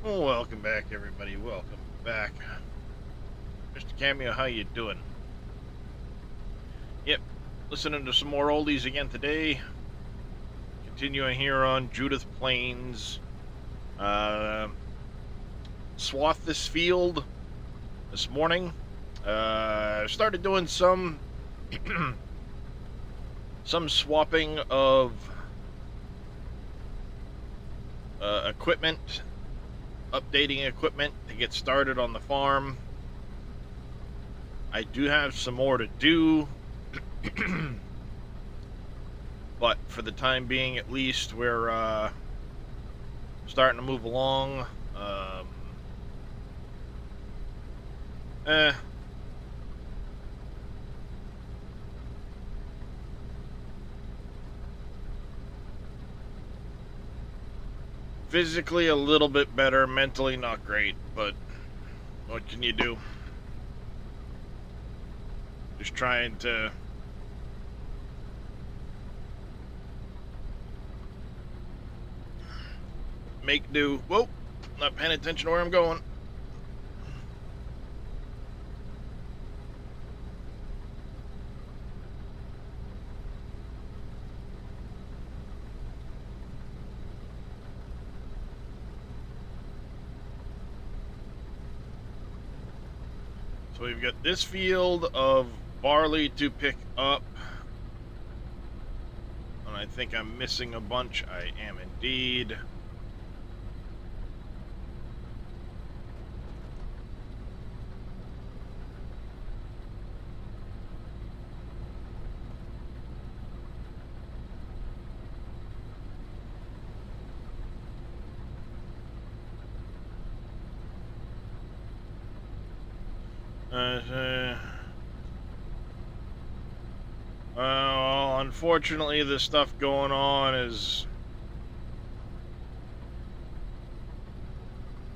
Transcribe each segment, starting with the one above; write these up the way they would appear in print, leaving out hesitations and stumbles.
Welcome back, everybody. Welcome back, Mr. Cameo. How you doing? Yep, listening to some more oldies again today. Continuing here on Judith Plains. Swath this field this morning. Started doing some some swapping of equipment, updating equipment to get started on the farm. I do have some more to do. But for the time being, at least, we're starting to move along. Eh. Physically a little bit better, mentally not great, but what can you do? Just trying to make do. Whoa, not paying attention to where I'm going. So we've got this field of barley to pick up. And I think I'm missing a bunch. I am indeed. Well, unfortunately, the stuff going on is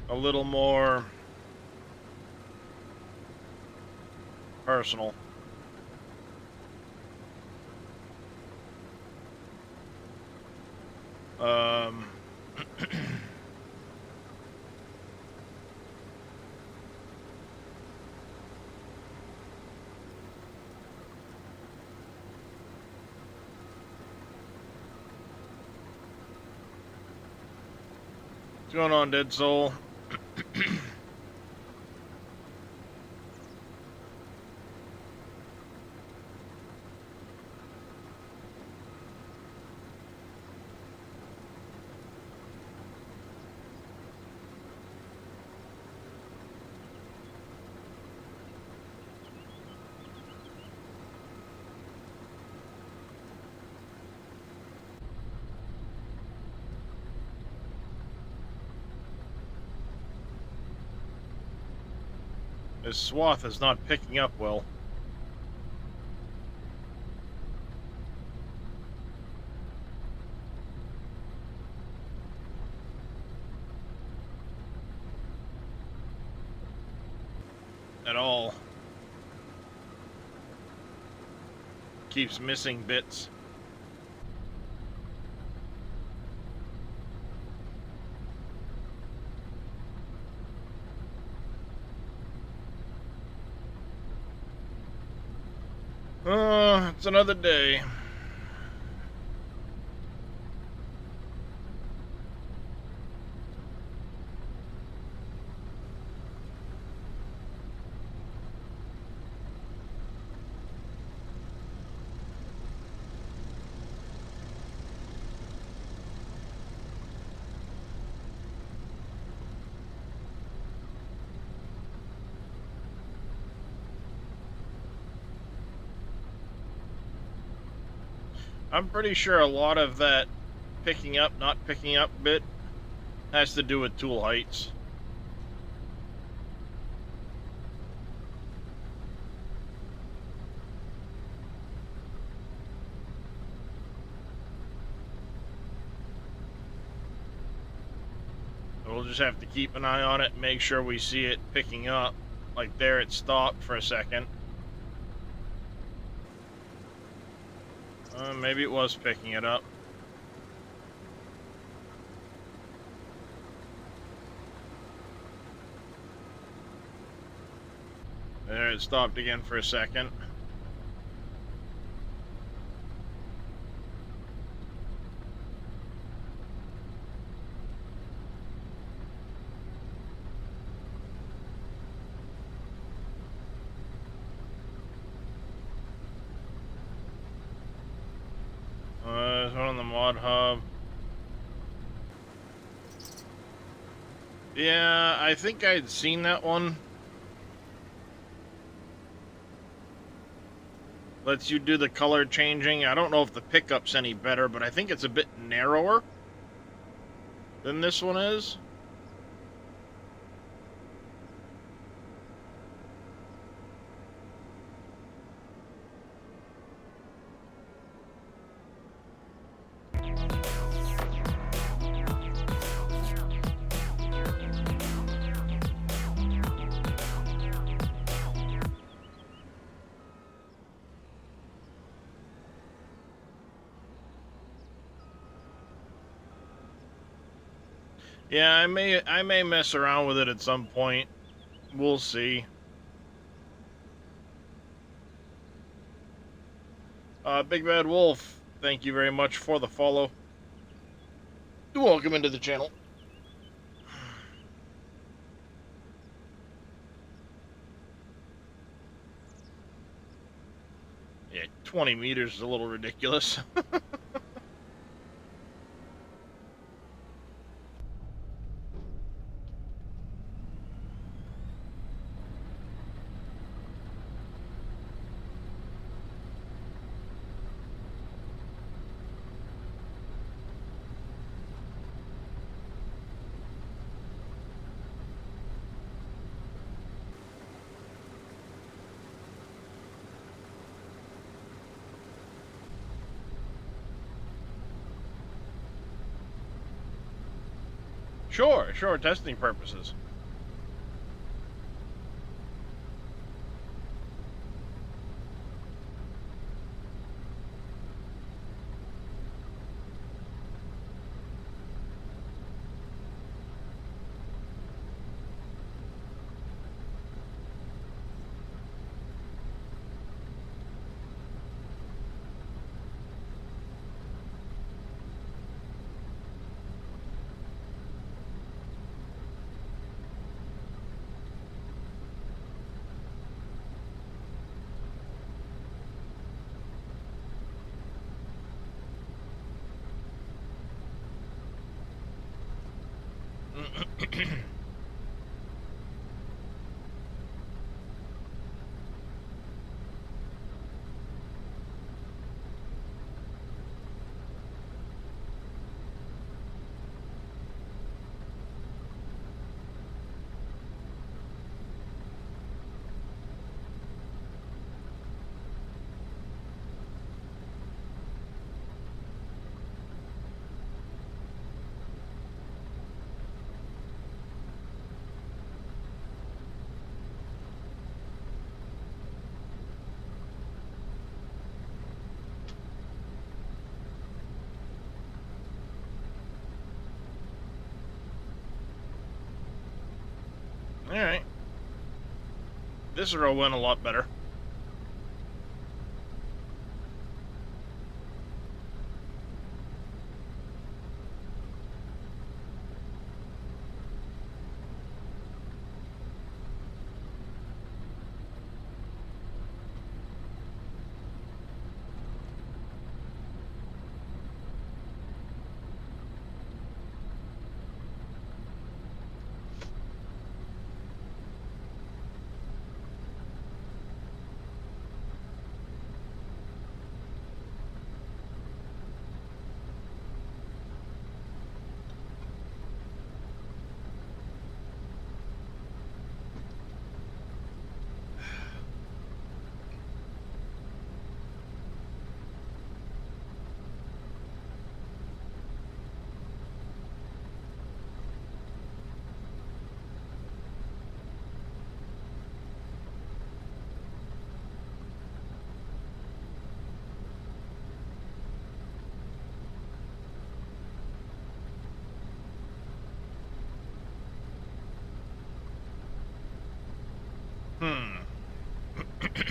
a little more personal. What's going on, Dead Soul? This swath is not picking up well. At all. Keeps missing bits. It's another day. I'm pretty sure a lot of that picking up, not picking up bit has to do with tool heights. We'll just have to keep an eye on it and make sure we see it picking up. Like there, it stopped for a second. Maybe it was picking it up. There, it stopped again for a second. There's one on the mod hub. Yeah, I think I'd seen that one. Lets you do the color changing. I don't know if the pickup's any better, but I think it's a bit narrower than this one is. Yeah, I may mess around with it at some point. We'll see. Big Bad Wolf, thank you very much for the follow. Welcome into the channel. Yeah, 20 meters is a little ridiculous. Sure, testing purposes. Alright. This row went a lot better. Hmm. I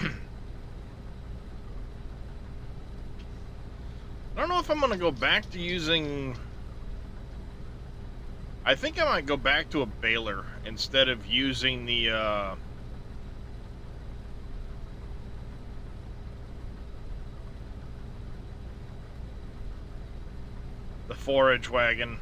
don't know if I'm going to go back to using... I think I might go back to a baler instead of using the forage wagon.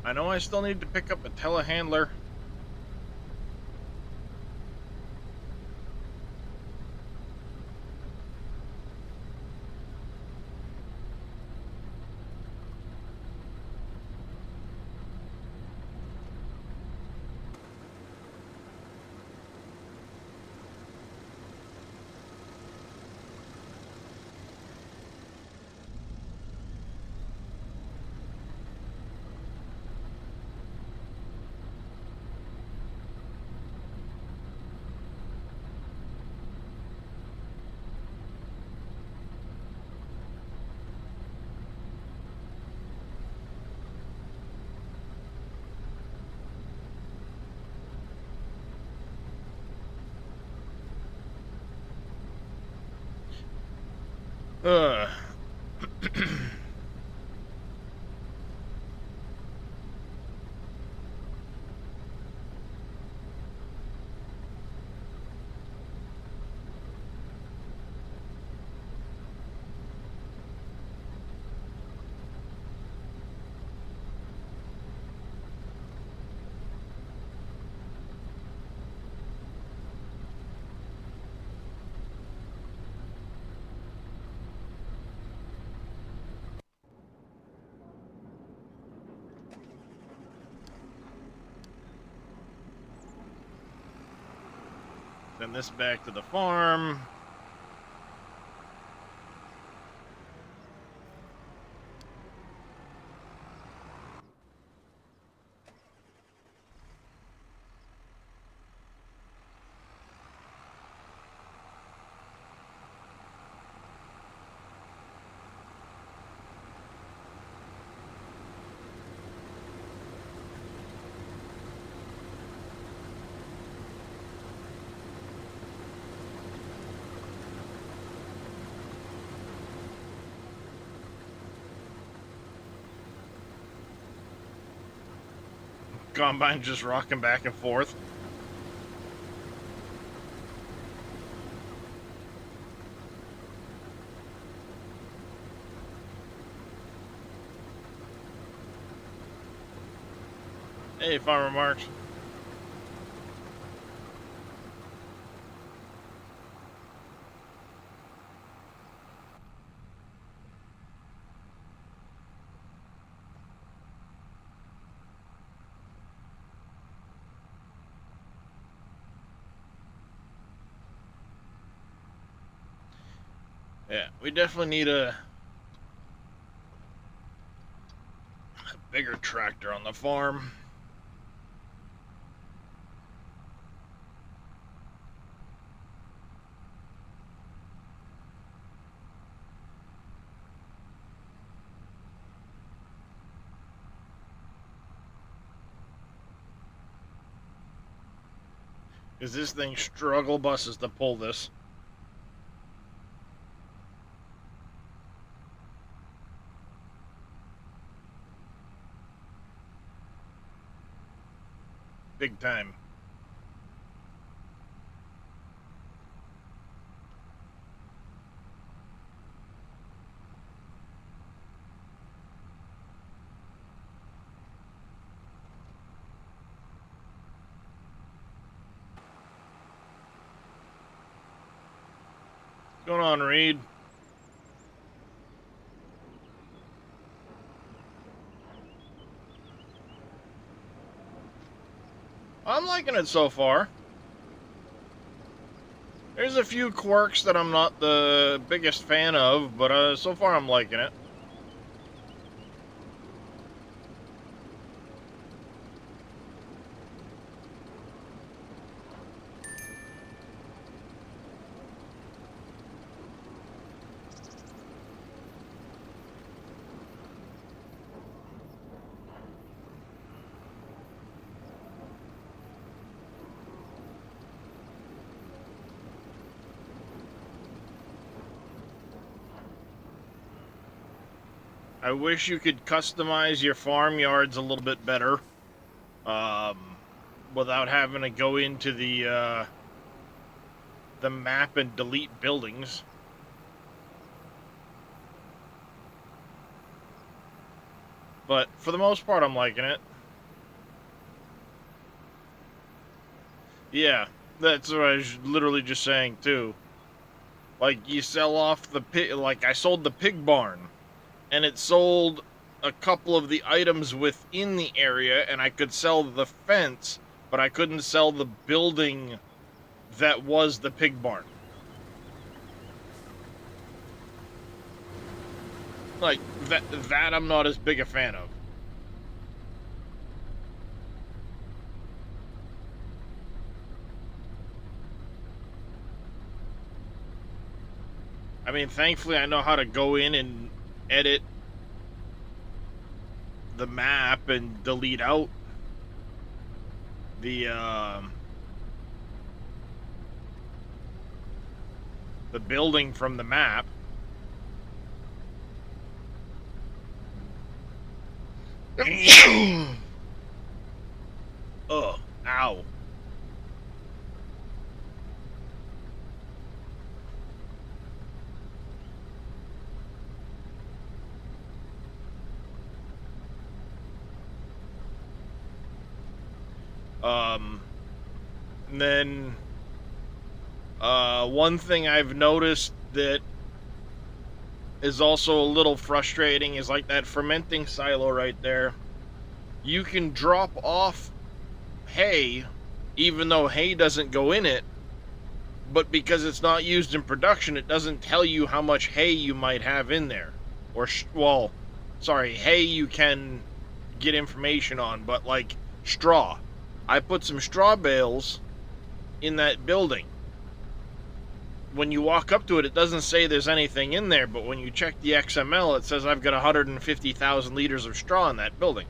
I know I still need to pick up a telehandler. Ugh. Send this back to the farm. Combine just rocking back and forth. Hey, Farmer Marks. Yeah, we definitely need a bigger tractor on the farm. Because this thing struggle buses to pull this. Big time. What's going on, Reed? I'm liking it so far. There's a few quirks that I'm not the biggest fan of, but so far I'm liking it. I wish you could customize your farmyards a little bit better, without having to go into the map and delete buildings. But for the most part, I'm liking it. Yeah, that's what I was literally just saying too. Like, you sell off the pig, like I sold the pig barn, and it sold a couple of the items within the area, and I could sell the fence, but I couldn't sell the building that was the pig barn. Like, that I'm not as big a fan of. I mean, thankfully I know how to go in and edit the map and delete out the building from the map. Ugh, ow. And then, one thing I've noticed that is also a little frustrating is like that fermenting silo right there. You can drop off hay, even though hay doesn't go in it, but because it's not used in production, it doesn't tell you how much hay you might have in there. Or, well, sorry, hay you can get information on, but like straw. I put some straw bales in that building. When you walk up to it, it doesn't say there's anything in there, but when you check the XML, it says I've got 150,000 liters of straw in that building.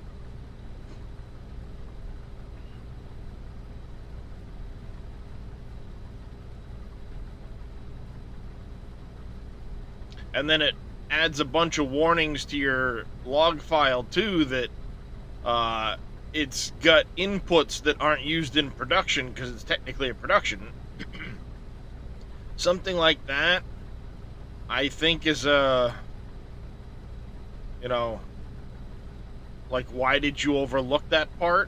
And then it adds a bunch of warnings to your log file too that it's got inputs that aren't used in production because it's technically a production. Something like that, I think, is a, you know, like, why did you overlook that part?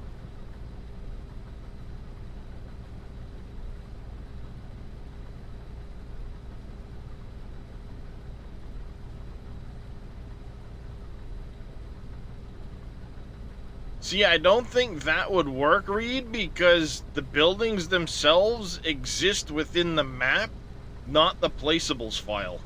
See, I don't think that would work, Reed, because the buildings themselves exist within the map, not the placeables file.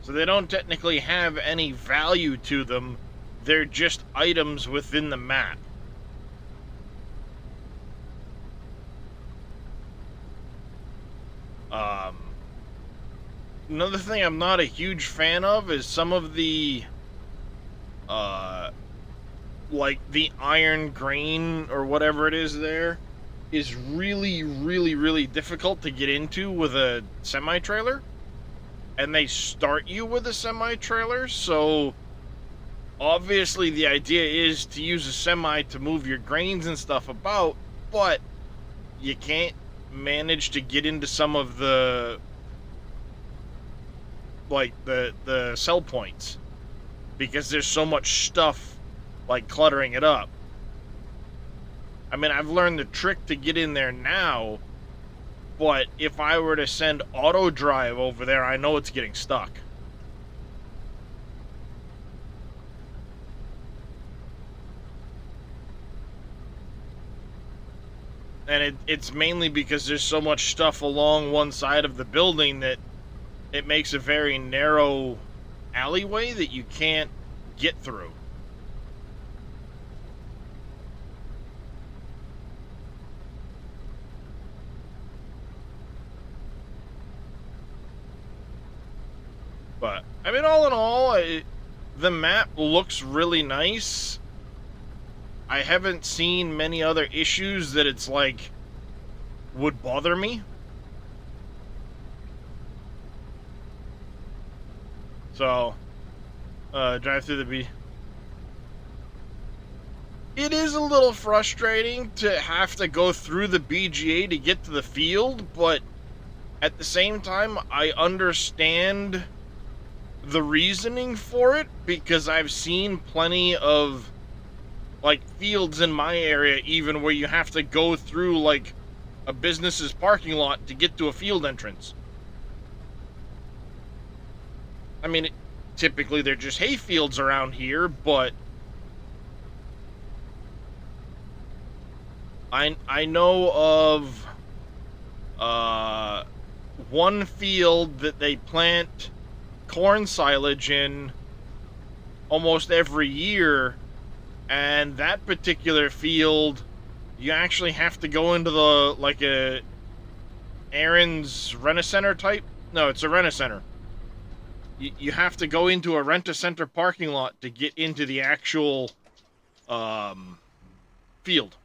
So they don't technically have any value to them. They're just items within the map. Um, Another thing I'm not a huge fan of is some of the uh like the iron grain or whatever it is there is really difficult to get into with a semi trailer, and they start you with a semi trailer, so obviously the idea is to use a semi to move your grains and stuff about, but you can't manage to get into some of the like the sell points because there's so much stuff like cluttering it up. I mean, I've learned the trick to get in there now, but if I were to send auto drive over there, I know it's getting stuck. And it's mainly because there's so much stuff along one side of the building that it makes a very narrow alleyway that you can't get through. But I mean, all in all, the map looks really nice. I haven't seen many other issues that it's like would bother me. So, drive through the B. It is a little frustrating to have to go through the BGA to get to the field, but at the same time, I understand the reasoning for it because I've seen plenty of like fields in my area even where you have to go through like a business's parking lot to get to a field entrance. I mean, typically they're just hay fields around here, but I know of uh one field that they plant corn silage in almost every year, and that particular field you actually have to go into the like a Aaron's Rent-A-Center type. No, it's a Rent-A-Center. You have to go into a Rent-A-Center parking lot to get into the actual um, field.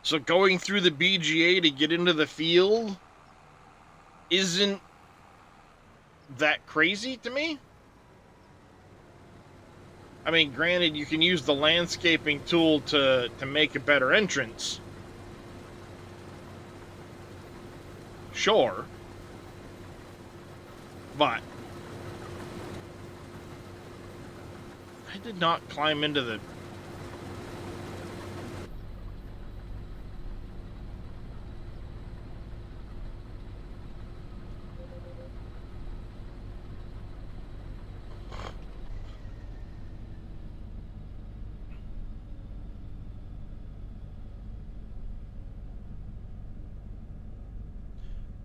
So going through the BGA to get into the field isn't that crazy to me. I mean, granted, you can use the landscaping tool to make a better entrance. Sure. But I did not climb into the...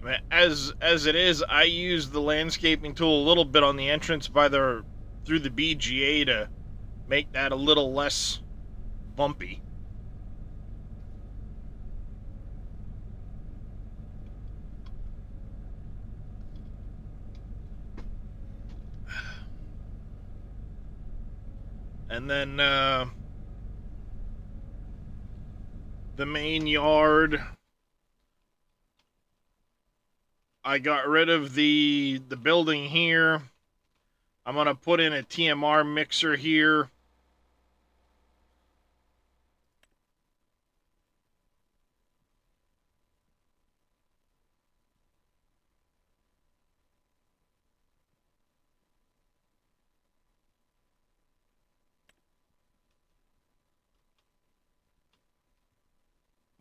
I mean, as it is, I use the landscaping tool a little bit on the entrance by the through the BGA to make that a little less bumpy. And then the main yard, I got rid of the building here. I'm gonna put in a TMR mixer here.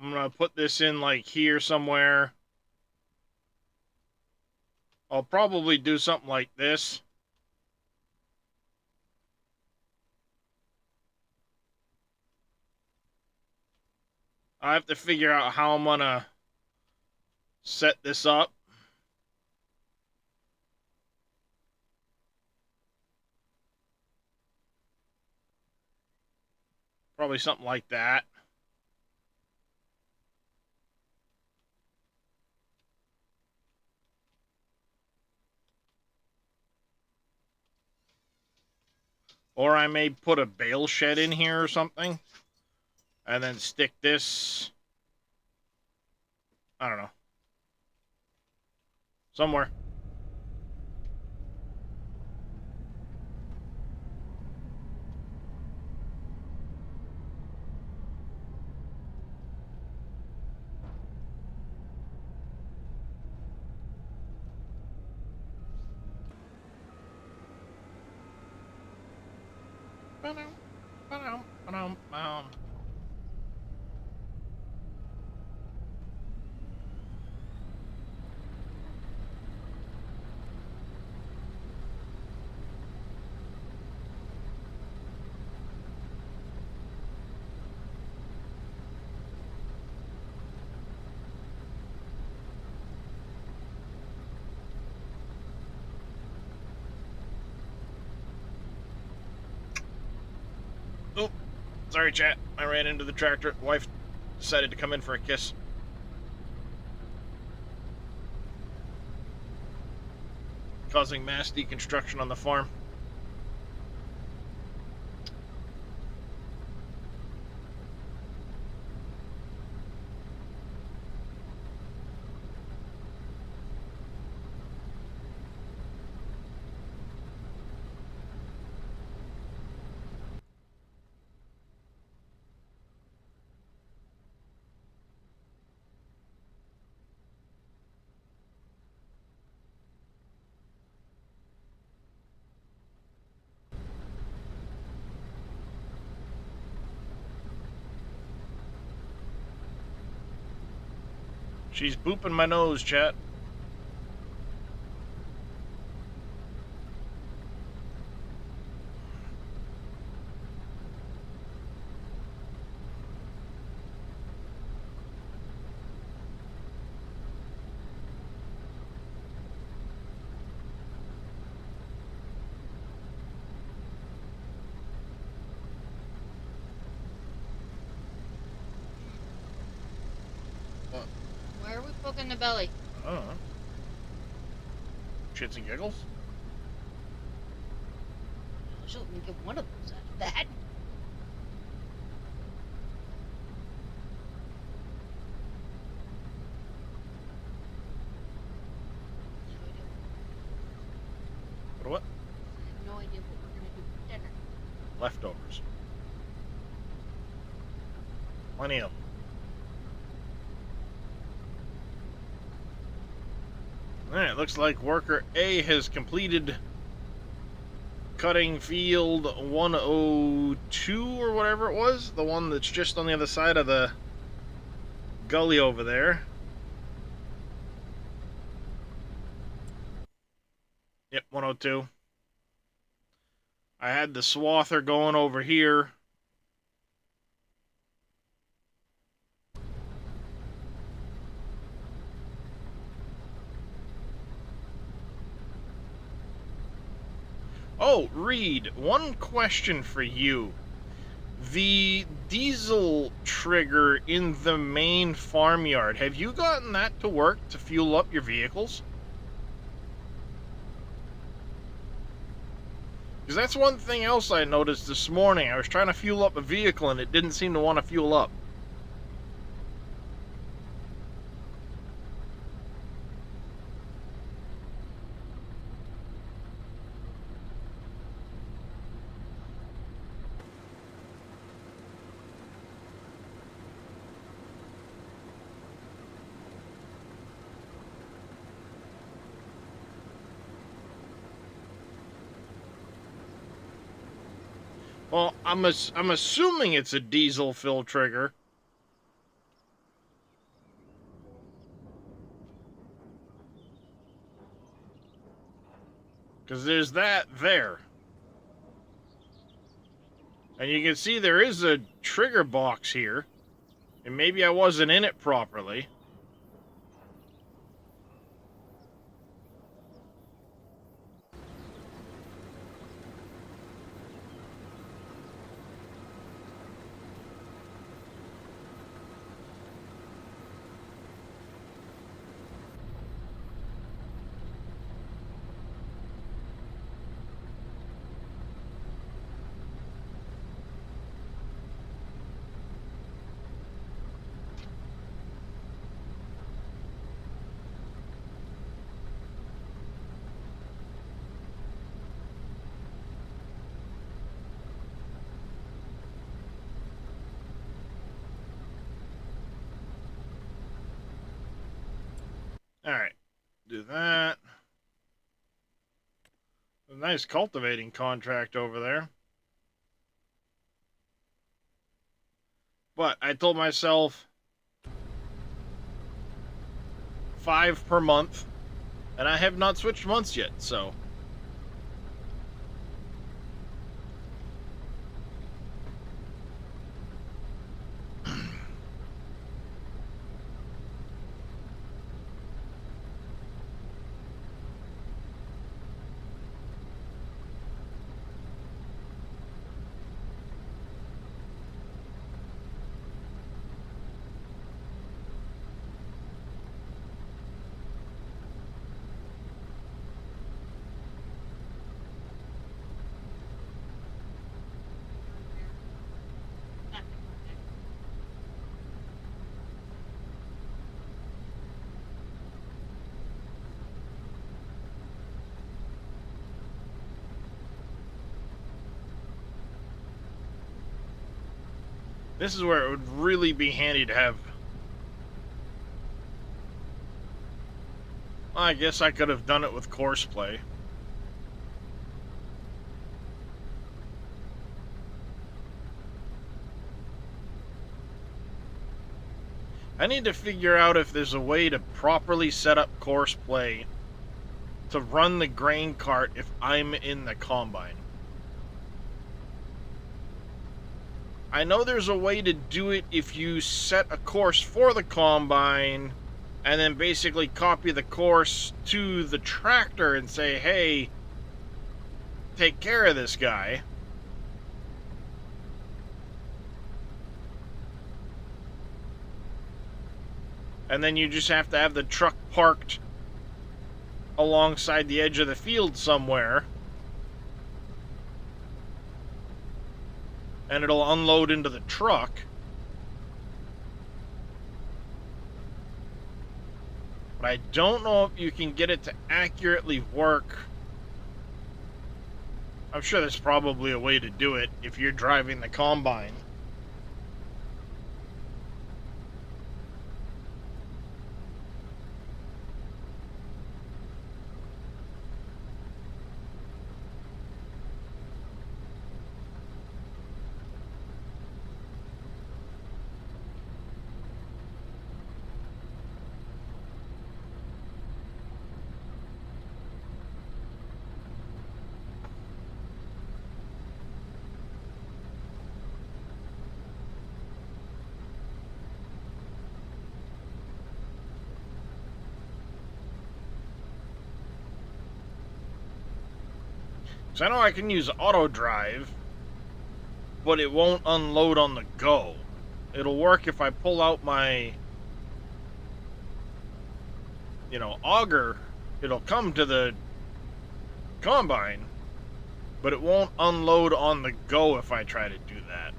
I'm gonna put this in like here somewhere. I'll probably do something like this. I have to figure out how I'm gonna set this up. Probably something like that. Or I may put a bale shed in here or something. And then stick this... I don't know. Somewhere. Oh, sorry, chat. I ran into the tractor. Wife decided to come in for a kiss. Causing mass deconstruction on the farm. She's booping my nose, chat. What? Why are we poking the belly? I don't know. Shits and giggles? She'll let me get one of those out of that. What? I have no idea what we're gonna do for dinner. Leftovers. Plenty of them. Alright, looks like worker A has completed cutting field 102 or whatever it was. The one that's just on the other side of the gully over there. Yep, 102. I had the swather going over here. Oh, Reed, one question for you. The diesel trigger in the main farmyard, have you gotten that to work to fuel up your vehicles? Because that's one thing else I noticed this morning. I was trying to fuel up a vehicle and it didn't seem to want to fuel up. Well, I'm assuming it's a diesel fill trigger. Because there's that there. And you can see there is a trigger box here. And maybe I wasn't in it properly. Alright, do that. A nice cultivating contract over there. But I told myself 5 per month, and I have not switched months yet, so. This is where it would really be handy to have. I guess I could have done it with course play. I need to figure out if there's a way to properly set up course play to run the grain cart if I'm in the combine. I know there's a way to do it if you set a course for the combine and then basically copy the course to the tractor and say, hey, take care of this guy. And then you just have to have the truck parked alongside the edge of the field somewhere. And it'll unload into the truck. But I don't know if you can get it to accurately work. I'm sure there's probably a way to do it if you're driving the combine. So I know I can use auto drive, but it won't unload on the go. It'll work if I pull out my, auger. It'll come to the combine, but it won't unload on the go if I try to do that.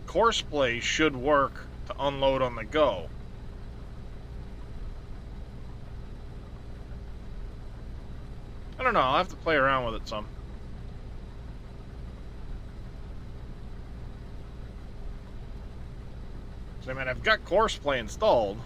Course play should work to unload on the go. I don't know, I'll have to play around with it some. So, I mean, I've got course play installed.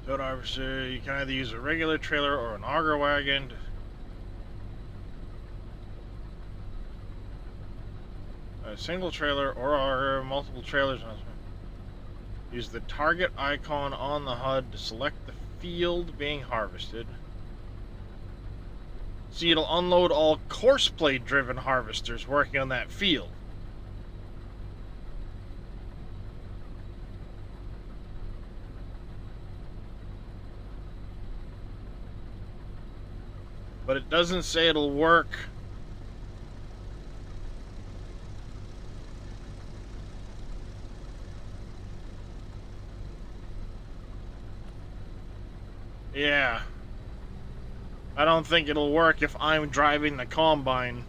Toad harvester, you can either use a regular trailer or an auger wagon. A single trailer or multiple trailers. Use the target icon on the HUD to select the field being harvested. See, it'll unload all course play driven harvesters working on that field. But it doesn't say it'll work Yeah. I don't think it'll work if I'm driving the combine.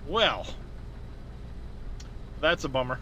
Well, that's a bummer.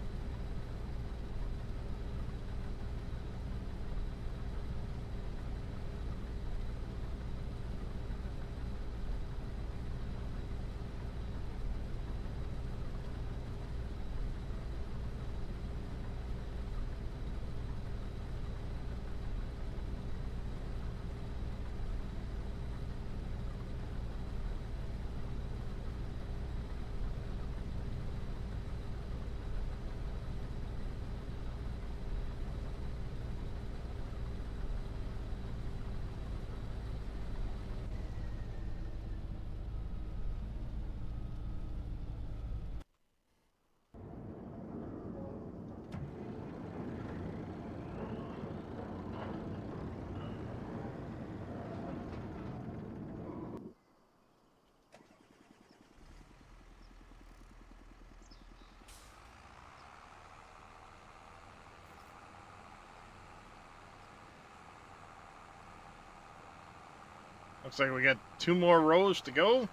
Looks like we got 2 more rows to go.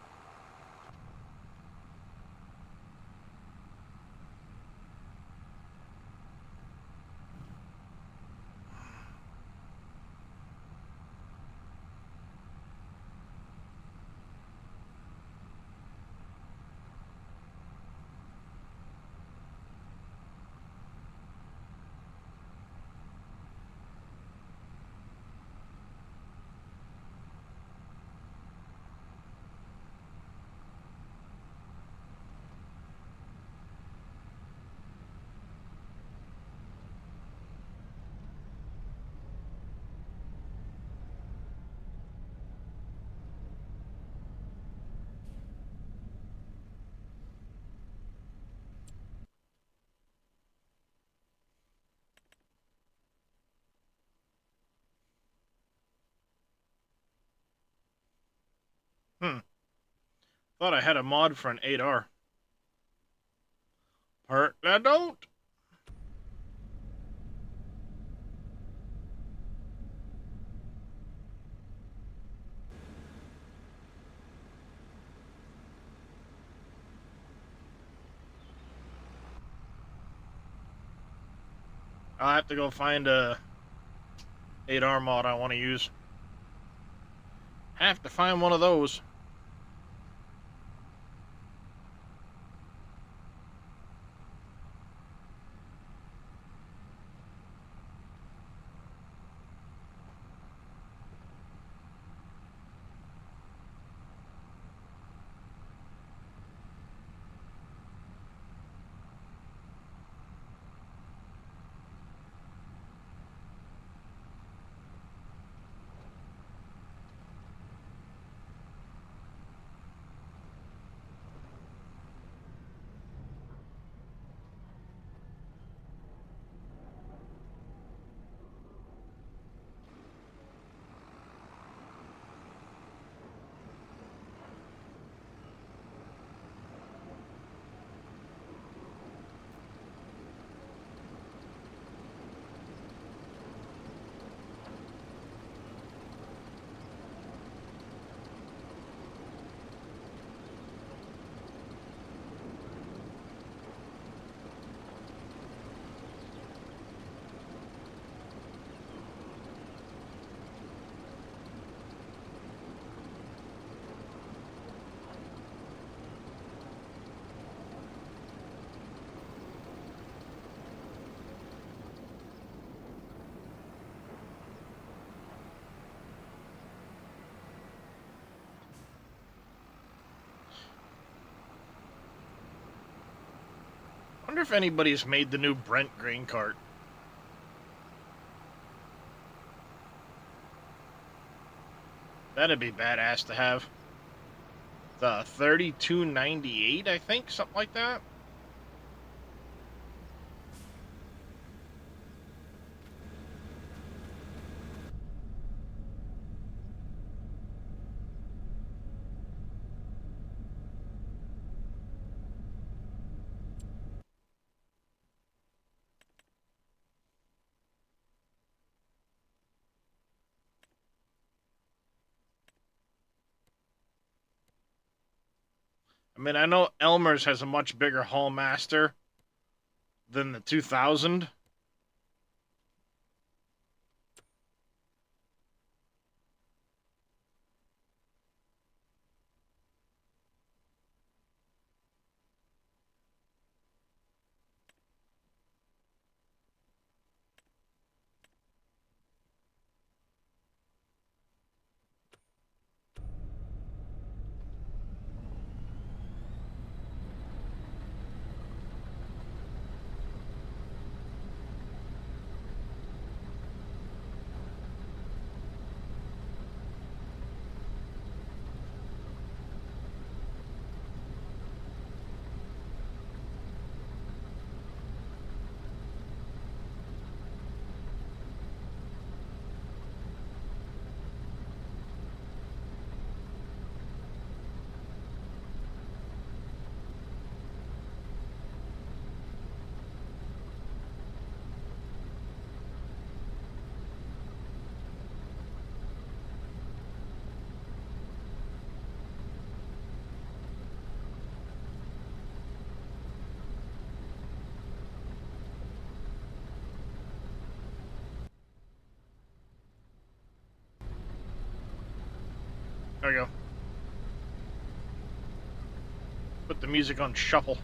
Hmm. Thought I had a mod for an 8R. Apparently I don't. I'll have to go find a 8R mod I want to use. Have to find one of those. Wonder if anybody's made the new Brent grain cart. That'd be badass to have. The 3298, I think, something like that. I mean, I know Elmer's has a much bigger Hall Master than the 2000. There we go. Put the music on shuffle.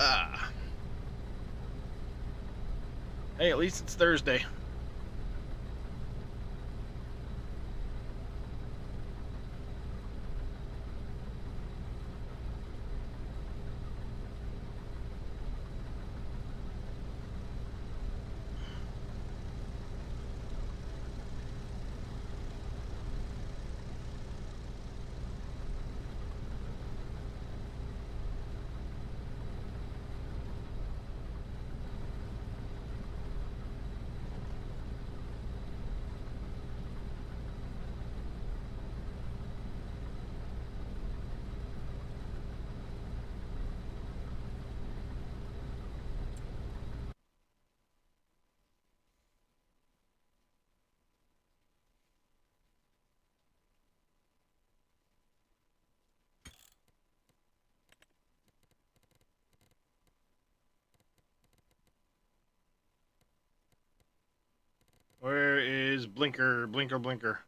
Ah. Hey, at least it's Thursday. Where is Blinker? Blinker, Blinker.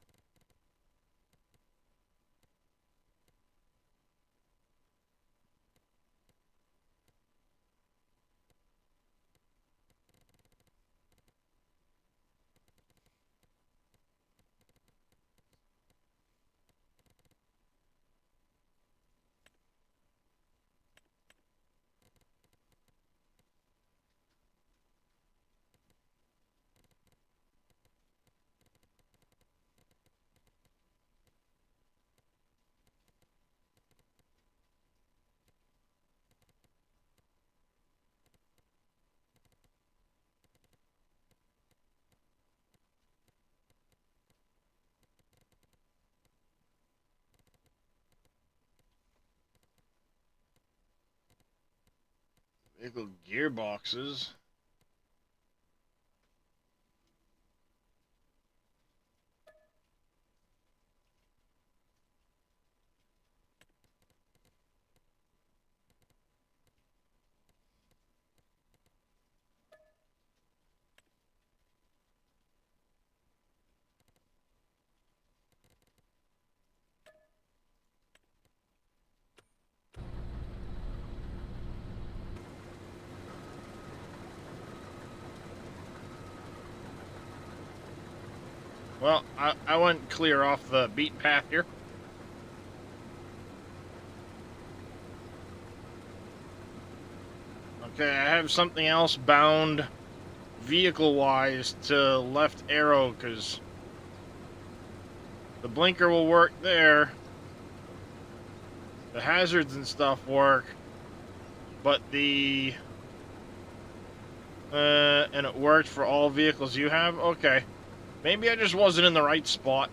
Vehicle gearboxes. Well, I went clear off the beat path here. Okay, I have something else bound vehicle-wise to left arrow, because the blinker will work there. The hazards and stuff work. But the... and it worked for all vehicles you have? Okay. Maybe I just wasn't in the right spot.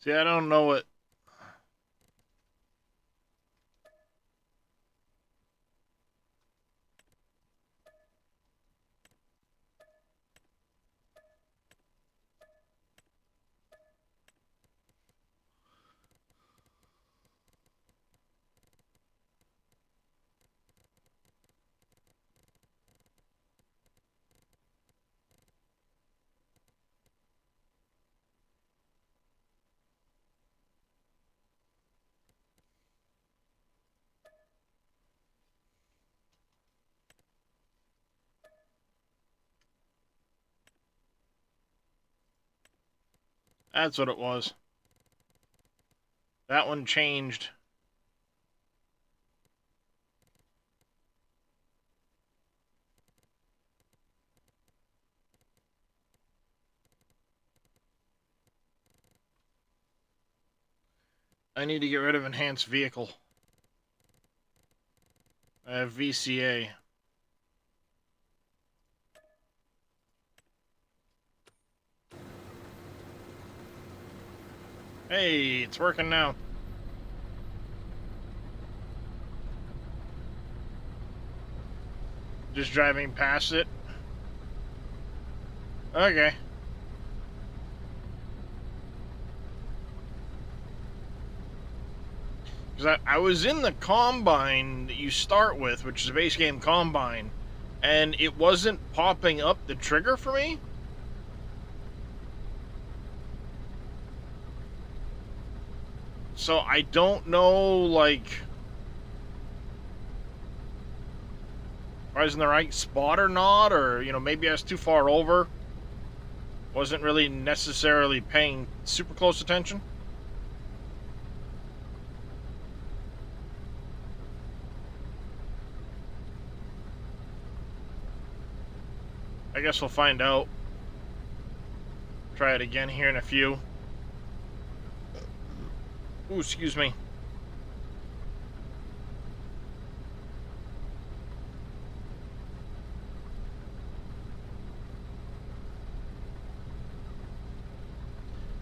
See, I don't know what... That's what it was. That one changed. I need to get rid of enhanced vehicle. I have VCA. Hey, it's working now. Just driving past it. Okay. Because I was in the Combine that you start with, which is a base game Combine, and it wasn't popping up the trigger for me. So I don't know, like, if I was in the right spot or not, or, you know, maybe I was too far over. Wasn't really necessarily paying super close attention. I guess we'll find out. Try it again here in a few. Ooh, excuse me.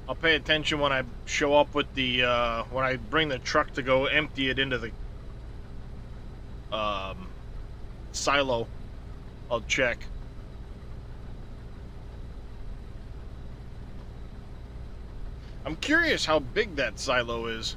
I'll pay attention when I show up with the, when I bring the truck to go empty it into the, silo. I'll check. I'm curious how big that silo is.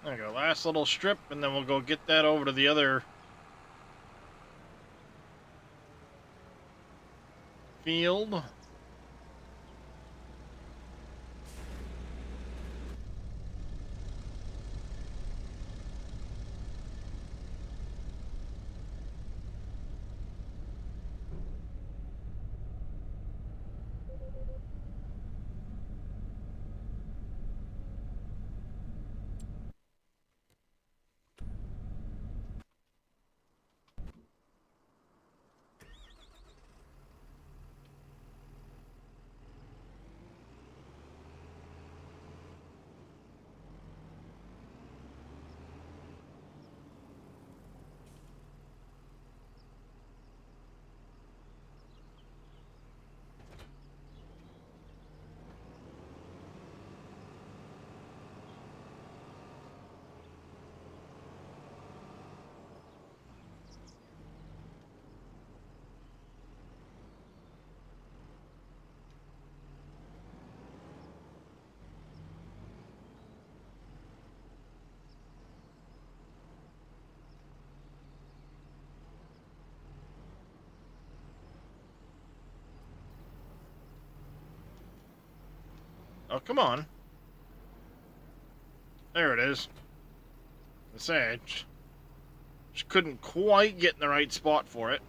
There we go. Last little strip, and then we'll go get that over to the other field. Oh, come on. There it is. I say, I just couldn't quite get in the right spot for it.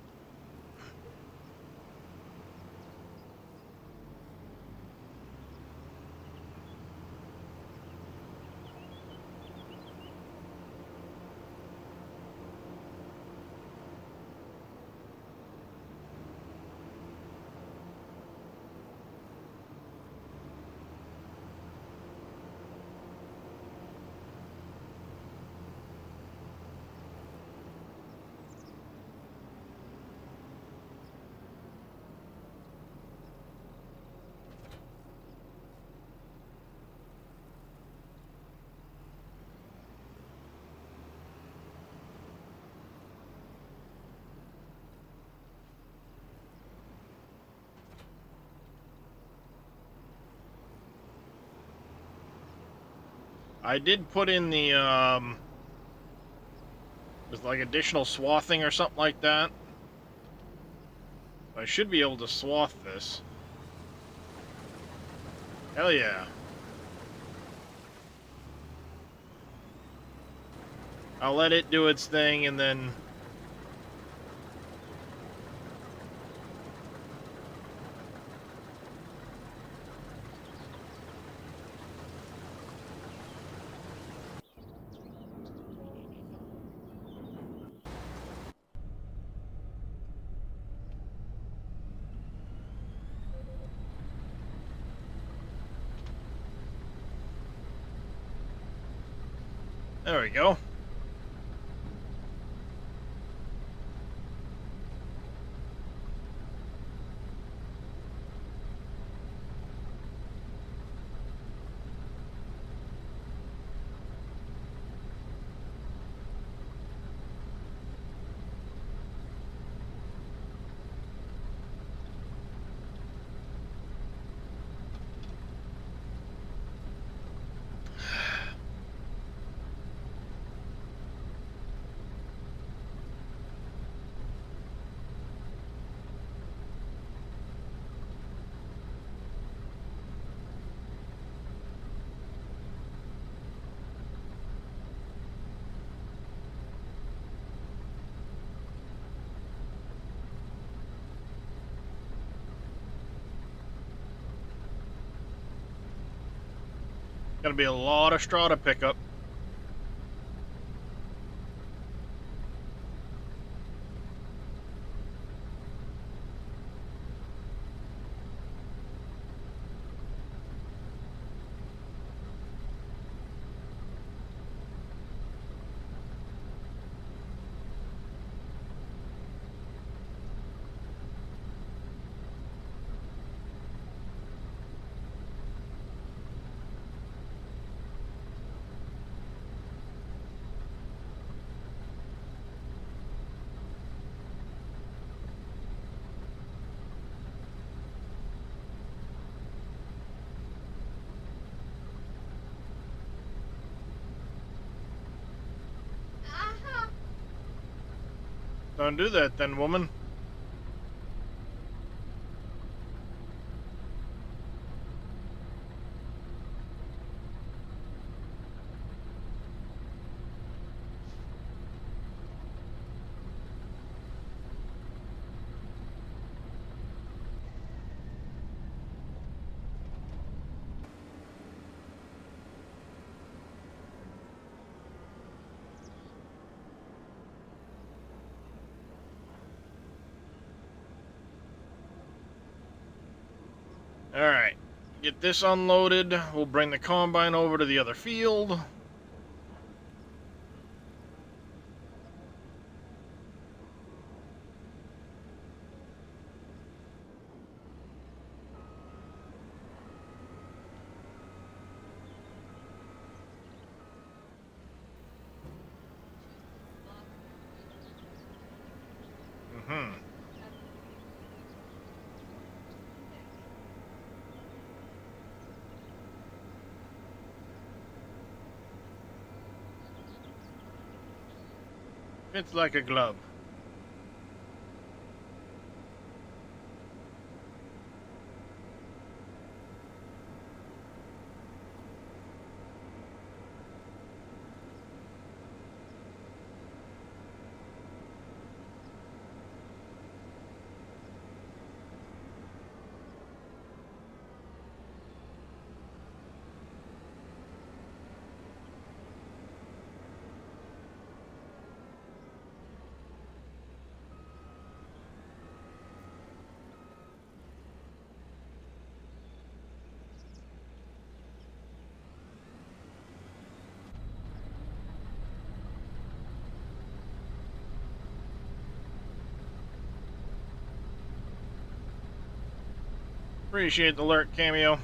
I did put in the, there's like additional swathing or something like that. I should be able to swath this. Hell yeah. I'll let it do its thing and then... There we go. Gonna be a lot of straw to pick up. Don't do that then, woman. Alright. Get this unloaded. We'll bring the combine over to the other field. Mm-hmm. Fits like a glove. Appreciate the alert, Cameo.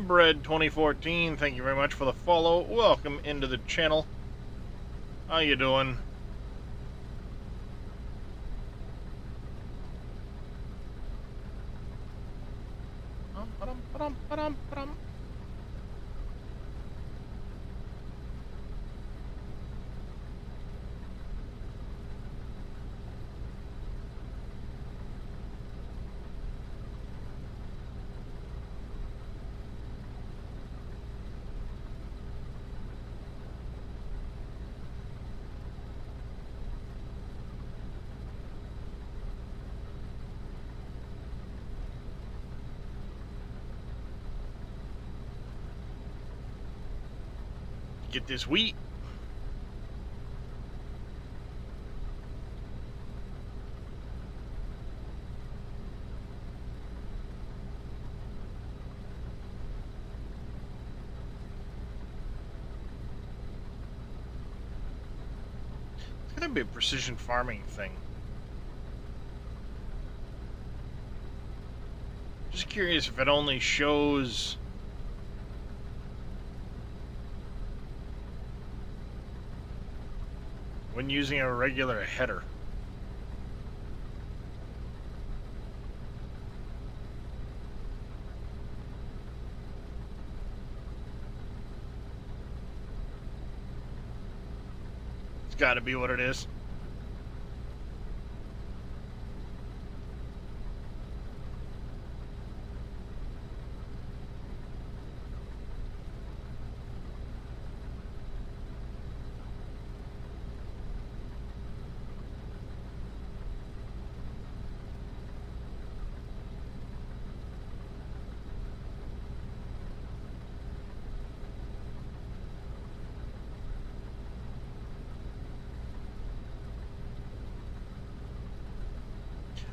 Bread 2014, thank you very much for the follow. Welcome into the channel. How you doing? Get this wheat. It's gonna be a precision farming thing. Just curious if it only shows when using a regular header. It's gotta be what it is.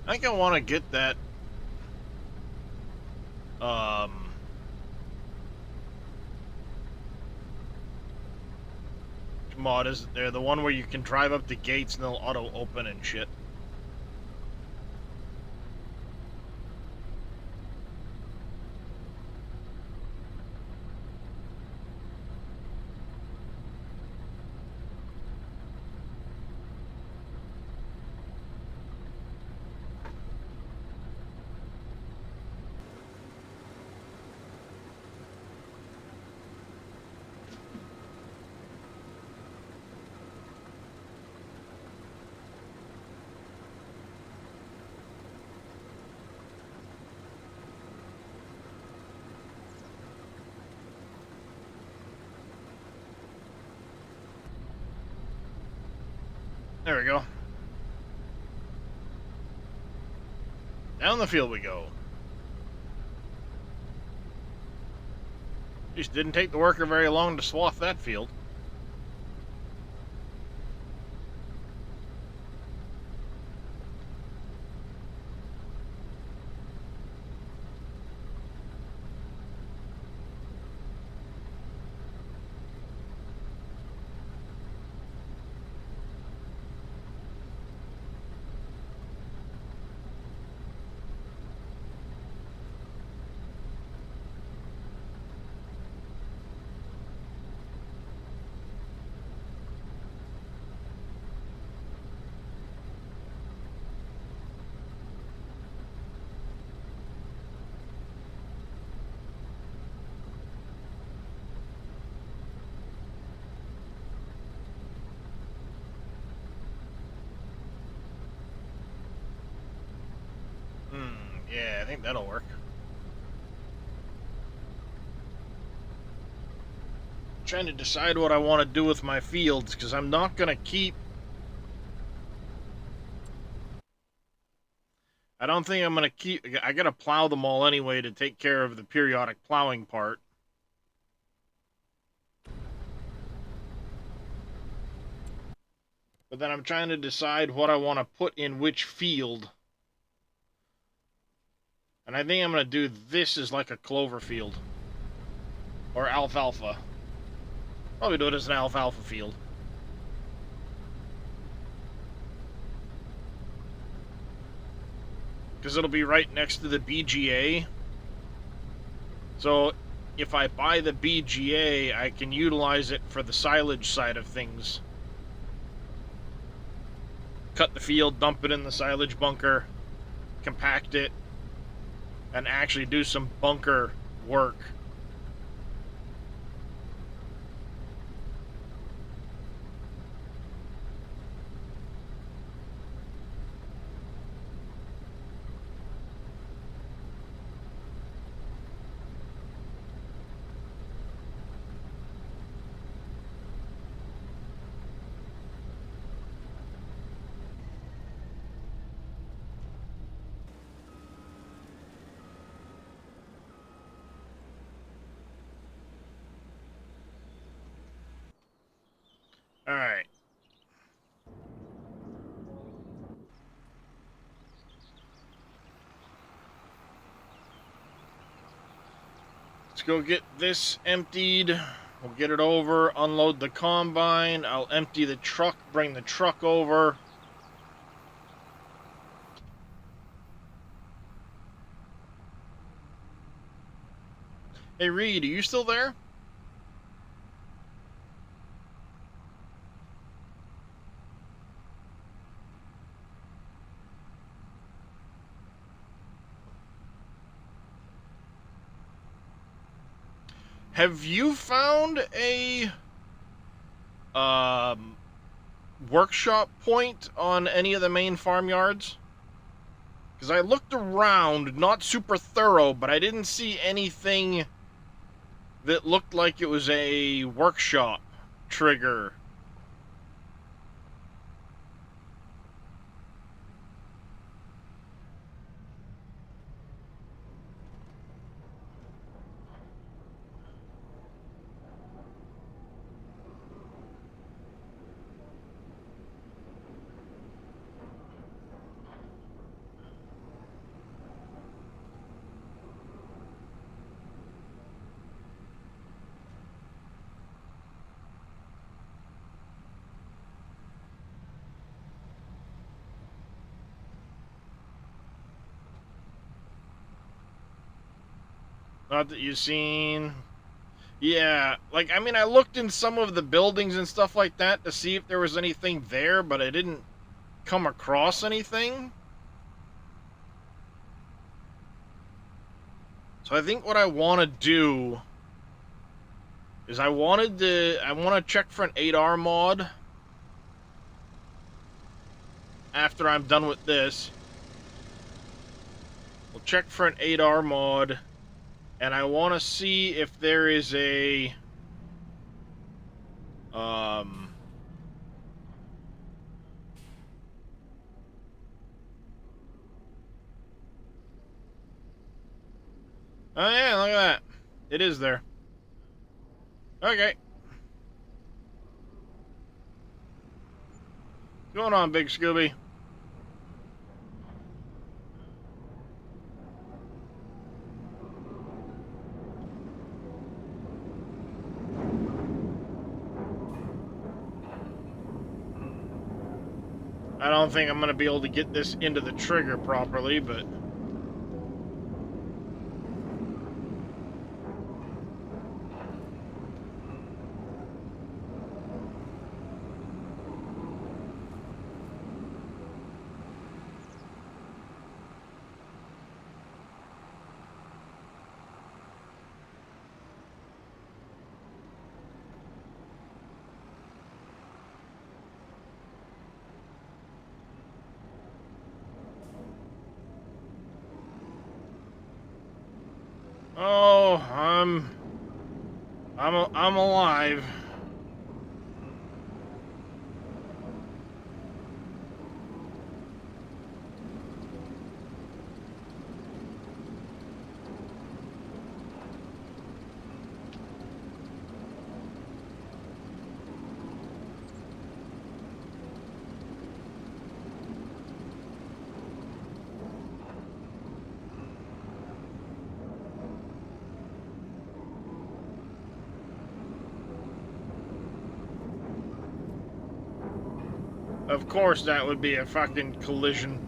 I think I want to get that mod, is it there? The one where you can drive up the gates and they'll auto open and shit. There we go. Down the field we go. Just didn't take the worker very long to swath that field. Yeah, I think that'll work. Trying to decide what I want to do with my fields, because I'm not going to keep... I don't think I'm going to keep... I got to plow them all anyway to take care of the periodic plowing part. But then I'm trying to decide what I want to put in which field. And I think I'm going to do this as like a clover field. Or alfalfa. Probably do it as an alfalfa field. Because it'll be right next to the BGA. So if I buy the BGA, I can utilize it for the silage side of things. Cut the field, dump it in the silage bunker, compact it, and actually do some bunker work. All right. Let's go get this emptied. We'll get it over, unload the combine. I'll empty the truck, bring the truck over. Hey, Reed, are you still there? Have you found a workshop point on any of the main farmyards? Because I looked around, not super thorough, but I didn't see anything that looked like it was a workshop trigger. Not that you've seen. Yeah, like, I mean, I looked in some of the buildings and stuff like that to see if there was anything there, but I didn't come across anything. So I think what I want to do is I want to check for an 8R mod after I'm done with this. We'll check for an 8R mod, and I want to see if there is a Oh yeah, look at that. It is there. Okay. What's going on, Big Scooby? I don't think I'm going to be able to get this into the trigger properly, but... Oh, I'm alive. Of course that would be a fucking collision.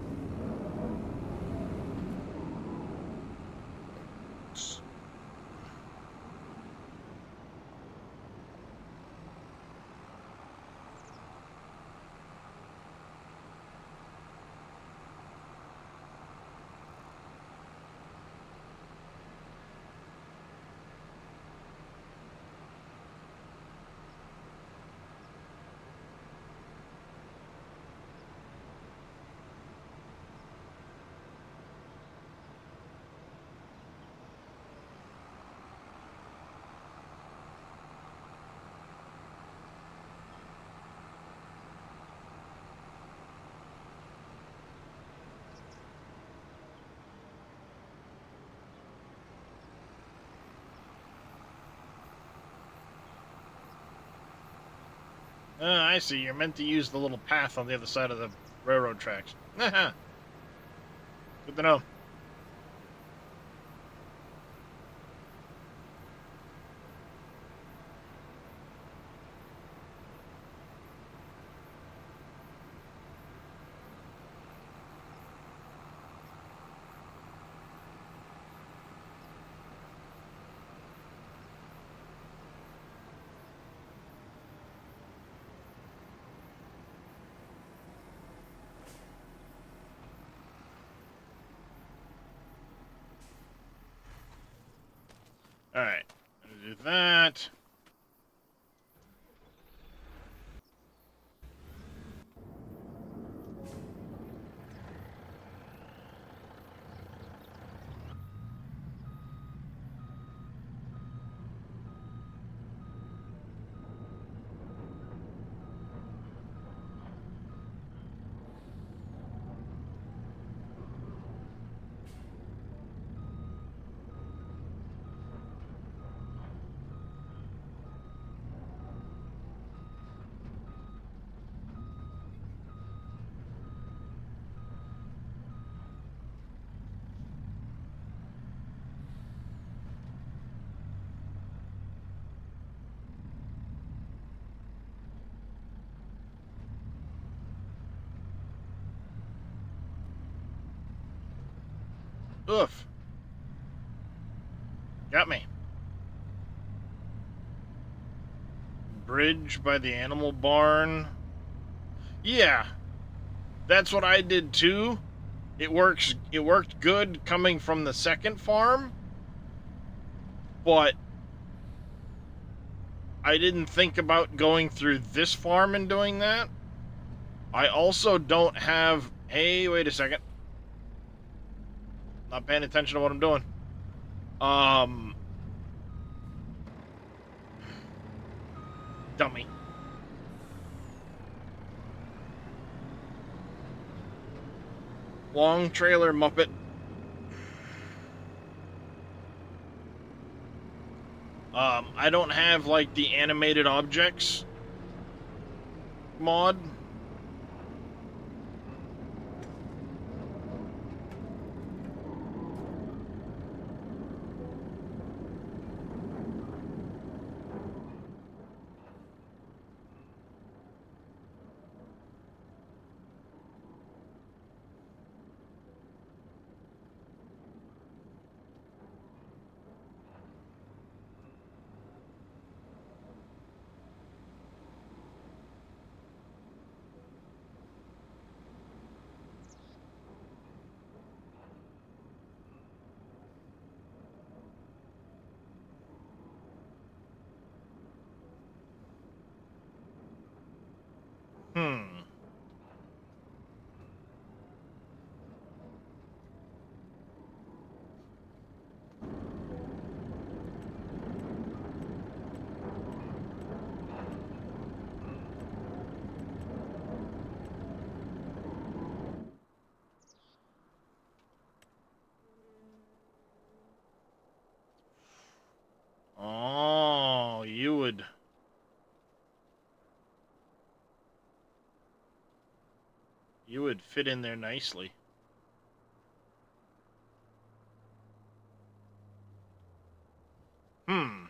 I see. You're meant to use the little path on the other side of the railroad tracks. Good to know. Alright. Do that. Oof. Got me. Bridge by the animal barn. Yeah, that's what I did too. It worked good coming from the second farm, but I didn't think about going through this farm and doing that. I also don't have... Hey, wait a second. Not paying attention to what I'm doing. Dummy. Long trailer Muppet. I don't have like the animated objects mod. Hmm. Oh, you would fit in there nicely. Hmm.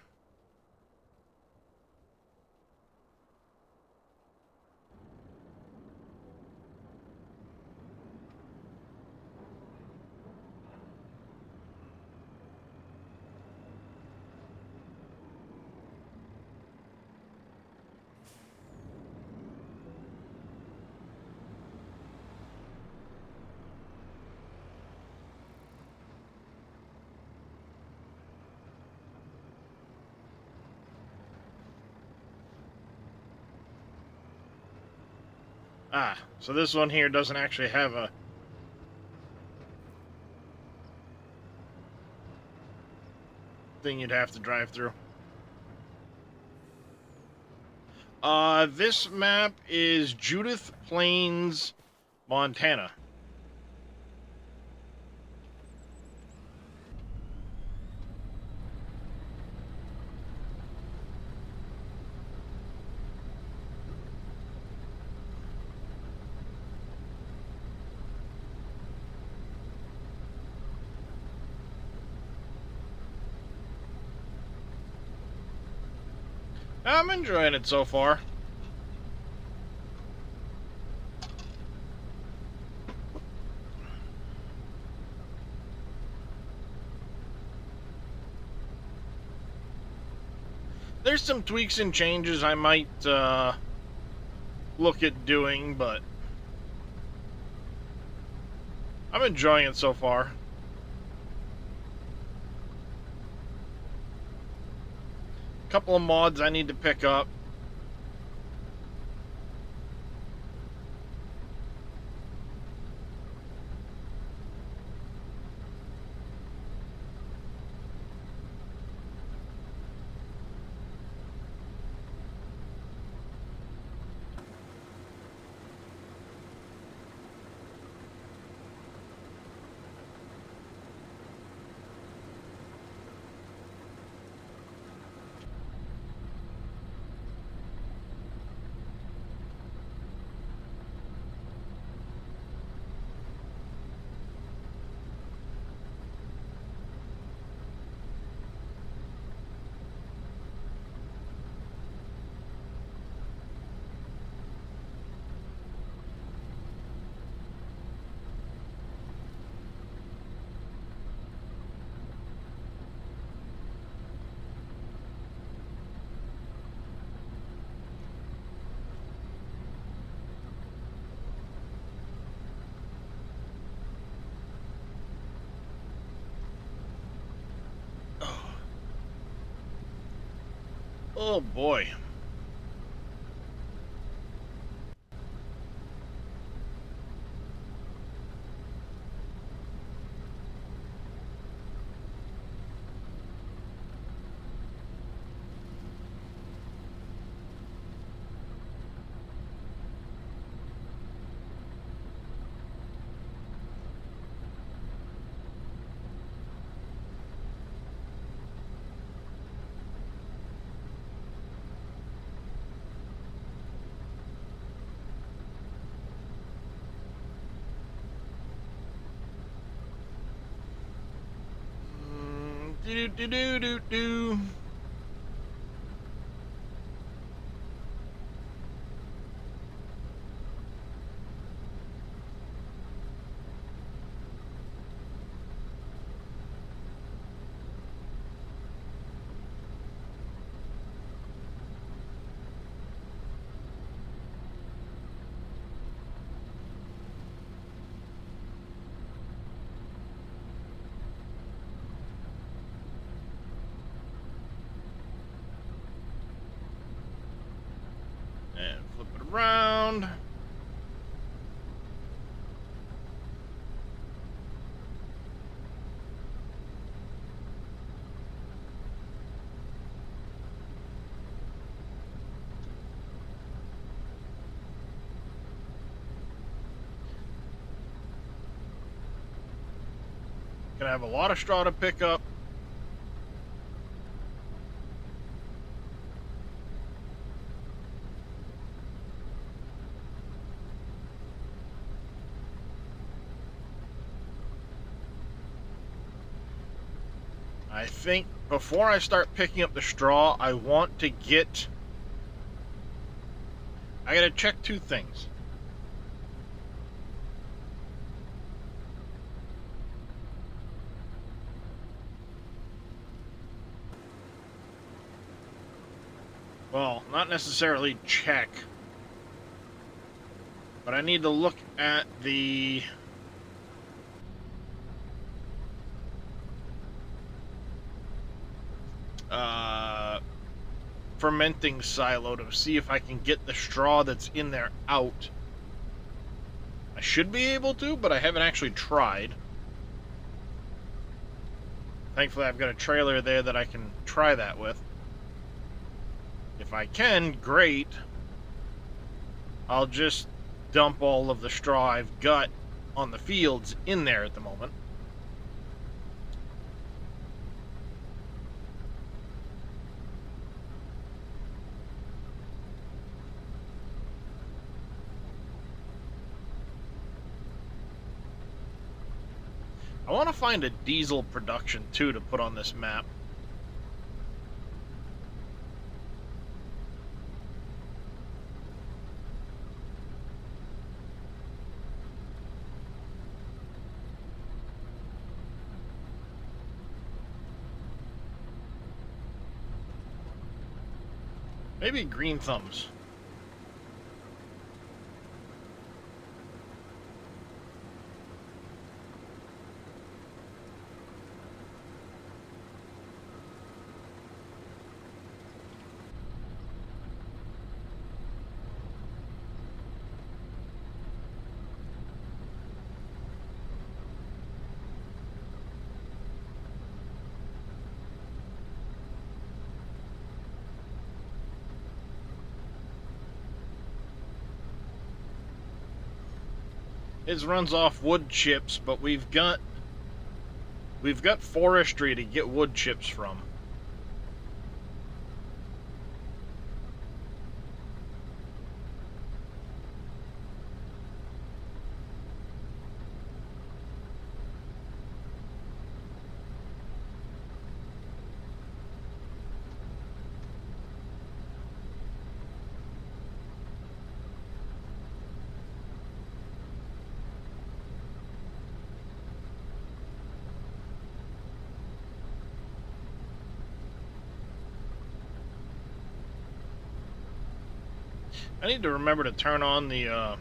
Ah, so this one here doesn't actually have a thing you'd have to drive through. This map is Judith Plains, Montana. I'm enjoying it so far. There's some tweaks and changes I might look at doing, but I'm enjoying it so far. A couple of mods I need to pick up. Oh boy. Do do do do do. And flip it around. Gonna have a lot of straw to pick up. I think before I start picking up the straw, I want to get... I gotta check two things. Well, not necessarily check, but I need to look at the... fermenting silo to see if I can get the straw that's in there out. I should be able to, but I haven't actually tried. Thankfully, I've got a trailer there that I can try that with. If I can, great. I'll just dump all of the straw I've got on the fields in there at the moment. I want to find a diesel production too to put on this map. Maybe green thumbs. It runs off wood chips, but we've got forestry to get wood chips from. I need to remember to turn on the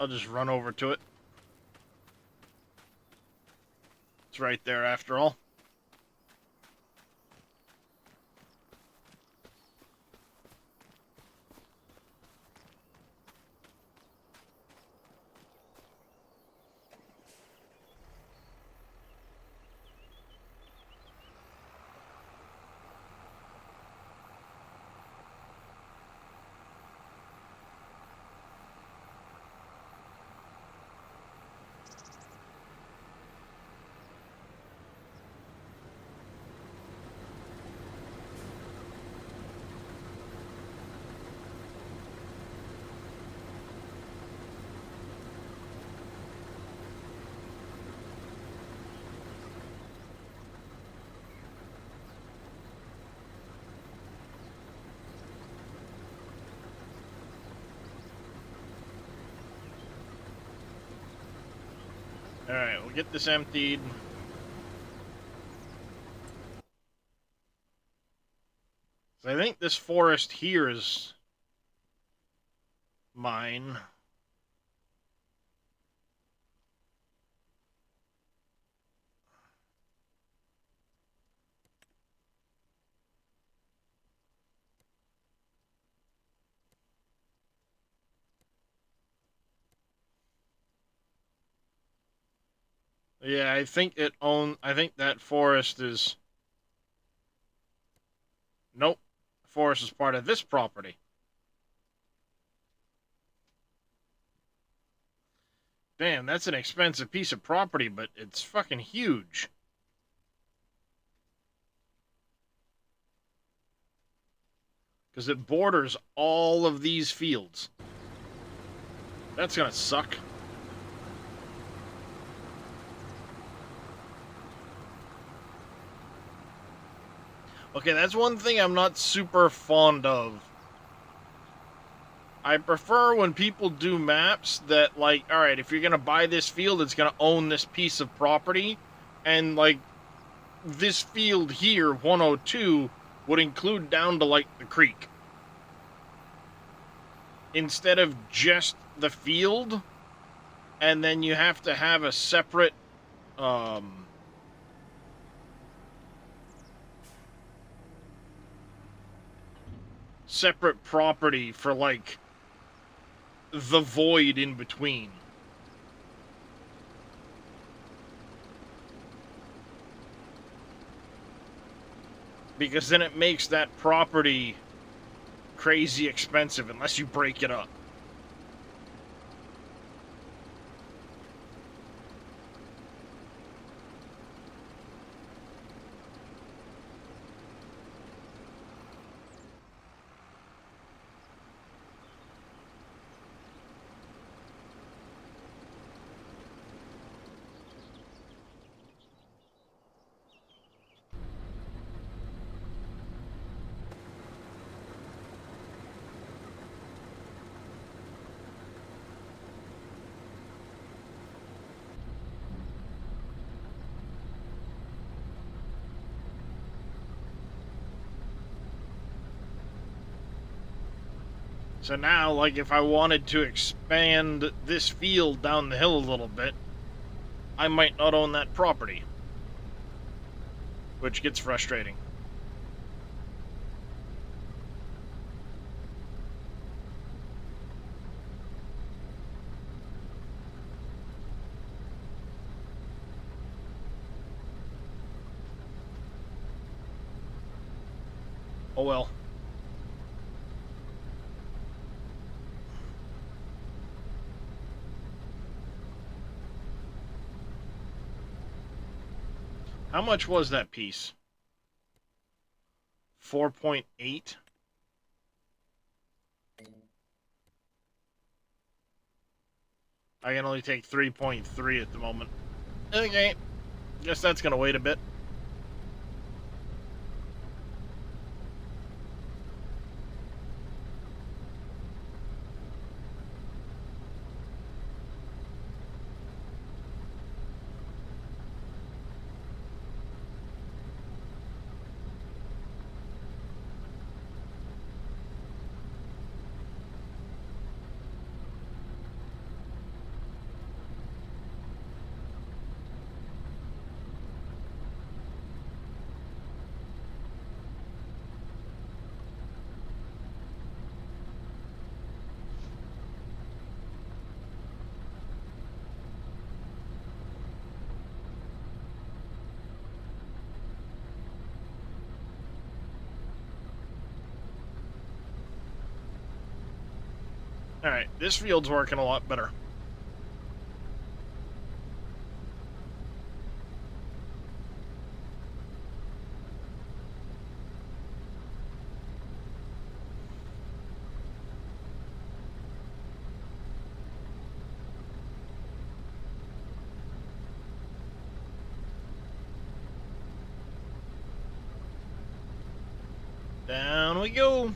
I'll just run over to it. It's right there after all. Alright, we'll get this emptied. So I think this forest here is mine. Yeah, I think that forest is... Nope. The forest is part of this property. Damn, that's an expensive piece of property, but it's fucking huge. Because it borders all of these fields. That's gonna suck. Okay, that's one thing I'm not super fond of. I prefer when people do maps that, like, alright, if you're gonna buy this field, it's gonna own this piece of property. And, like, this field here, 102, would include down to, like, the creek. Instead of just the field, and then you have to have a separate, separate property for, like, the void in between. Because then it makes that property crazy expensive unless you break it up. So now, like, if I wanted to expand this field down the hill a little bit, I might not own that property. Which gets frustrating. Oh well. How much was that piece? 4.8? I can only take 3.3 at the moment. Okay. Guess that's gonna wait a bit. Alright, this field's working a lot better. Down we go.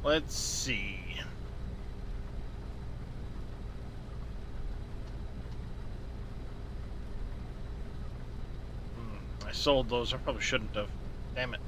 Let's see. I sold those. I probably shouldn't have. Damn it.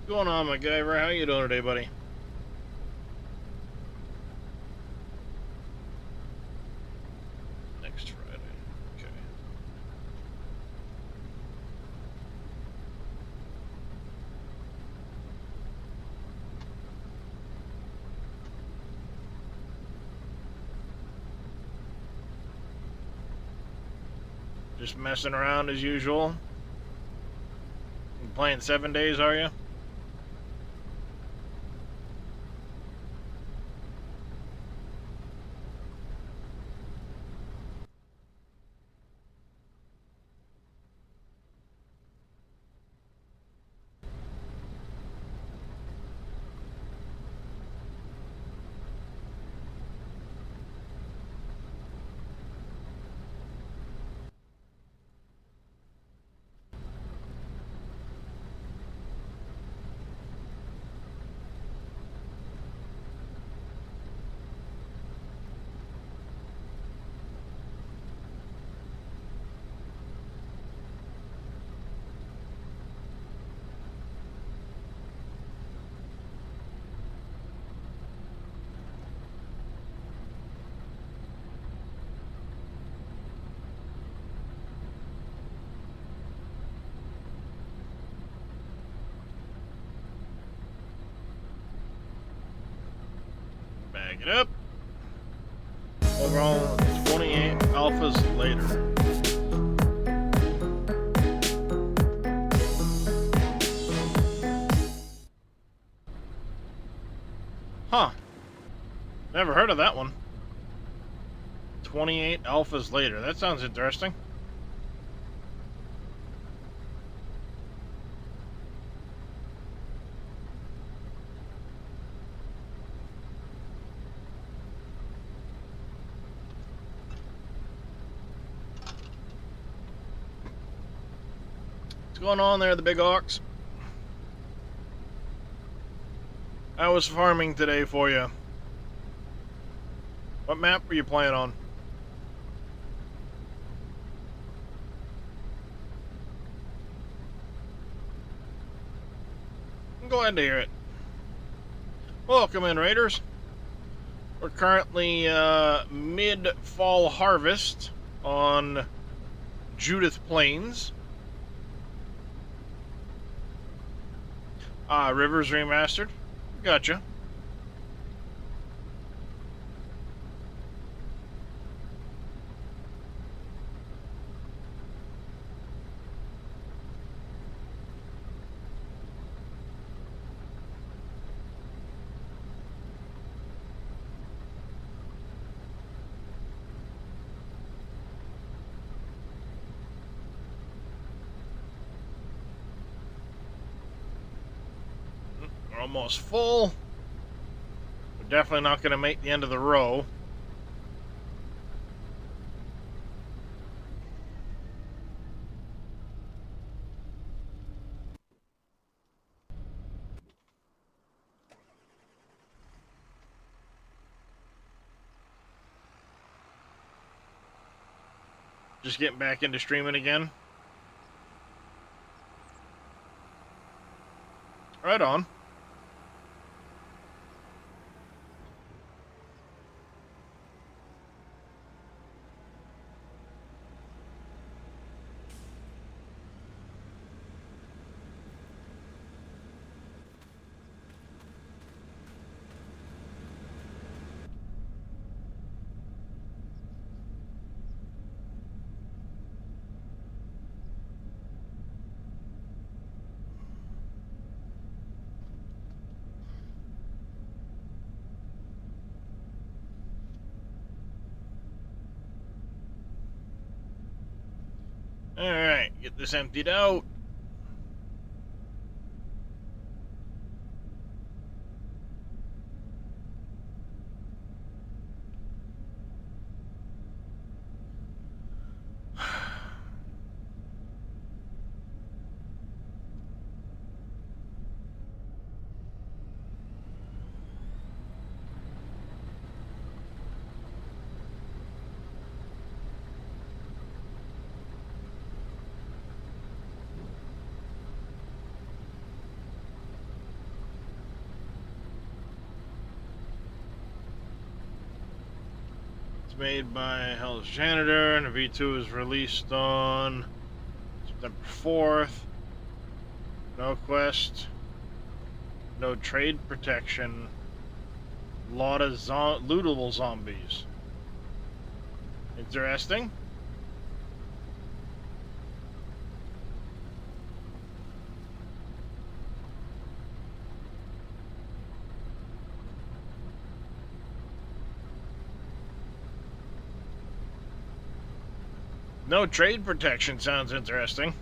What's going on, MacGyver? How you doing today, buddy? Next Friday. Okay. Just messing around as usual. You playing 7 days, are you? Bag it up. Overall, 28 alphas later. Huh. Never heard of that one. 28 alphas later. That sounds interesting. What's going on there, the big ox? I was farming today for you. What map were you playing on? I'm glad to hear it. Welcome in, Raiders. We're currently mid-fall harvest on Judith Plains. Rivers Remastered. Gotcha. We're almost full. We're definitely not going to make the end of the row. Just getting back into streaming again. Right on. Alright, get this emptied out. It's made by Hell's Janitor, and the V2 is released on September 4th. No quest. No trade protection. Lot of lootable zombies. Interesting. No trade protection sounds interesting.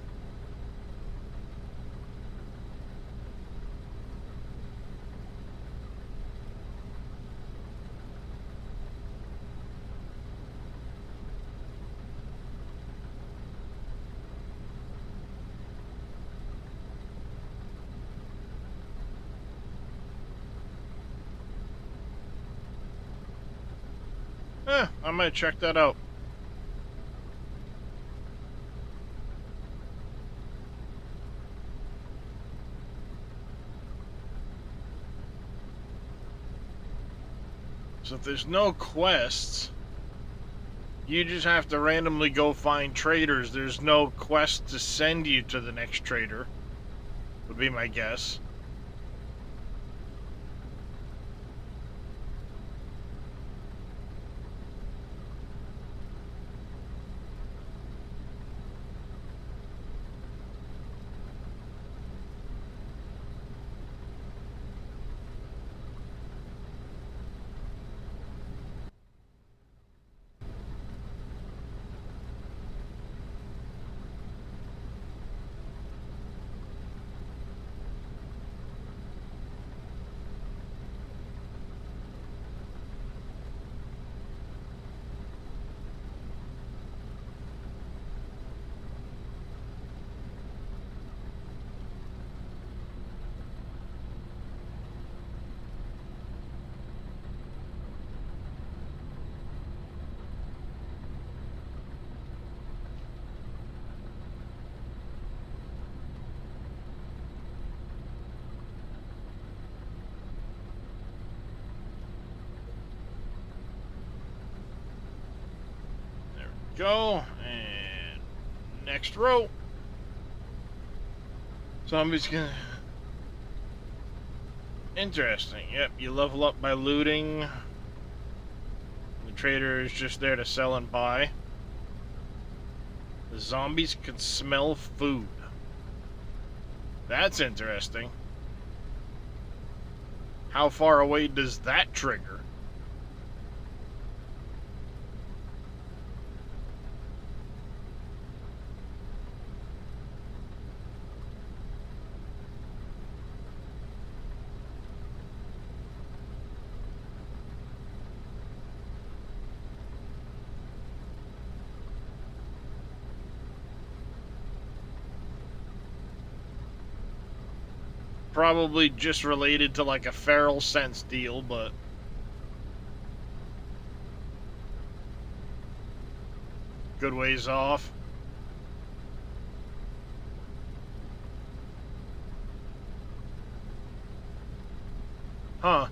I might check that out. So if there's no quests, you just have to randomly go find traders. There's no quest to send you to the next trader, would be my guess. There we go. And next row. Zombies can... Interesting. Yep, you level up by looting. The trader is just there to sell and buy. The zombies can smell food. That's interesting. How far away does that trigger? Probably just related to like a feral sense deal, but good ways off. Huh.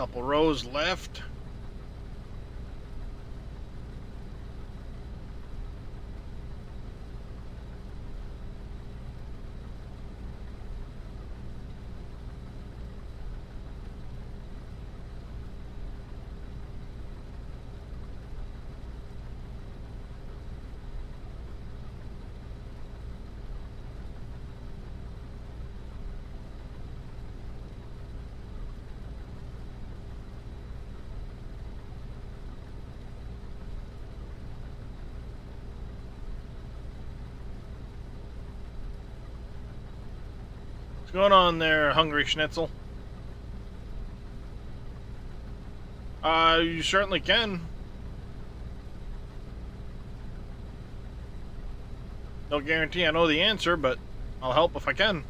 Couple rows left. What's going on there, Hungry Schnitzel? You certainly can. No guarantee I know the answer, but I'll help if I can.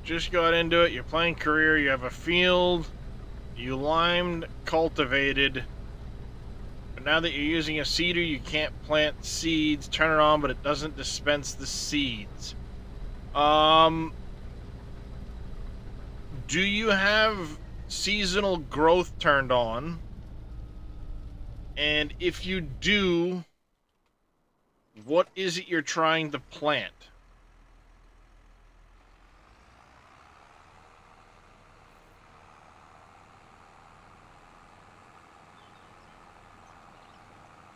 Just got into it. You're playing career. You have a field. You limed, cultivated. But now that you're using a seeder, you can't plant seeds. Turn it on, but it doesn't dispense the seeds. Do you have seasonal growth turned on? And if you do, what is it you're trying to plant?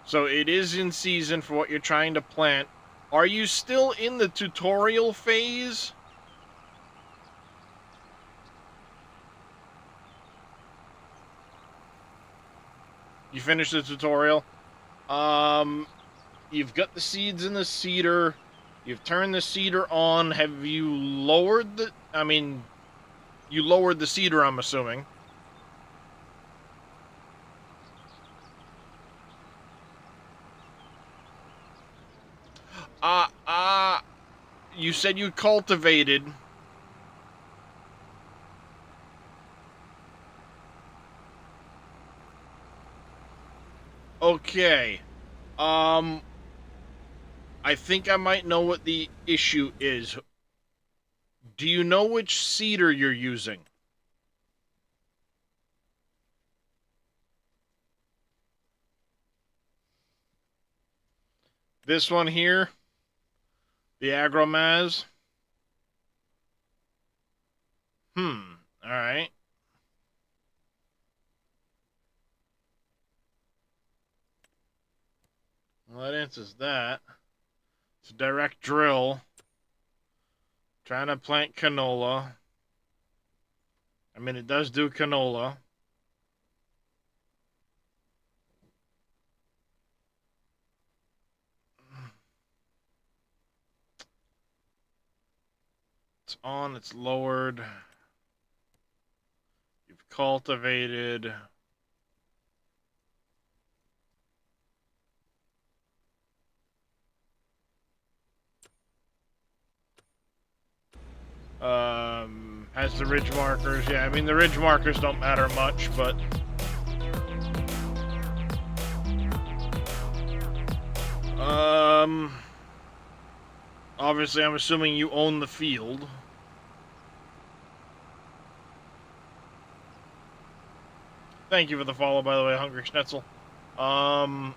So it is in season for what you're trying to plant. Are you still in the tutorial phase? You finished the tutorial? You've got the seeds in the seeder. You've turned the seeder on. Have you lowered the... I mean, you lowered the seeder, I'm assuming. You said you cultivated. Okay. I think I might know what the issue is. Do you know which seeder you're using? This one here? The Agromaz? Alright. Well, that answers that. It's a direct drill. Trying to plant canola. I mean, it does do canola. It's on, it's lowered. You've cultivated. Has the ridge markers. Yeah, I mean, the ridge markers don't matter much, but... Obviously, I'm assuming you own the field. Thank you for the follow, by the way, Hungry Schnitzel. Well,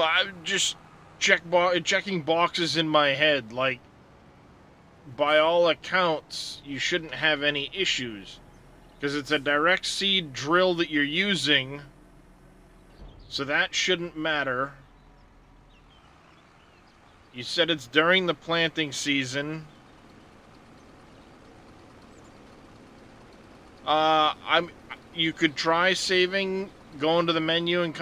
I just checking boxes in my head. Like, by all accounts, you shouldn't have any issues. Because it's a direct seed drill that you're using. So that shouldn't matter. You said it's during the planting season. You could try saving, going to the menu and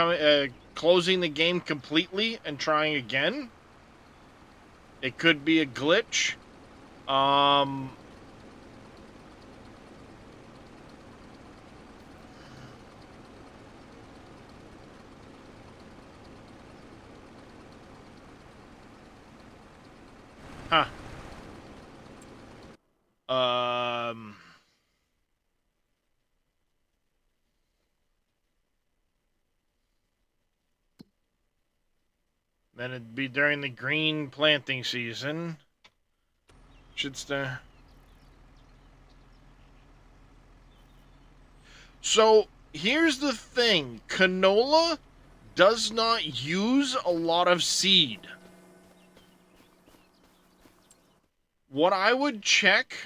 closing the game completely and trying again. It could be a glitch. Huh. Then it'd be during the green planting season. Should start. So here's the thing. Canola does not use a lot of seed. What I would check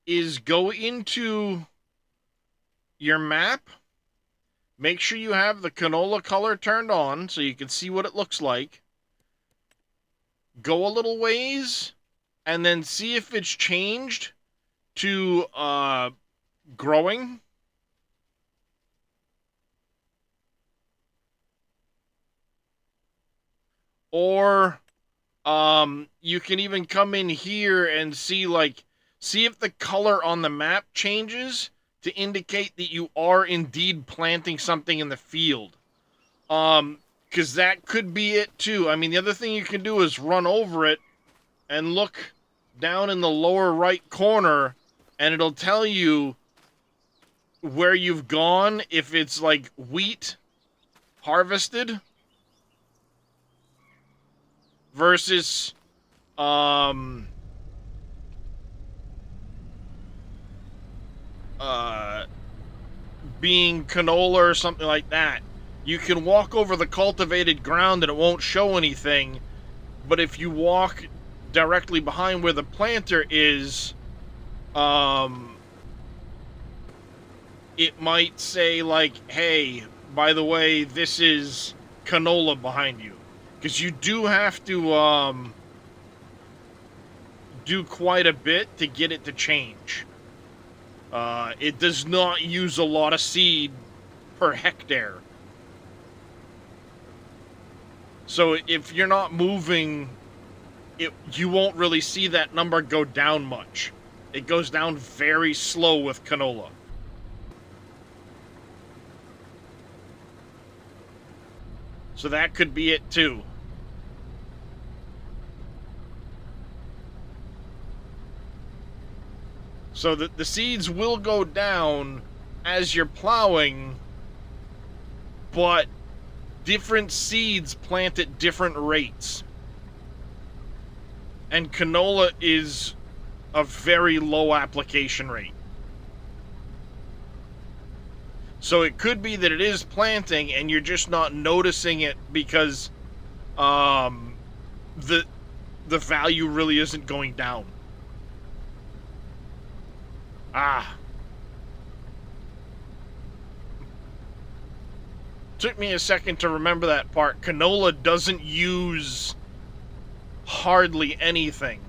is go into your map, make sure you have the canola color turned on so you can see what it looks like. Go a little ways, and then see if it's changed to growing. Or you can even come in here and see if the color on the map changes to indicate that you are indeed planting something in the field. Because that could be it too. I mean, the other thing you can do is run over it and look down in the lower right corner, and it'll tell you where you've gone, if it's like wheat harvested versus being canola or something like that. You can walk over the cultivated ground and it won't show anything, but if you walk directly behind where the planter is, it might say like, hey, by the way, this is canola behind you. Because you do have to do quite a bit to get it to change. It does not use a lot of seed per hectare. So if you're not moving, you won't really see that number go down much. It goes down very slow with canola. So that could be it too. So the seeds will go down as you're plowing, but different seeds plant at different rates. And canola is a very low application rate. So it could be that it is planting and you're just not noticing it because the value really isn't going down. Took me a second to remember that part. Canola doesn't use hardly anything.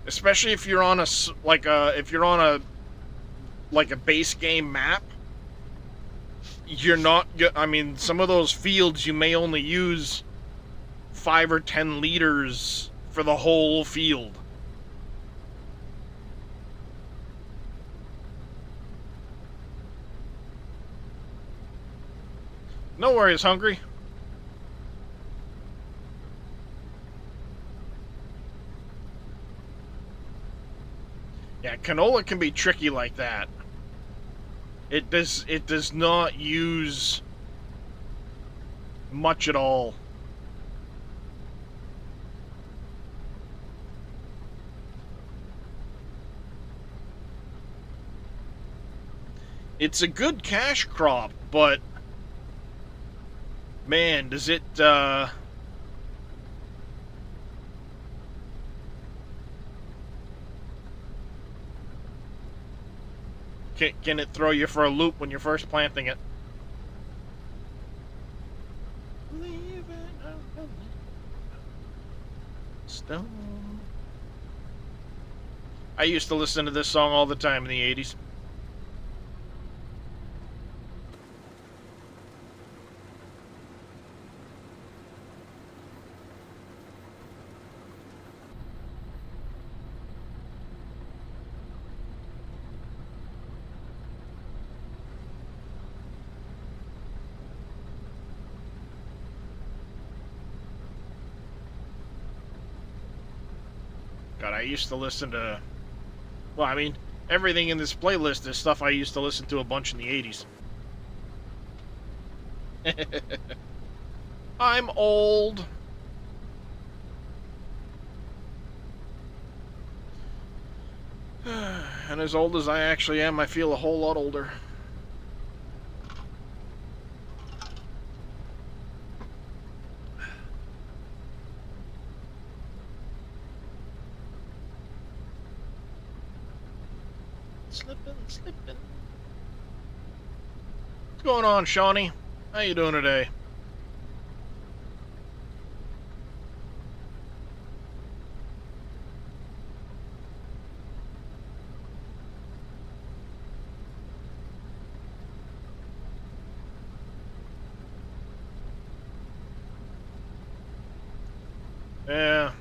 Especially if you're on a base game map, you're not. I mean, some of those fields you may only use 5 or 10 liters for the whole field. No worries, Hungry. Yeah, canola can be tricky like that. It does not use much at all. It's a good cash crop, but man, does it can it throw you for a loop when you're first planting it? Stone. I used to listen to this song all the time in the 80s. God, I used to listen to... Well, I mean, everything in this playlist is stuff I used to listen to a bunch in the 80s. I'm old. And as old as I actually am, I feel a whole lot older. Slipping, slipping. What's going on, Shawnee? How you doing today? Yeah.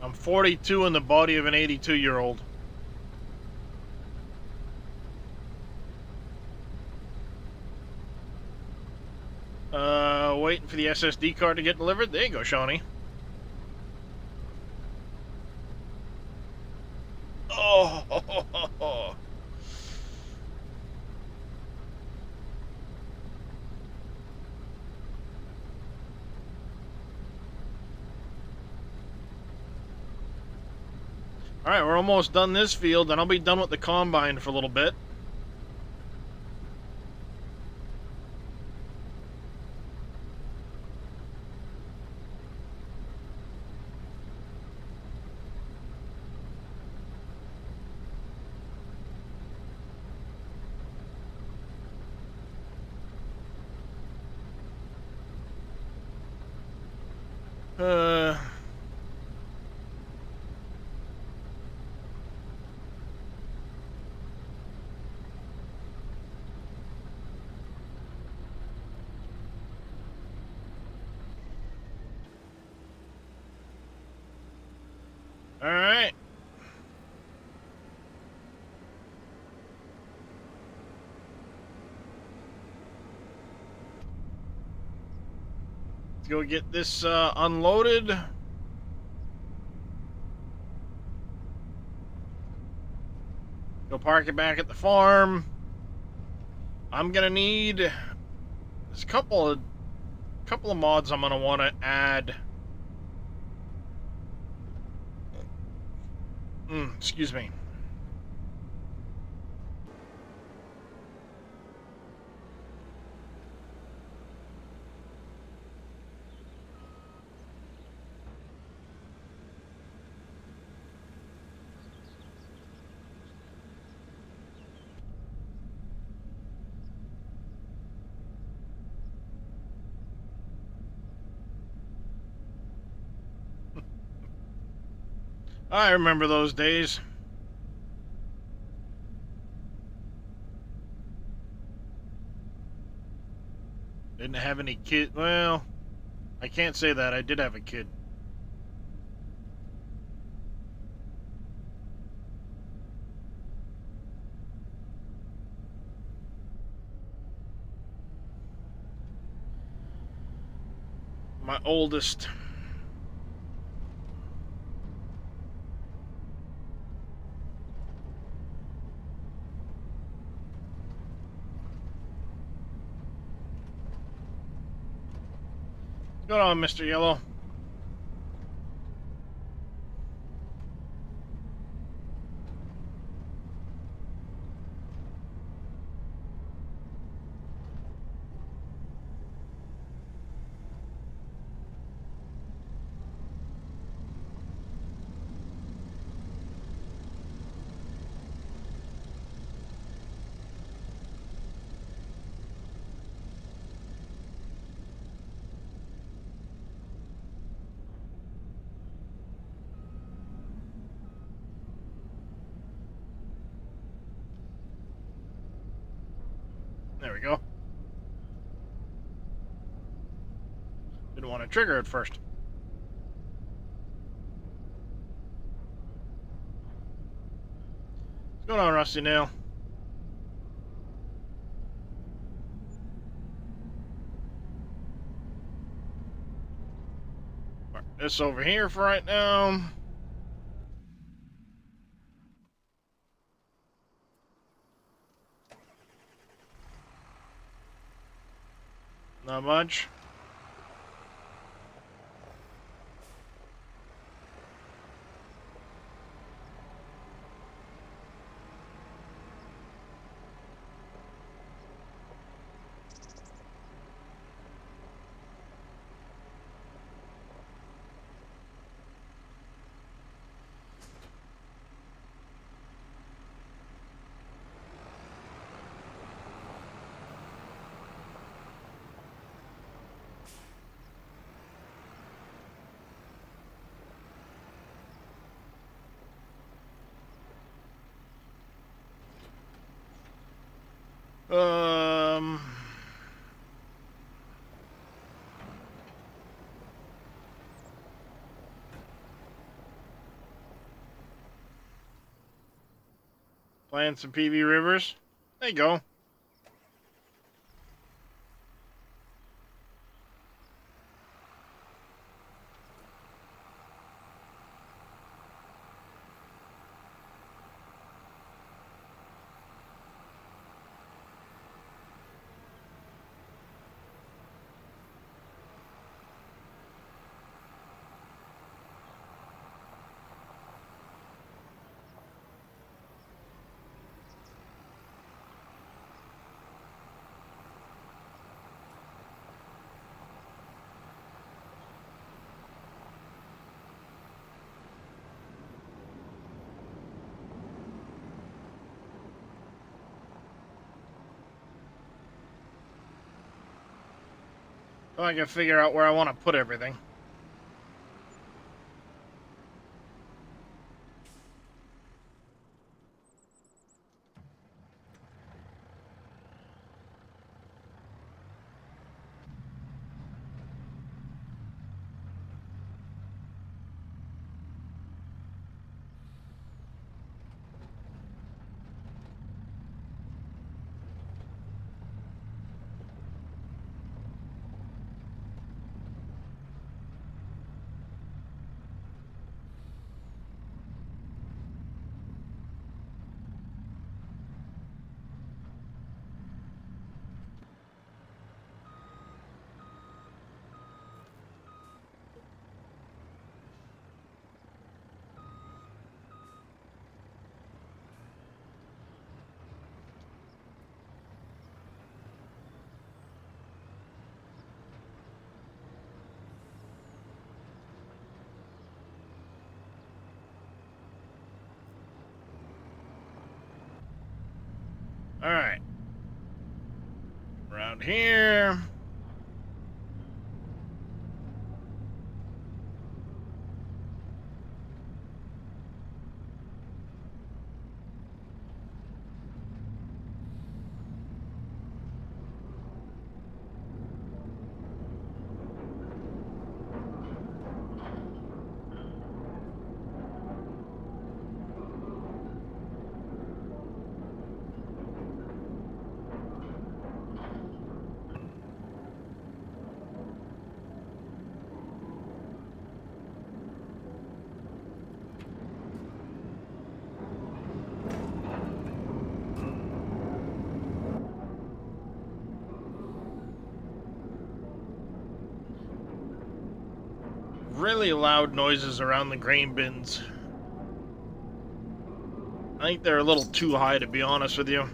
I'm 42 in the body of an 82-year-old. Waiting for the SSD card to get delivered. There you go, Shawnee. Oh, Alright, we're almost done this field, and I'll be done with the combine for a little bit. Uh... Alright. Let's go get this unloaded. Go park it back at the farm. I'm gonna need... There's a couple of mods I'm gonna want to add. Excuse me. I remember those days. Didn't have any kid. Well, I can't say that. I did have a kid. My oldest. What's going on, Mr. Yellow? There we go. Didn't want to trigger it first. What's going on, Rusty Nail? Mark this over here for right now. Not much. Um, Playing some PV Rivers. There you go. So I can figure out where I want to put everything. All right. Around here. Really loud noises around the grain bins. I think they're a little too high, to be honest with you.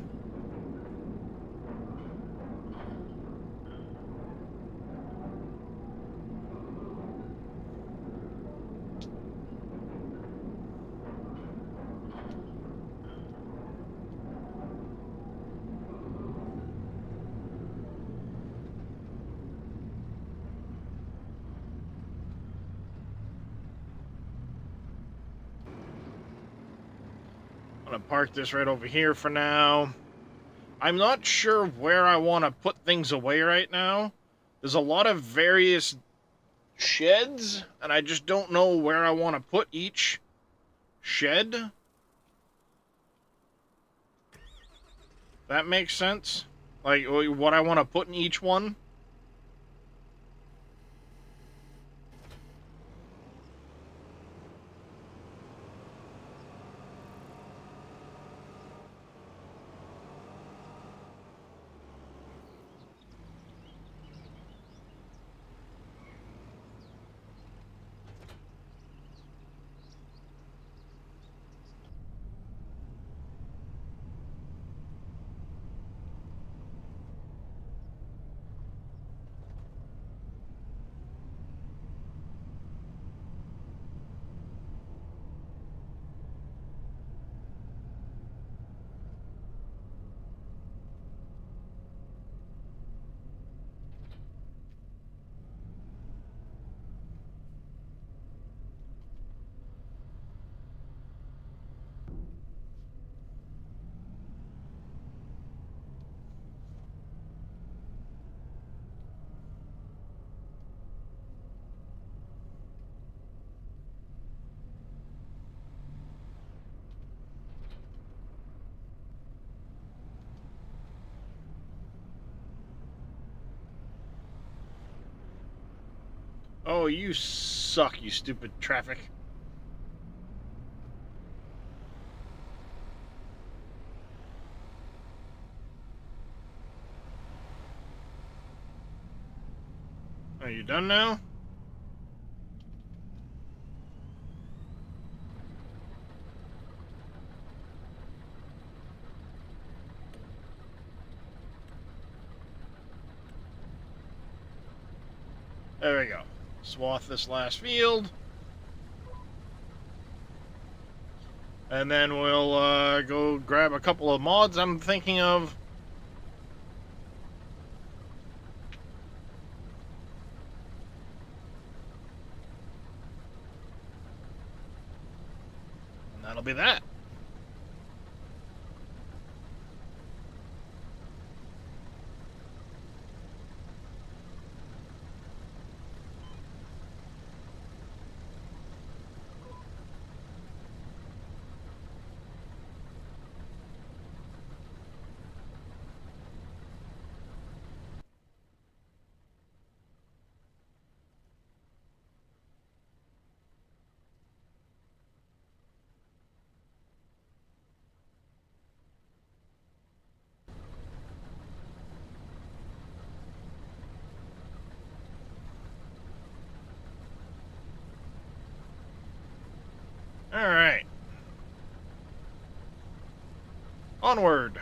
I'm gonna park this right over here for now. I'm not sure where I want to put things away right now. There's a lot of various sheds, and I just don't know where I want to put each shed. That makes sense? Like, what I want to put in each one? Oh, you suck, you stupid traffic. Are you done now? There we go. Swath this last field. And then we'll go grab a couple of mods I'm thinking of. And that'll be that. All right. Onward.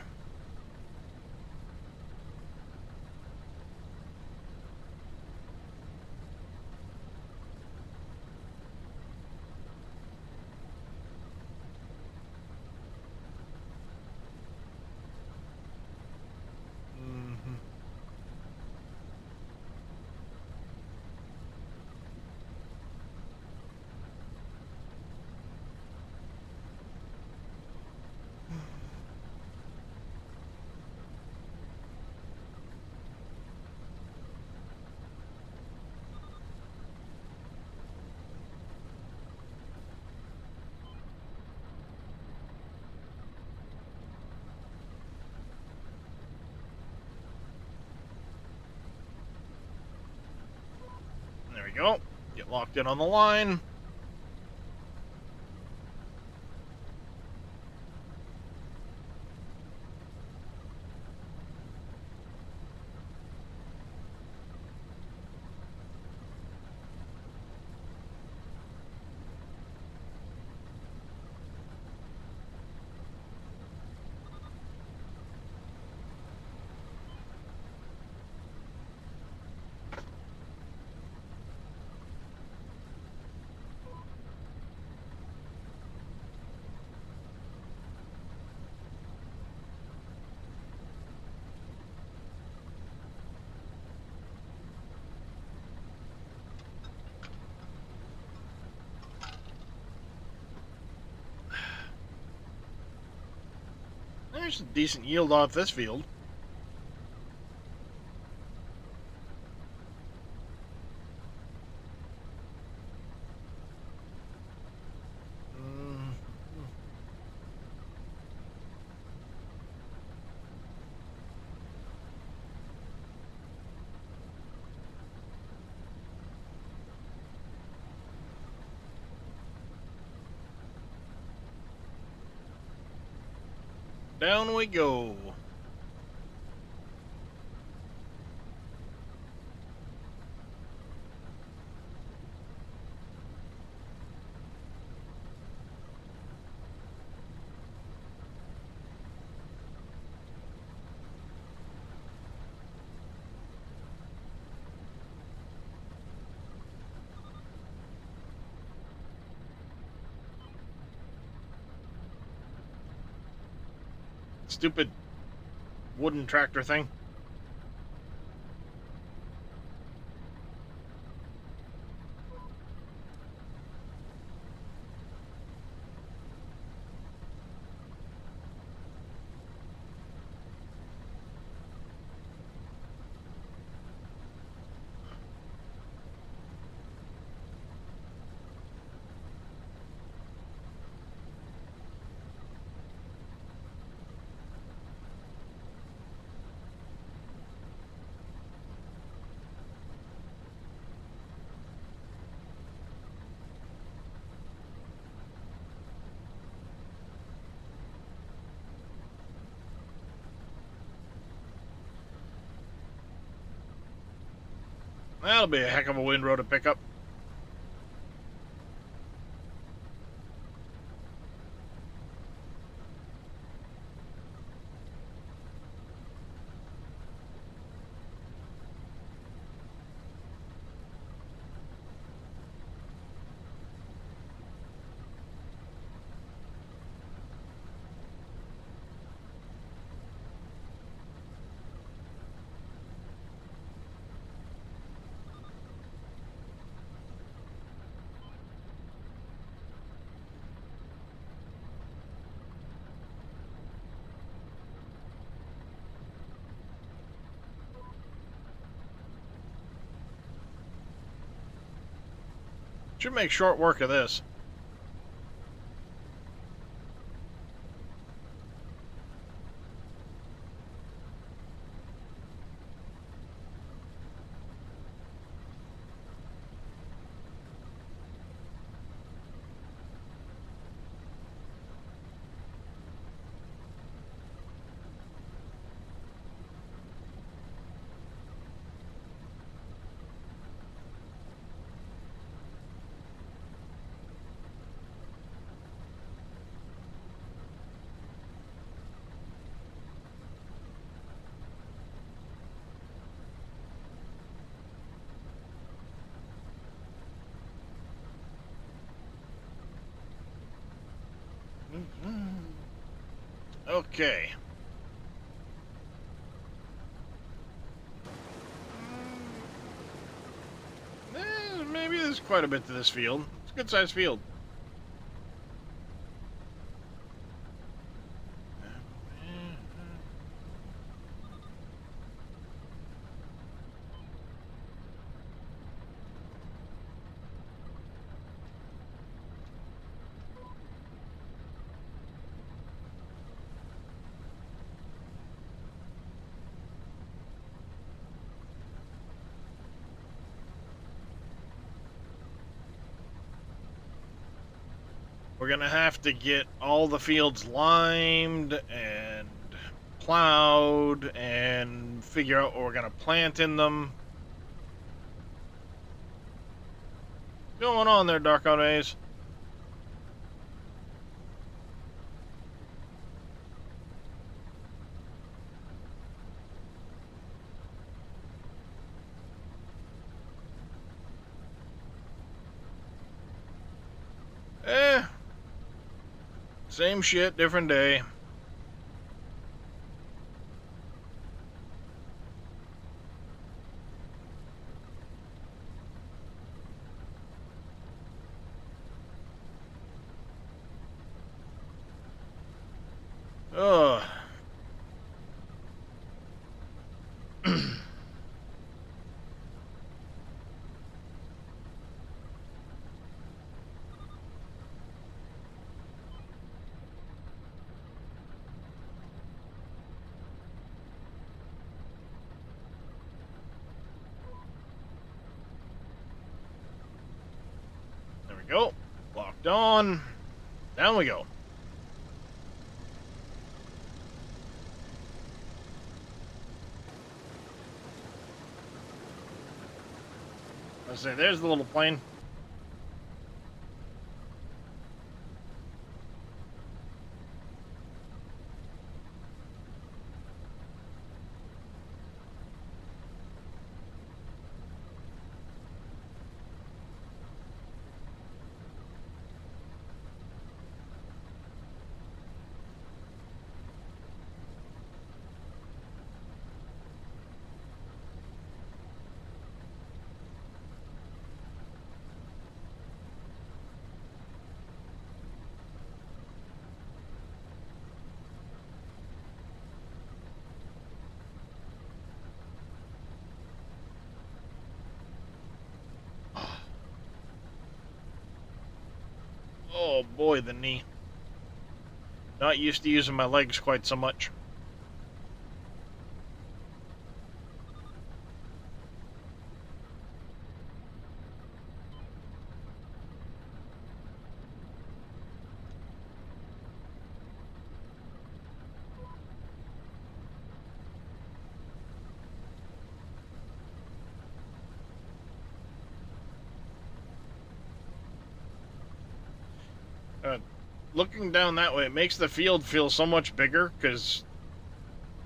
Mhm. There we go. Get locked in on the line. There's a decent yield off this field. Mm. Down we go. Stupid wooden tractor thing. That'll be a heck of a windrow to pick up. Should make short work of this. Okay. Maybe there's quite a bit to this field. It's a good sized field. We're gonna have to get all the fields limed and plowed and figure out what we're gonna plant in them. What's going on there, Darko Days? Eh, same shit, different day. Ugh. There we go. Locked on. Down we go. Let's say there's the little plane. Oh boy, the knee. Not used to using my legs quite so much. Uh, Looking down that way, it makes the field feel so much bigger because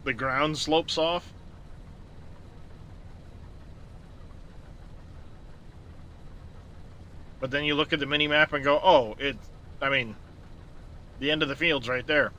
the ground slopes off. But then you look at the mini map and go, oh, I mean, the end of the field's right there.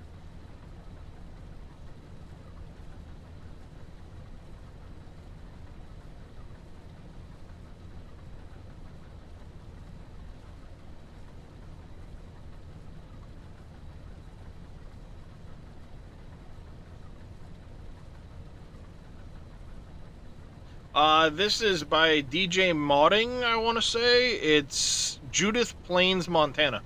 This is by DJ Modding, I want to say. It's Judith Plains, Montana.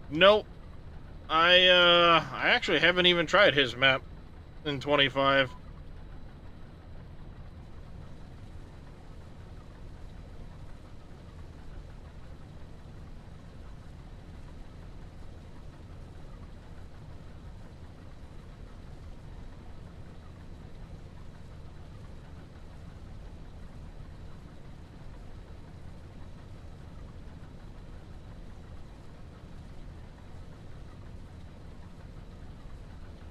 Nope. I actually haven't even tried his map in 25.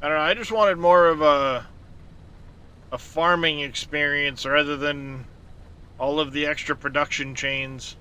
I don't know. I just wanted more of a farming experience rather than all of the extra production chains.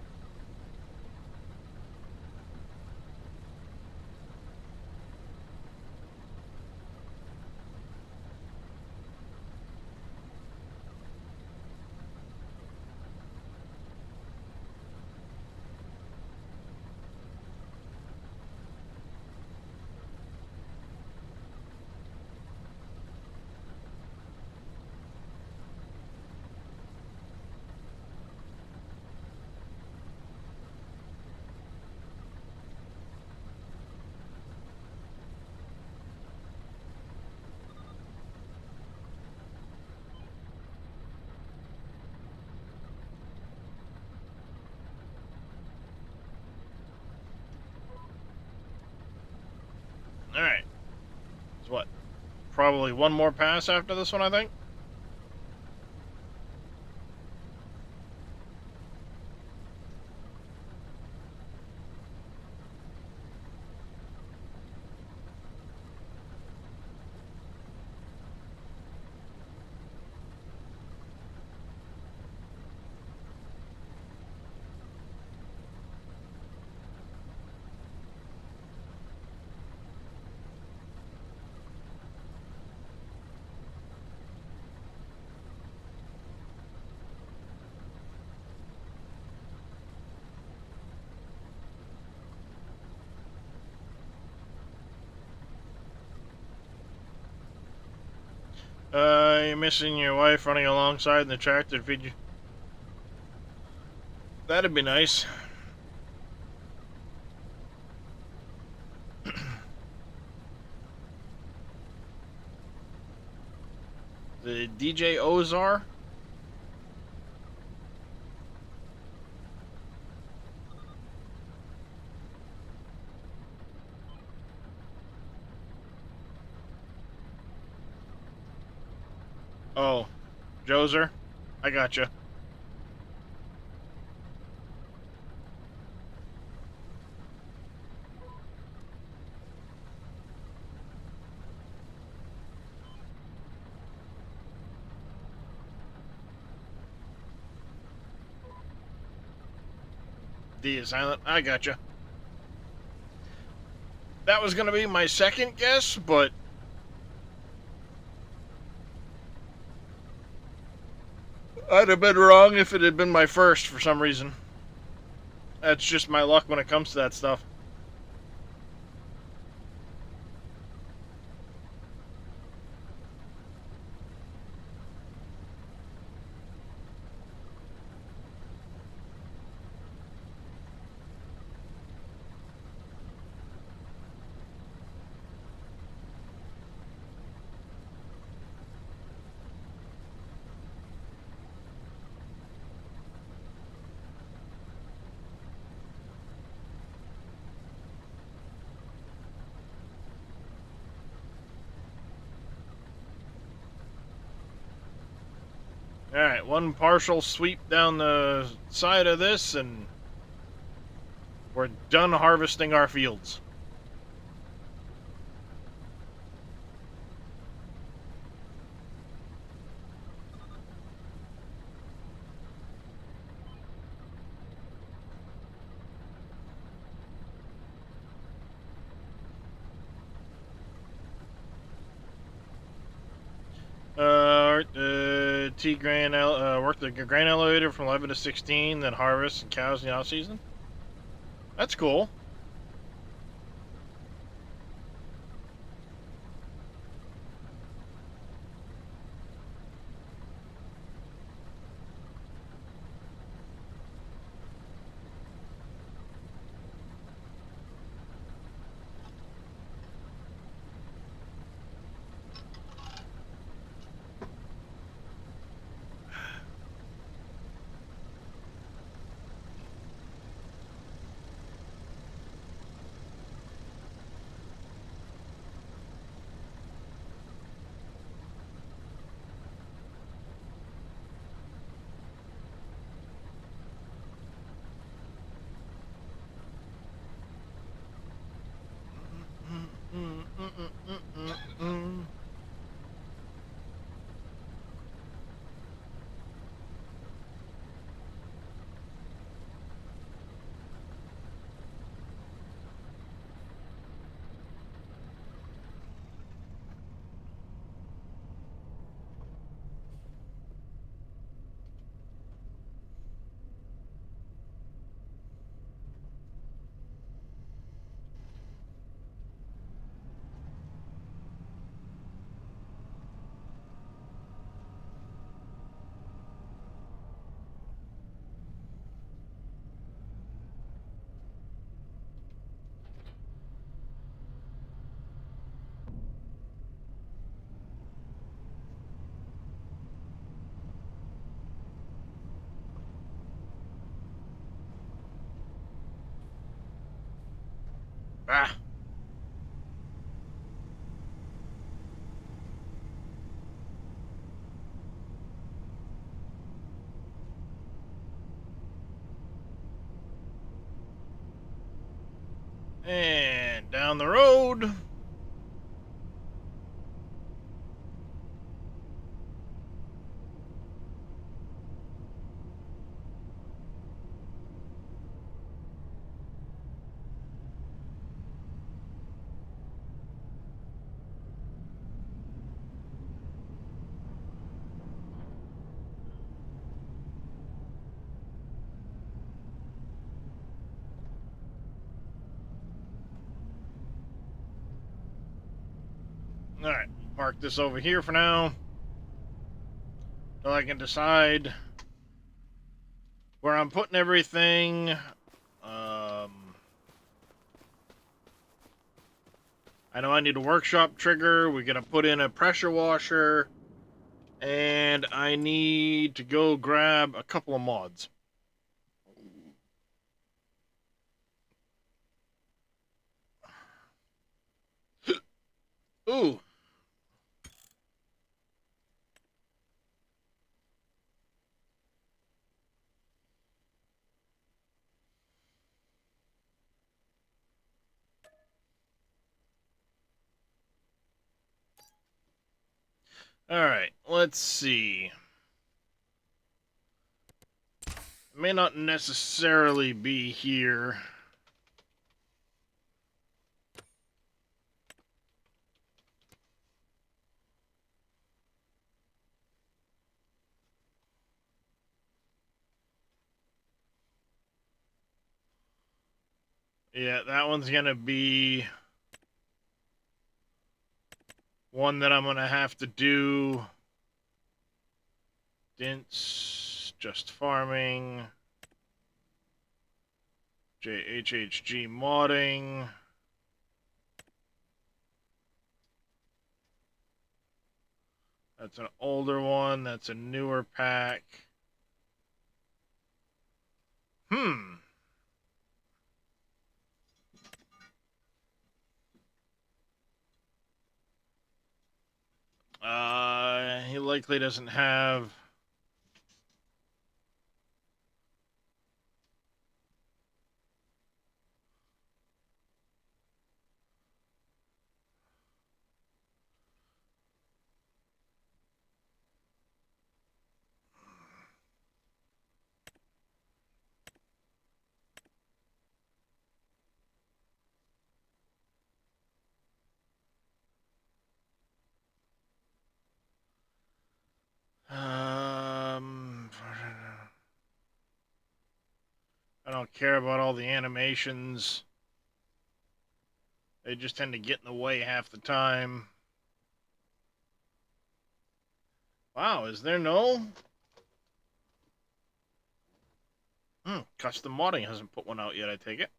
Alright. It's what? Probably one more pass after this one, I think? You're missing your wife running alongside in the tractor to feed you. That'd be nice. The DJ Ozar? Oh, Joser? I gotcha. D is silent. I gotcha. That was gonna be my second guess, but I'd have been wrong if it had been my first for some reason. That's just my luck when it comes to that stuff. Alright, one partial sweep down the side of this, and we're done harvesting our fields. Work the grain elevator from 11 to 16, then harvest and cows in the off season. That's cool. Ah. And down the road. Alright, park this over here for now. Till I can decide where I'm putting everything. I know I need a workshop trigger. We're going to put in a pressure washer. And I need to go grab a couple of mods. Ooh. Alright, let's see. May not necessarily be here. Yeah, that one's gonna be one that I'm gonna have to do. Dints, just farming. JHHG modding. That's an older one. That's a newer pack. Hmm. He likely doesn't have care about all the animations. They just tend to get in the way half the time. Wow, is there no... Custom Modding hasn't put one out yet, I take it.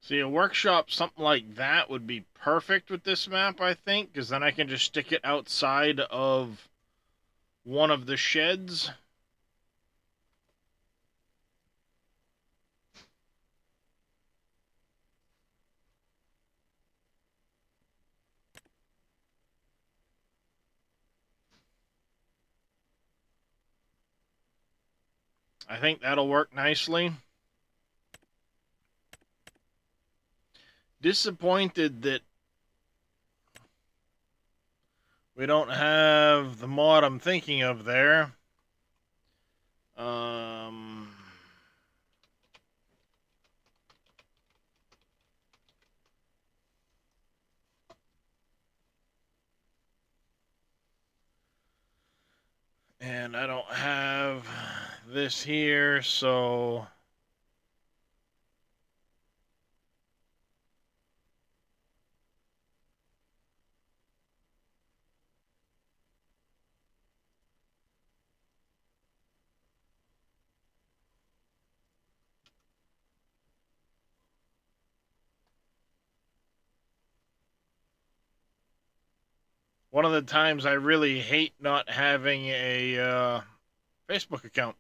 See, a workshop, something like that would be perfect with this map, I think, because then I can just stick it outside of one of the sheds. I think that'll work nicely. Disappointed that we don't have the mod I'm thinking of there. And I don't have this here, so... One of the times I really hate not having a Facebook account.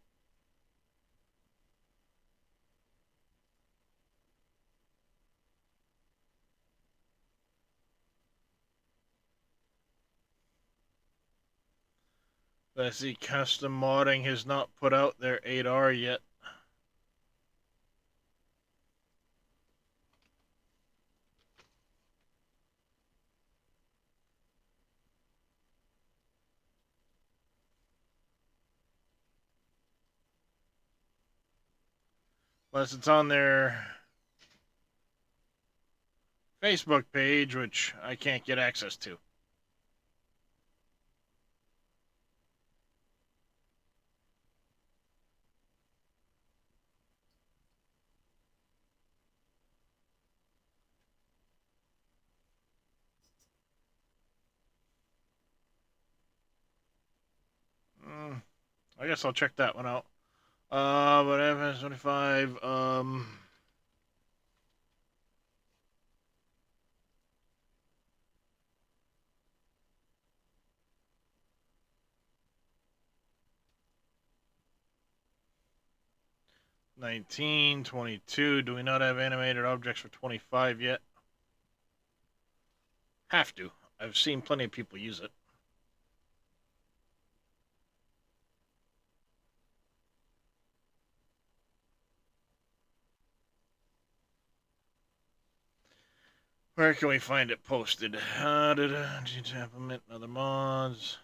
I see Custom Modding has not put out their 8R yet. Unless it's on their Facebook page, which I can't get access to. I guess I'll check that one out. But FS25, 19, 22. Do we not have animated objects for 25 yet? Have to. I've seen plenty of people use it. Where can we find it posted? Implement other mods.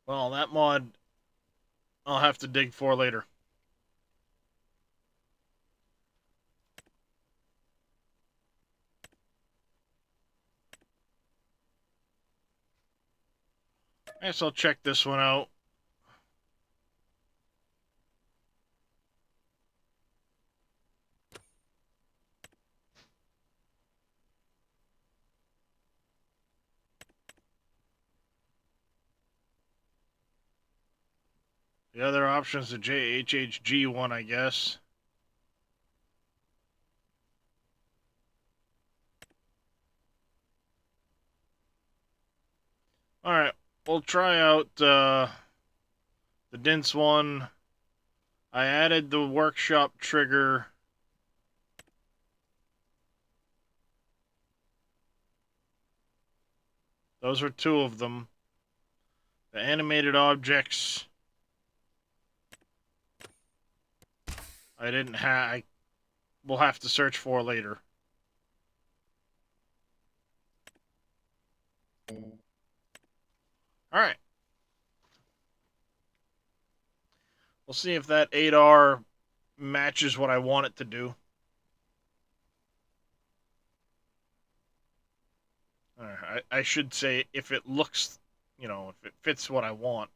Well, that mod I'll have to dig for later. I guess I'll check this one out. The other option's the JHHG one, I guess. Alright, we'll try out the Dints one. I added the workshop trigger. Those are two of them. The animated objects, I didn't have. I will have to search for later. Alright. We'll see if that 8R matches what I want it to do. I should say if it looks, if it fits what I want.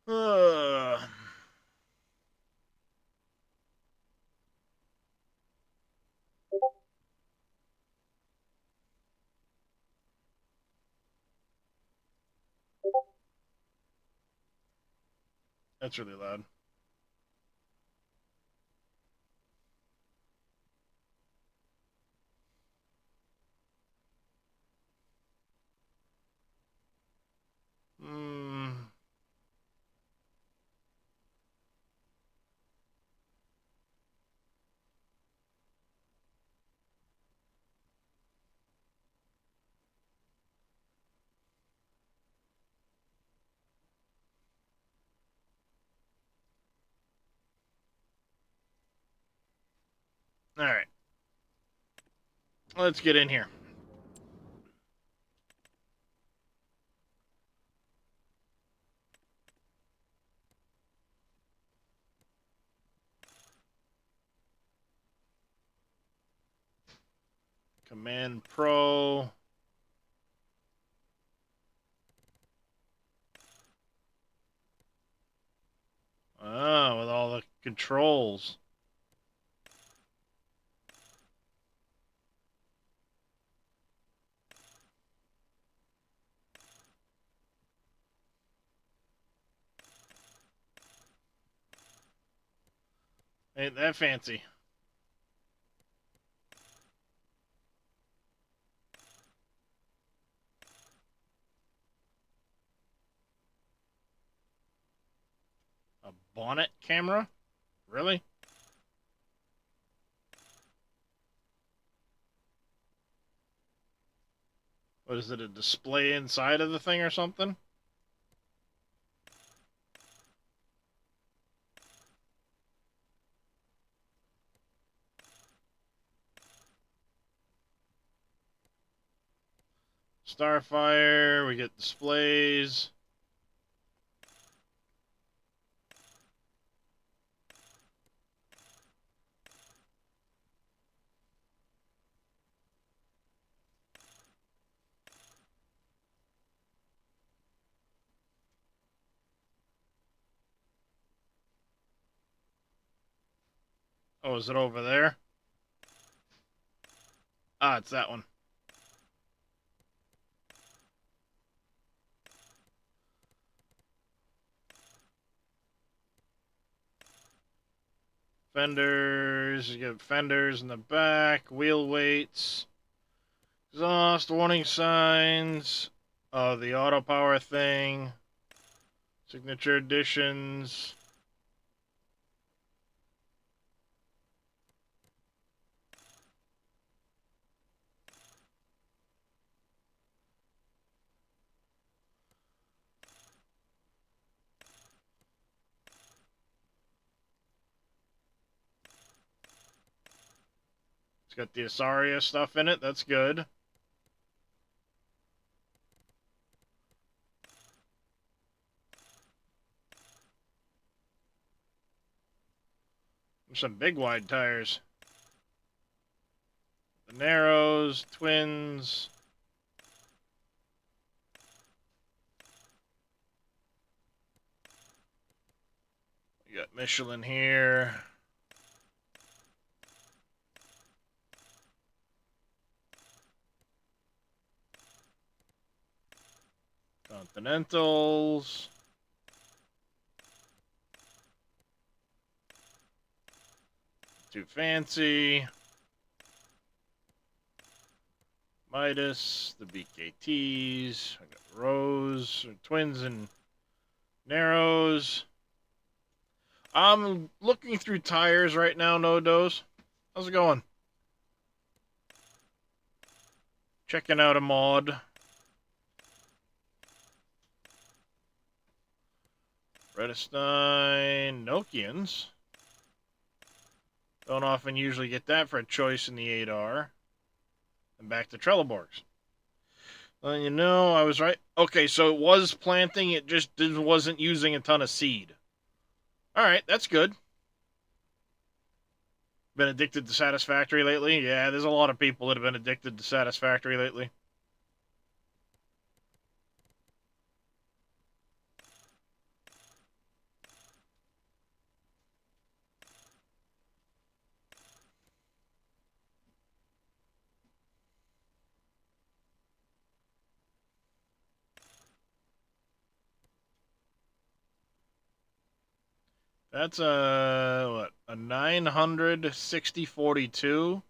Uh, that's really loud. Hmm. Alright. Let's get in here. Command Pro. Oh, with all the controls. Ain't that fancy. A bonnet camera? Really? What is it, a display inside of the thing or something? Starfire, we get displays. Oh, is it over there? Ah, it's that one. Fenders, you get fenders in the back, wheel weights, exhaust, warning signs, oh, the auto power thing, signature editions. It's got the Asaria stuff in it, that's good. There's some big wide tires. The Narrows, Twins. We got Michelin here. Continentals. Too fancy. Midas, the BKTs. I got Rose, twins and narrows. I'm looking through tires right now, no dose. How's it going? Checking out a mod. Redestein Nokians. Don't often usually get that for a choice in the 8R. And back to Trelleborgs. Well, you know, I was right. Okay, so it was planting, it just wasn't using a ton of seed. Alright, that's good. Been addicted to Satisfactory lately? Yeah, there's a lot of people that have been addicted to Satisfactory lately. That's what? A 960/42?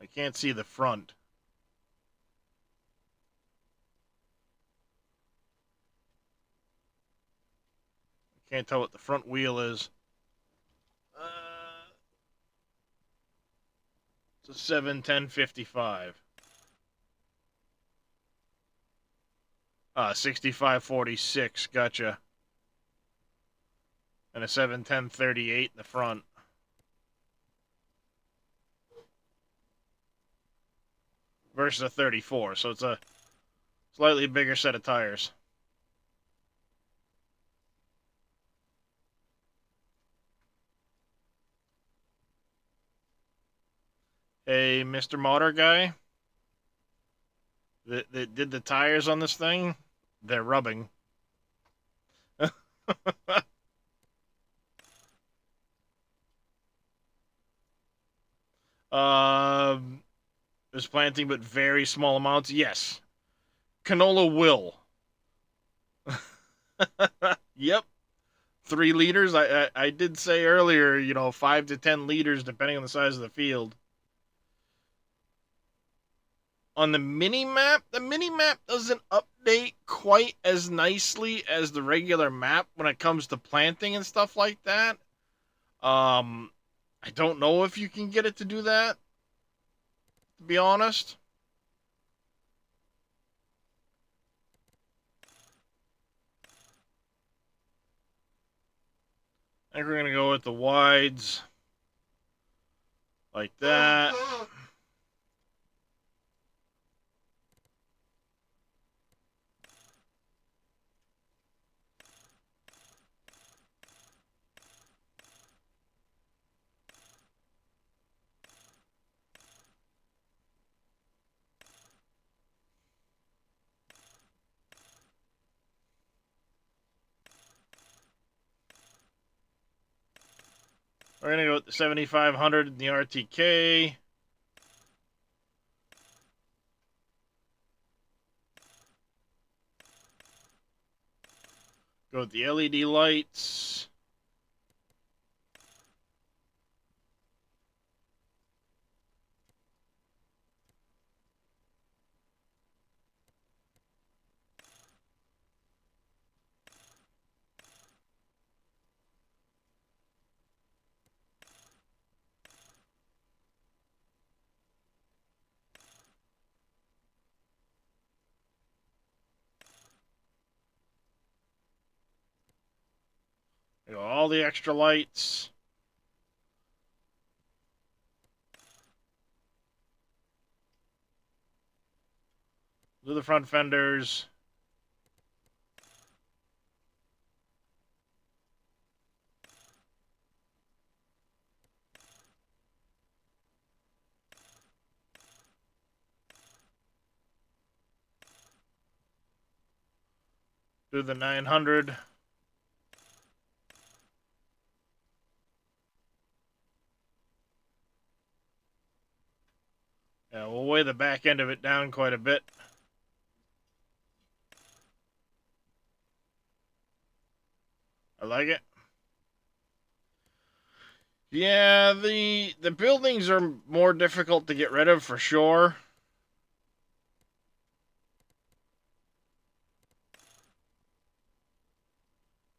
I can't see the front. I can't tell what the front wheel is. It's a 710/55. 65/46. Gotcha. And a 710/38 in the front. Versus a 34, so it's a slightly bigger set of tires. Hey, Mr. Motor Guy, that did the tires on this thing, they're rubbing. There's planting, but very small amounts. Yes, canola will. Yep, 3 liters. I did say earlier, 5 to 10 liters depending on the size of the field. On the mini map doesn't update quite as nicely as the regular map when it comes to planting and stuff like that. I don't know if you can get it to do that, to be honest. I think we're gonna go with the wides like that. We're gonna go with the 7500 in the RTK. Go with the LED lights. Go all the extra lights. Do the front fenders. Do the 900. Yeah, we'll weigh the back end of it down quite a bit. like it. Yeah, the buildings are more difficult to get rid of for sure.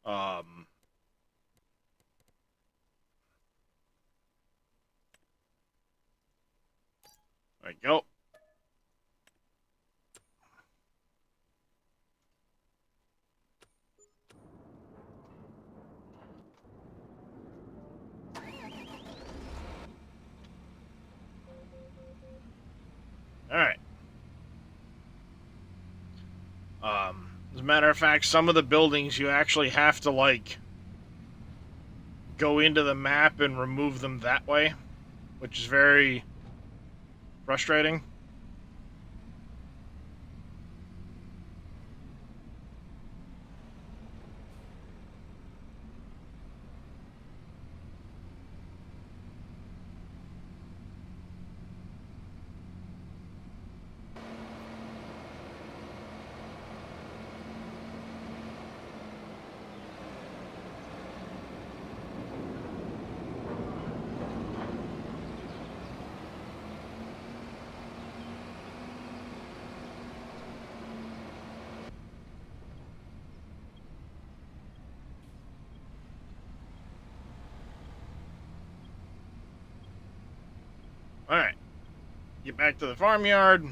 Um, there we go. All right. As a matter of fact, some of the buildings you actually have to like go into the map and remove them that way, which is very frustrating. All right. Get back to the farmyard.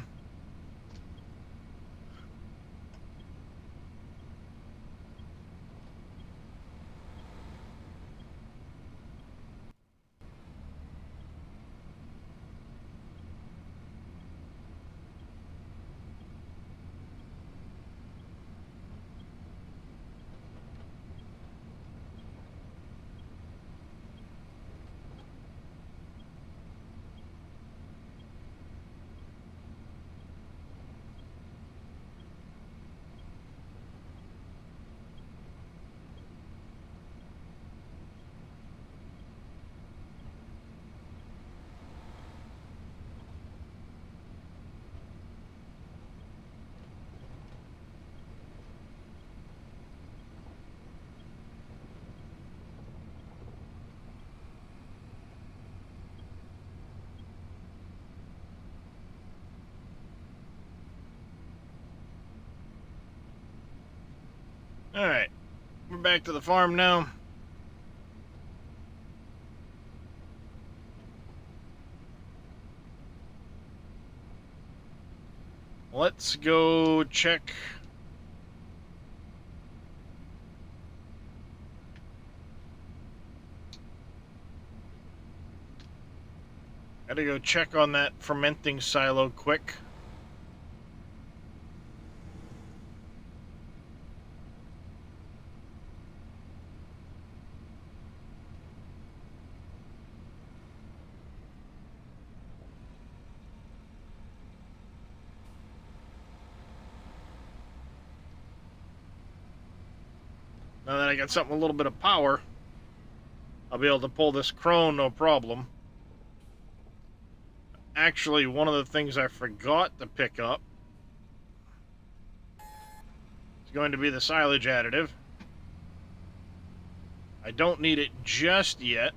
All right. We're back to the farm now. Let's go check. Gotta go check on that fermenting silo quick. Now that I got something with a little bit of power, I'll be able to pull this crone no problem. Actually, one of the things I forgot to pick up is going to be the silage additive. I don't need it just yet.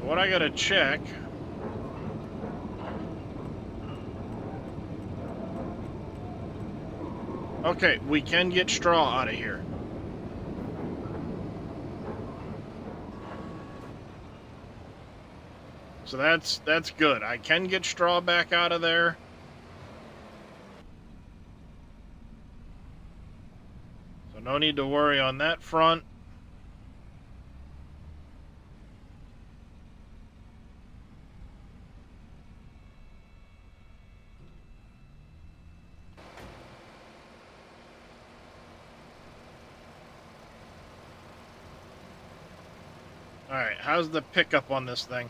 What I gotta check... Okay, we can get straw out of here. So that's good. I can get straw back out of there. So no need to worry on that front. Alright, how's the pickup on this thing?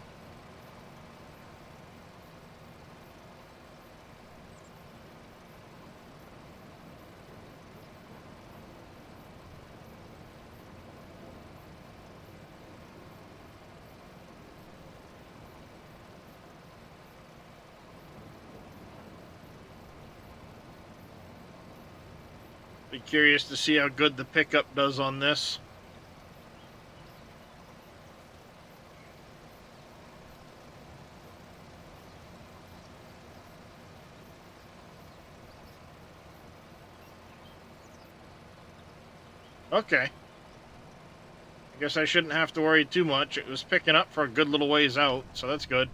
Be curious to see how good the pickup does on this. Okay. I guess I shouldn't have to worry too much. It was picking up for a good little ways out, so that's good.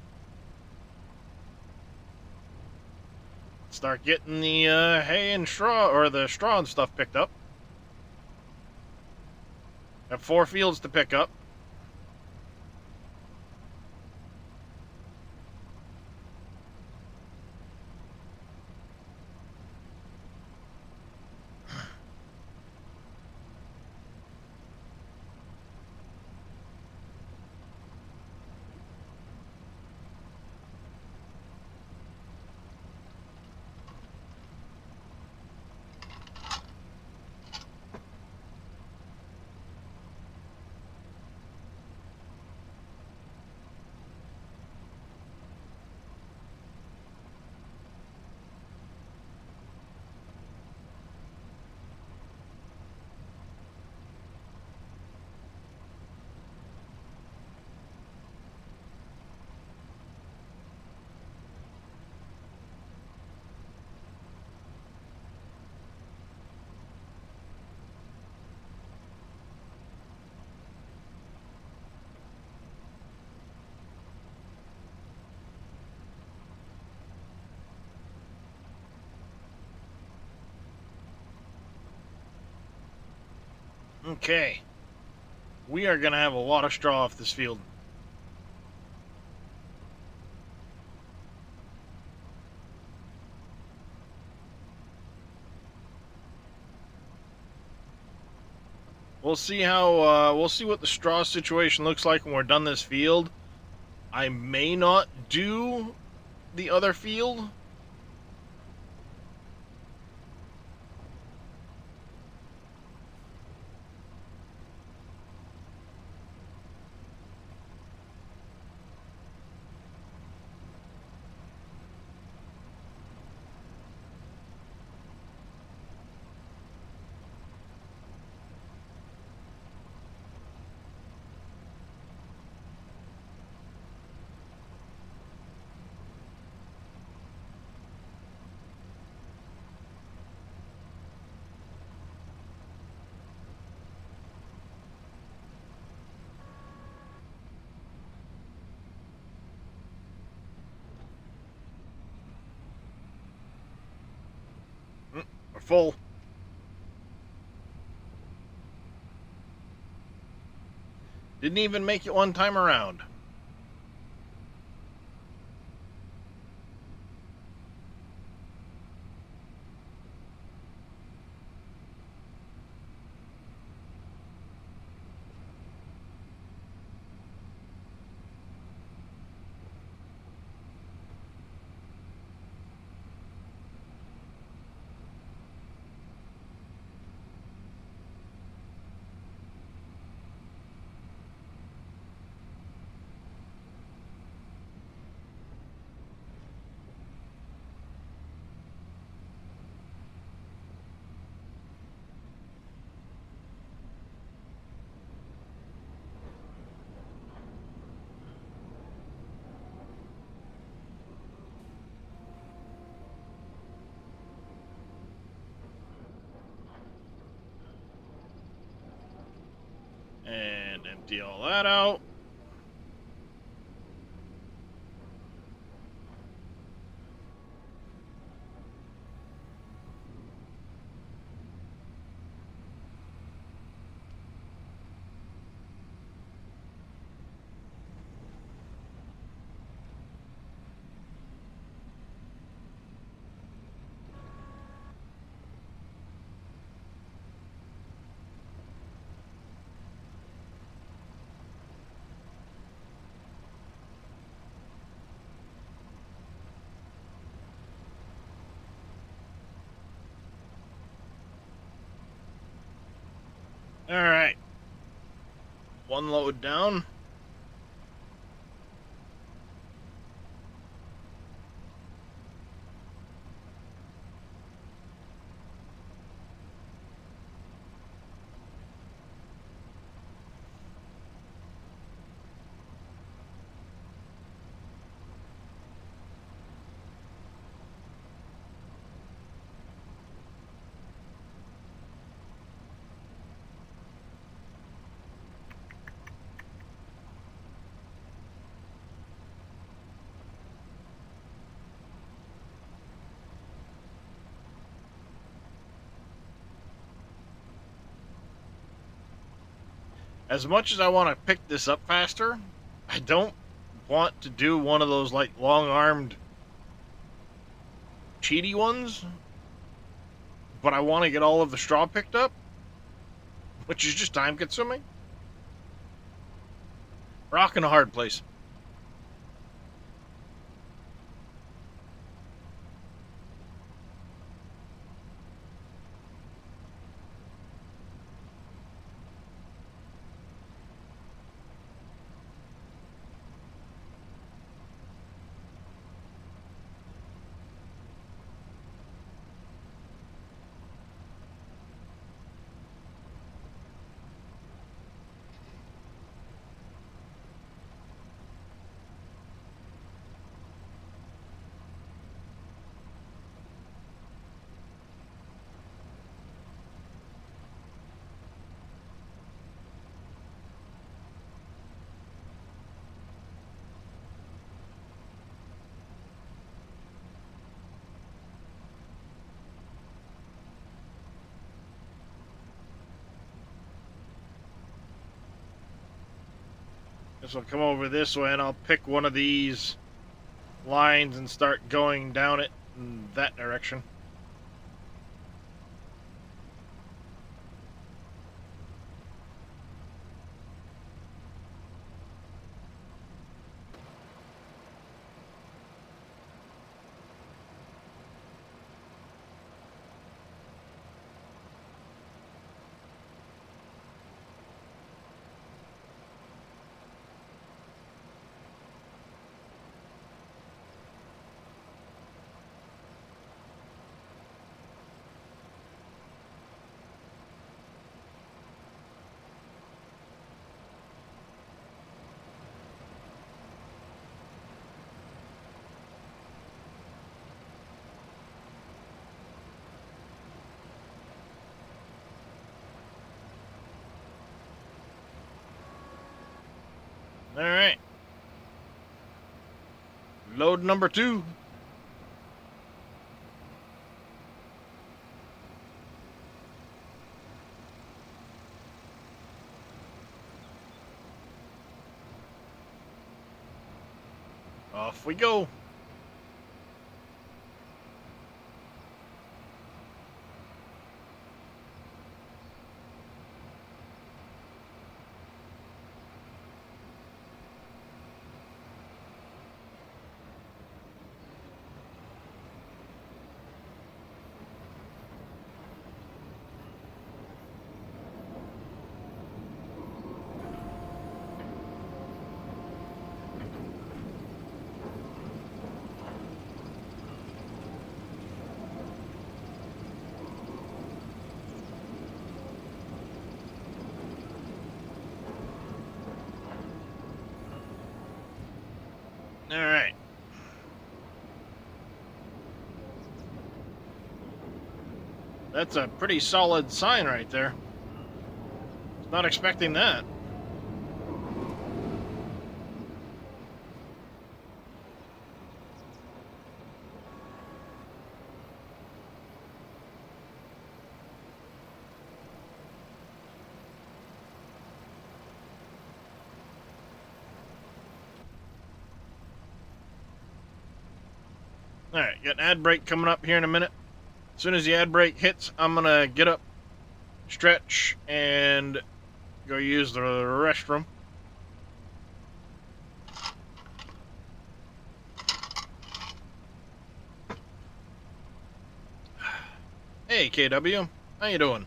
Start getting the hay and straw, or the straw and stuff picked up. Have 4 fields to pick up. Okay. We are going to have a lot of straw off this field. We'll see how, we'll see what the straw situation looks like when we're done this field. I may not do the other field. We're full. Didn't even make it one time around. And empty all that out. All right. One load down. As much as I want to pick this up faster, I don't want to do one of those like long-armed cheaty ones, but I want to get all of the straw picked up, which is just time consuming. Rock in a hard place. Guess I'll come over this way and I'll pick one of these lines and start going down it in that direction. All right. Load number 2. Off we go. All right. That's a pretty solid sign right there. Not expecting that. All right, got an ad break coming up here in a minute. As soon as the ad break hits, I'm gonna get up, stretch, and go use the restroom. Hey, KW, how you doing?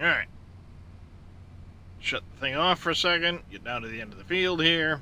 Alright. Shut the thing off for a second. Get down to the end of the field here.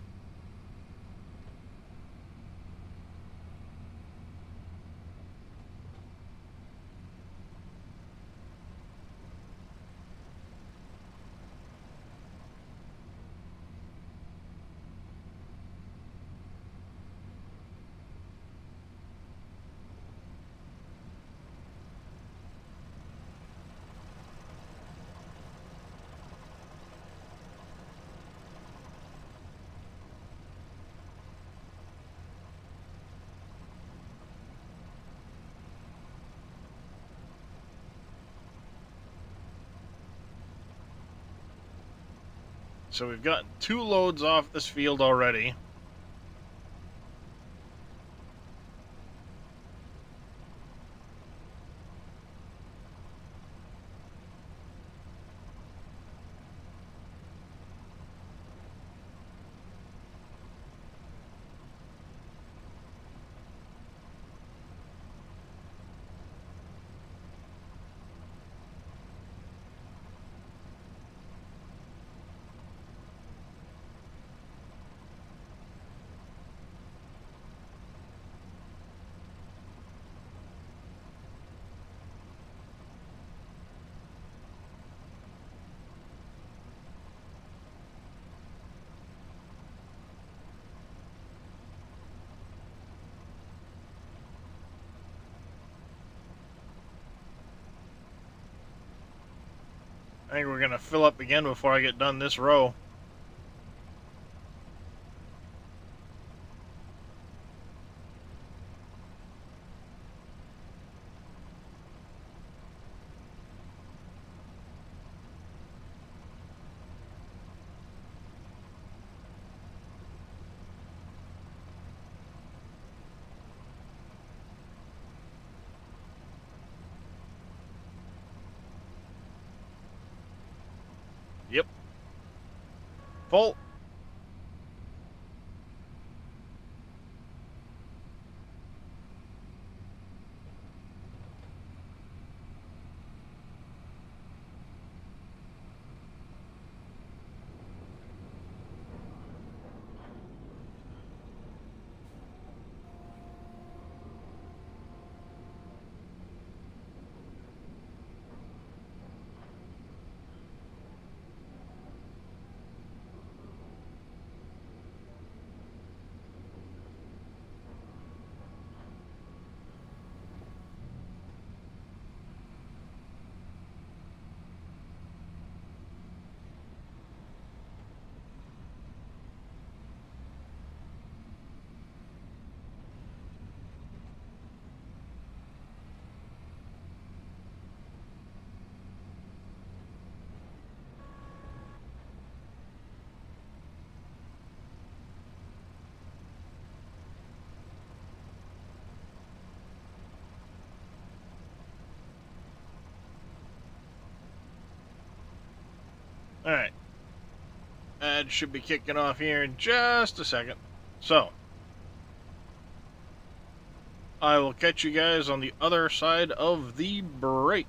So we've got 2 loads off this field already. I think we're going to fill up again before I get done this row. Yep. Full. Alright. Ad should be kicking off here in just a second. So, I will catch you guys on the other side of the break.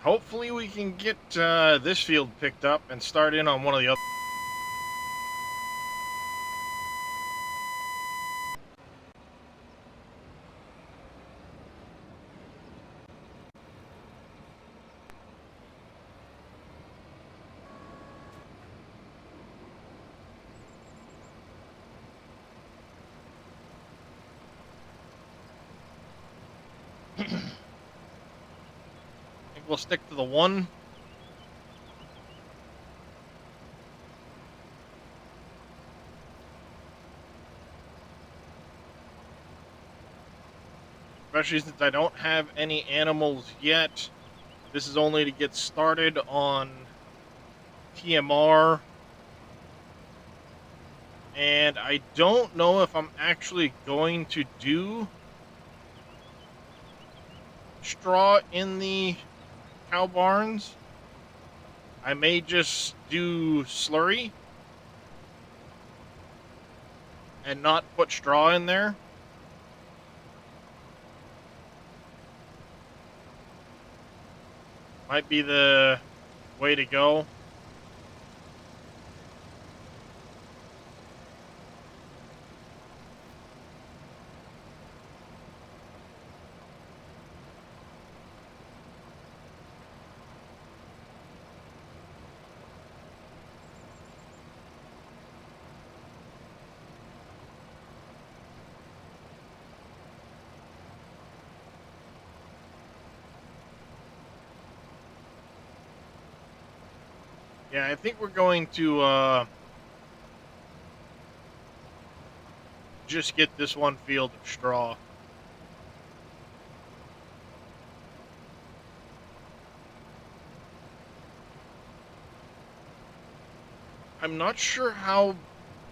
Hopefully we can get this field picked up and start in on one of the other. I think we'll stick to the one. Especially since I don't have any animals yet. This is only to get started on TMR. And I don't know if I'm actually going to do straw in the cow barns. I may just do slurry and not put straw in there. Might be the way to go. Yeah, I think we're going to just get this one field of straw. I'm not sure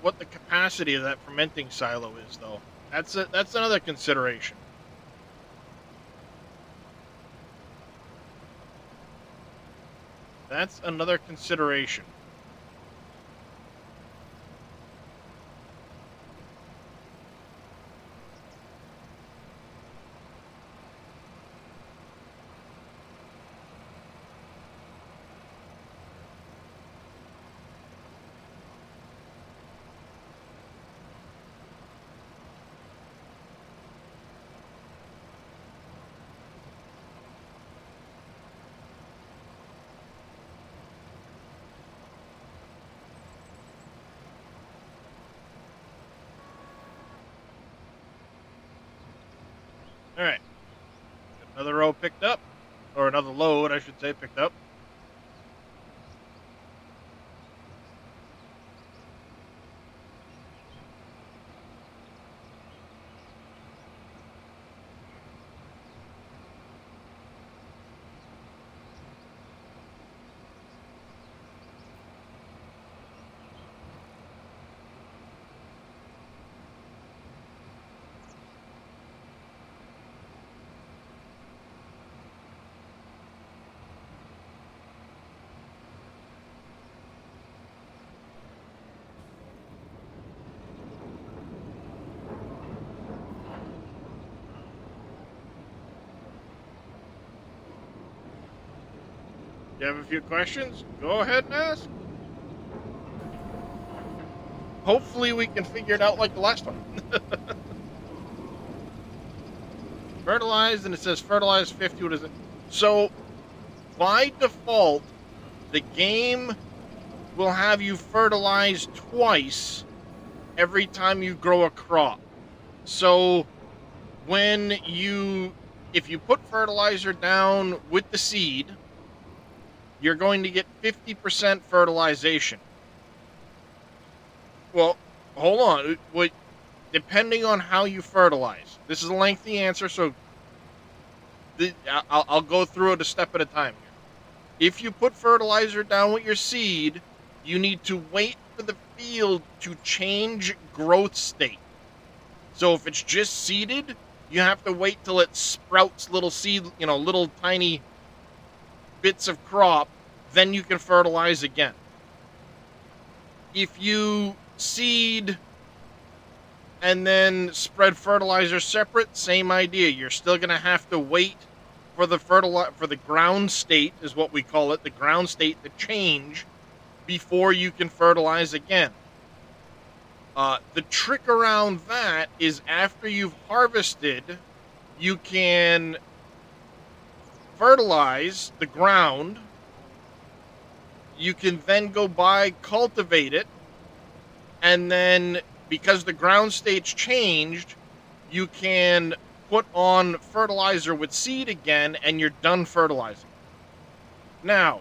what the capacity of that fermenting silo is, though. That's another consideration. That's another consideration. All right, another row picked up, or another load, I should say, picked up. You have a few questions? Go ahead and ask. Hopefully we can figure it out like the last one. Fertilized, and it says fertilized 50. What is it? So, by default, the game will have you fertilize twice every time you grow a crop. So, if you put fertilizer down with the seed, you're going to get 50% fertilization. Well, hold on. Depending on how you fertilize, this is a lengthy answer, so I'll go through it a step at a time here. If you put fertilizer down with your seed, you need to wait for the field to change growth state. So if it's just seeded, you have to wait till it sprouts little little tiny bits of crop, then you can fertilize again. If you seed and then spread fertilizer separate, same idea. You're still going to have to wait for the ground state is what we call it, the ground state to change before you can fertilize again. The trick around that is after you've harvested, you can fertilize the ground. You can then go buy, cultivate it, and then because the ground state's changed, you can put on fertilizer with seed again, and you're done fertilizing. Now,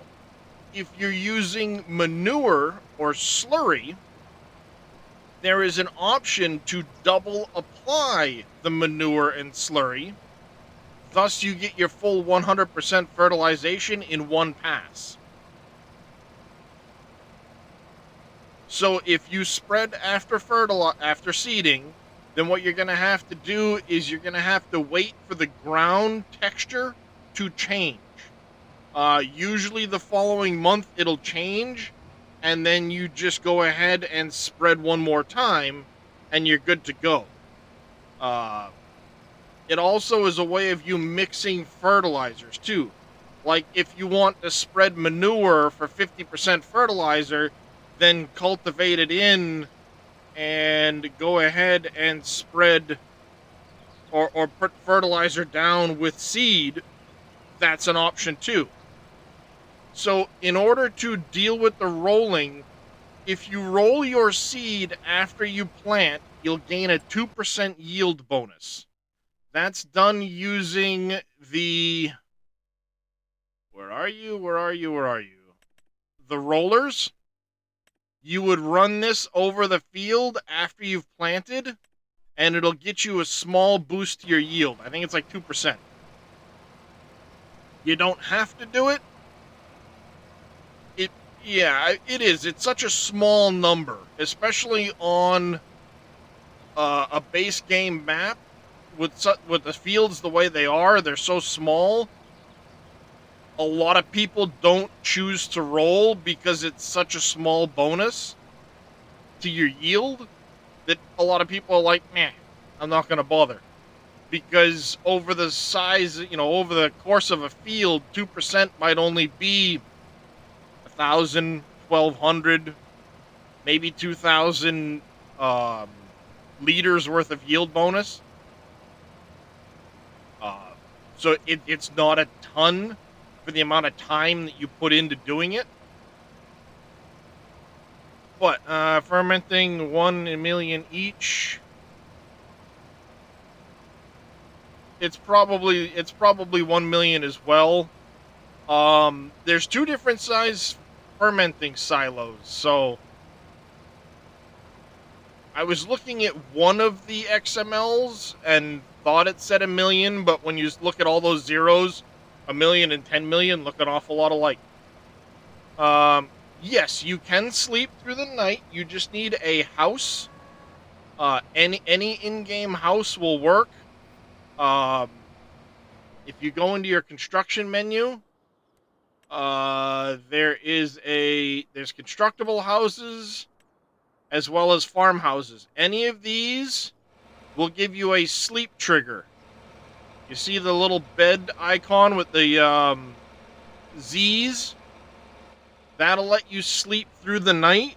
if you're using manure or slurry, there is an option to double apply the manure and slurry. Thus, you get your full 100% fertilization in one pass. So if you spread after seeding, then what you're going to have to do is you're going to have to wait for the ground texture to change. Usually the following month it'll change, and then you just go ahead and spread one more time, and you're good to go. It also is a way of you mixing fertilizers too. Like if you want to spread manure for 50% fertilizer, then cultivate it in and go ahead and spread or put fertilizer down with seed. That's an option too. So in order to deal with the rolling, if you roll your seed after you plant, you'll gain a 2% yield bonus. That's done using the... Where are you? The rollers. You would run this over the field after you've planted, and it'll get you a small boost to your yield. I think it's like 2%. You don't have to do it. Yeah, it is. It's such a small number, especially on a base game map with the fields the way they are. They're so small. A lot of people don't choose to roll because it's such a small bonus to your yield that a lot of people are like, "Meh, I'm not going to bother." Because over the size, over the course of a field, 2% might only be 1,000, 1,200, maybe 2,000 liters worth of yield bonus. So it's not a ton for the amount of time that you put into doing it. But fermenting 1 million each. It's probably 1 million as well. There's 2 different size fermenting silos. So I was looking at one of the XMLs and thought it said 1 million, but when you look at all those zeros, 1 million and 10 million look an awful lot alike. Yes, you can sleep through the night. You just need a house. Any in-game house will work. If you go into your construction menu, there's constructible houses as well as farmhouses. Any of these will give you a sleep trigger. You see the little bed icon with the Z's? That'll let you sleep through the night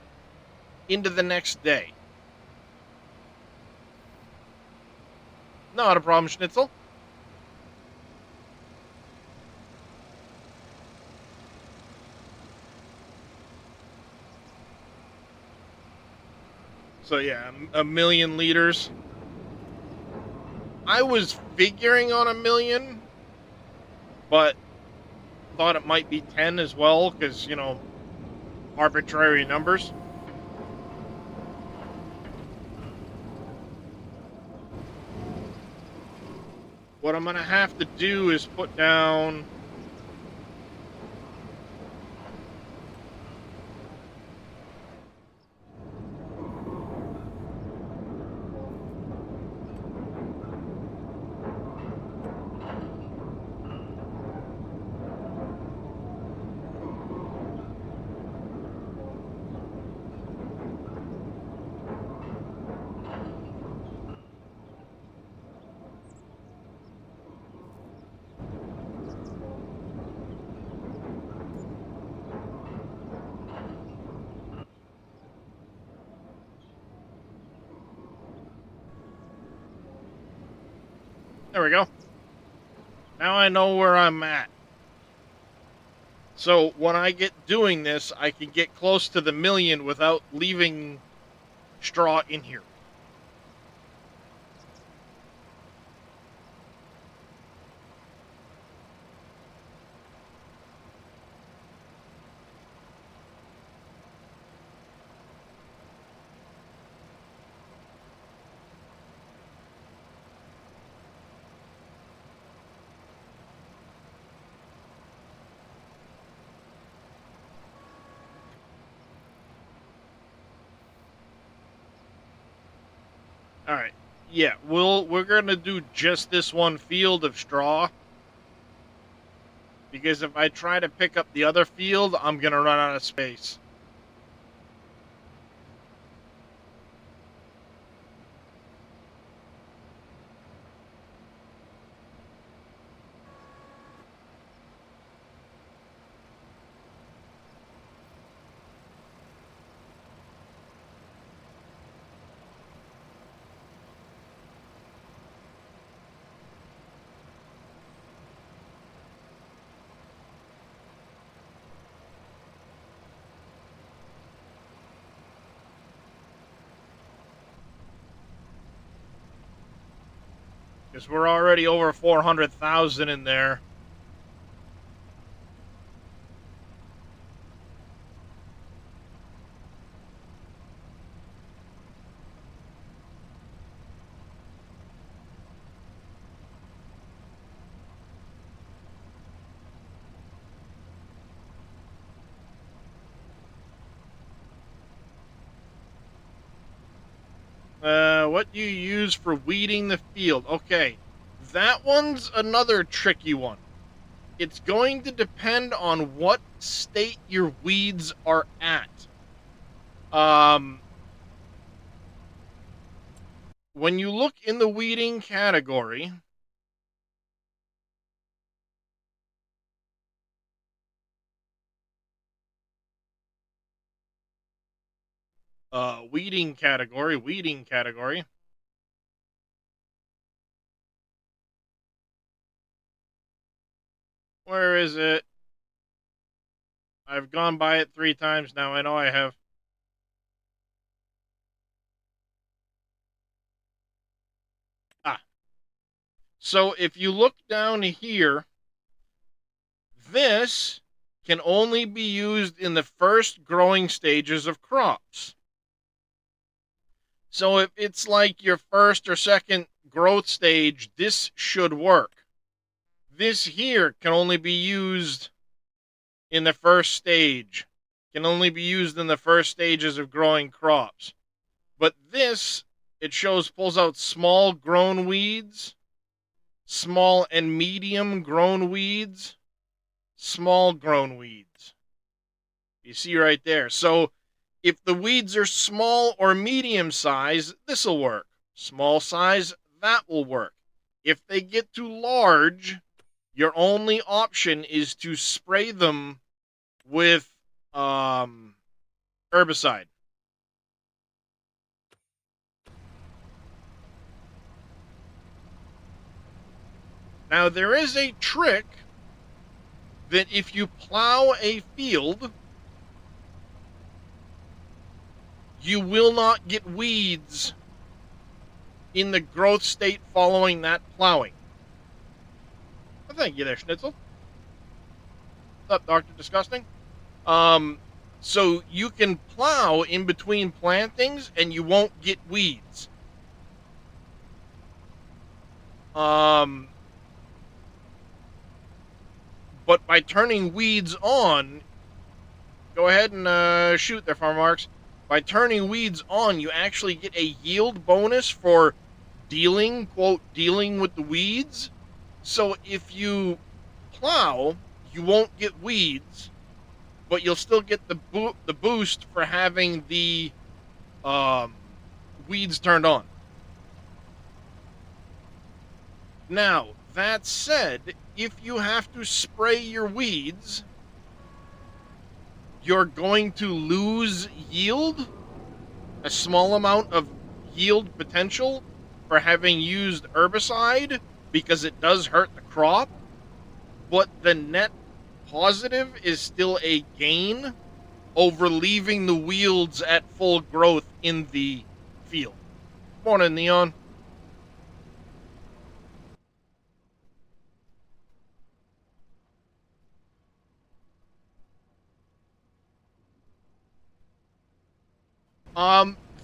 into the next day. Not a problem, Schnitzel. So yeah, 1 million liters. I was figuring on 1 million, but thought it might be 10 as well, because, arbitrary numbers. What I'm going to have to do is put down... There we go. Now I know where I'm at. So when I get doing this, I can get close to the million without leaving straw in here. All right. Yeah, we're gonna do just this one field of straw, because if I try to pick up the other field, I'm gonna run out of space. Because we're already over 400,000 in there. What do you use for weeding the field? Okay, that one's another tricky one. It's going to depend on what state your weeds are at. When you look in the weeding category, weeding category. Where is it? I've gone by it 3 times now. I know I have. Ah. So if you look down here, this can only be used in the first growing stages of crops. So if it's like your first or second growth stage, this should work. This here can only be used in the first stage, can only be used in the first stages of growing crops. But this, it shows, pulls out small grown weeds, small and medium grown weeds, small grown weeds. You see right there. So if the weeds are small or medium size, this will work. Small size, that will work. If they get too large, your only option is to spray them with herbicide. Now, there is a trick that if you plow a field, you will not get weeds in the growth state following that plowing. Oh, thank you there, Schnitzel. What's up, Dr. Disgusting? So you can plow in between plantings and you won't get weeds. But by turning weeds on, go ahead and shoot there, Farm Marks. By turning weeds on, you actually get a yield bonus for dealing, quote, dealing with the weeds. So if you plow, you won't get weeds, but you'll still get the boost for having the weeds turned on. Now, that said, if you have to spray your weeds, you're going to lose yield, a small amount of yield potential for having used herbicide, because it does hurt the crop, but the net positive is still a gain over leaving the wields at full growth in the field. Morning, Neon.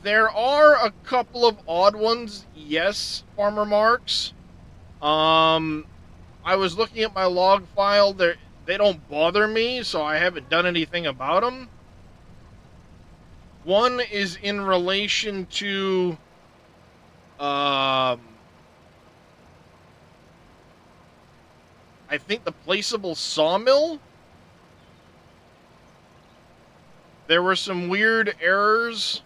There are a couple of odd ones, yes, Farmer Marks. Um, I was looking at my log file. They don't bother me, so I haven't done anything about them. One is in relation to um, I think the placeable sawmill. There were some weird errors.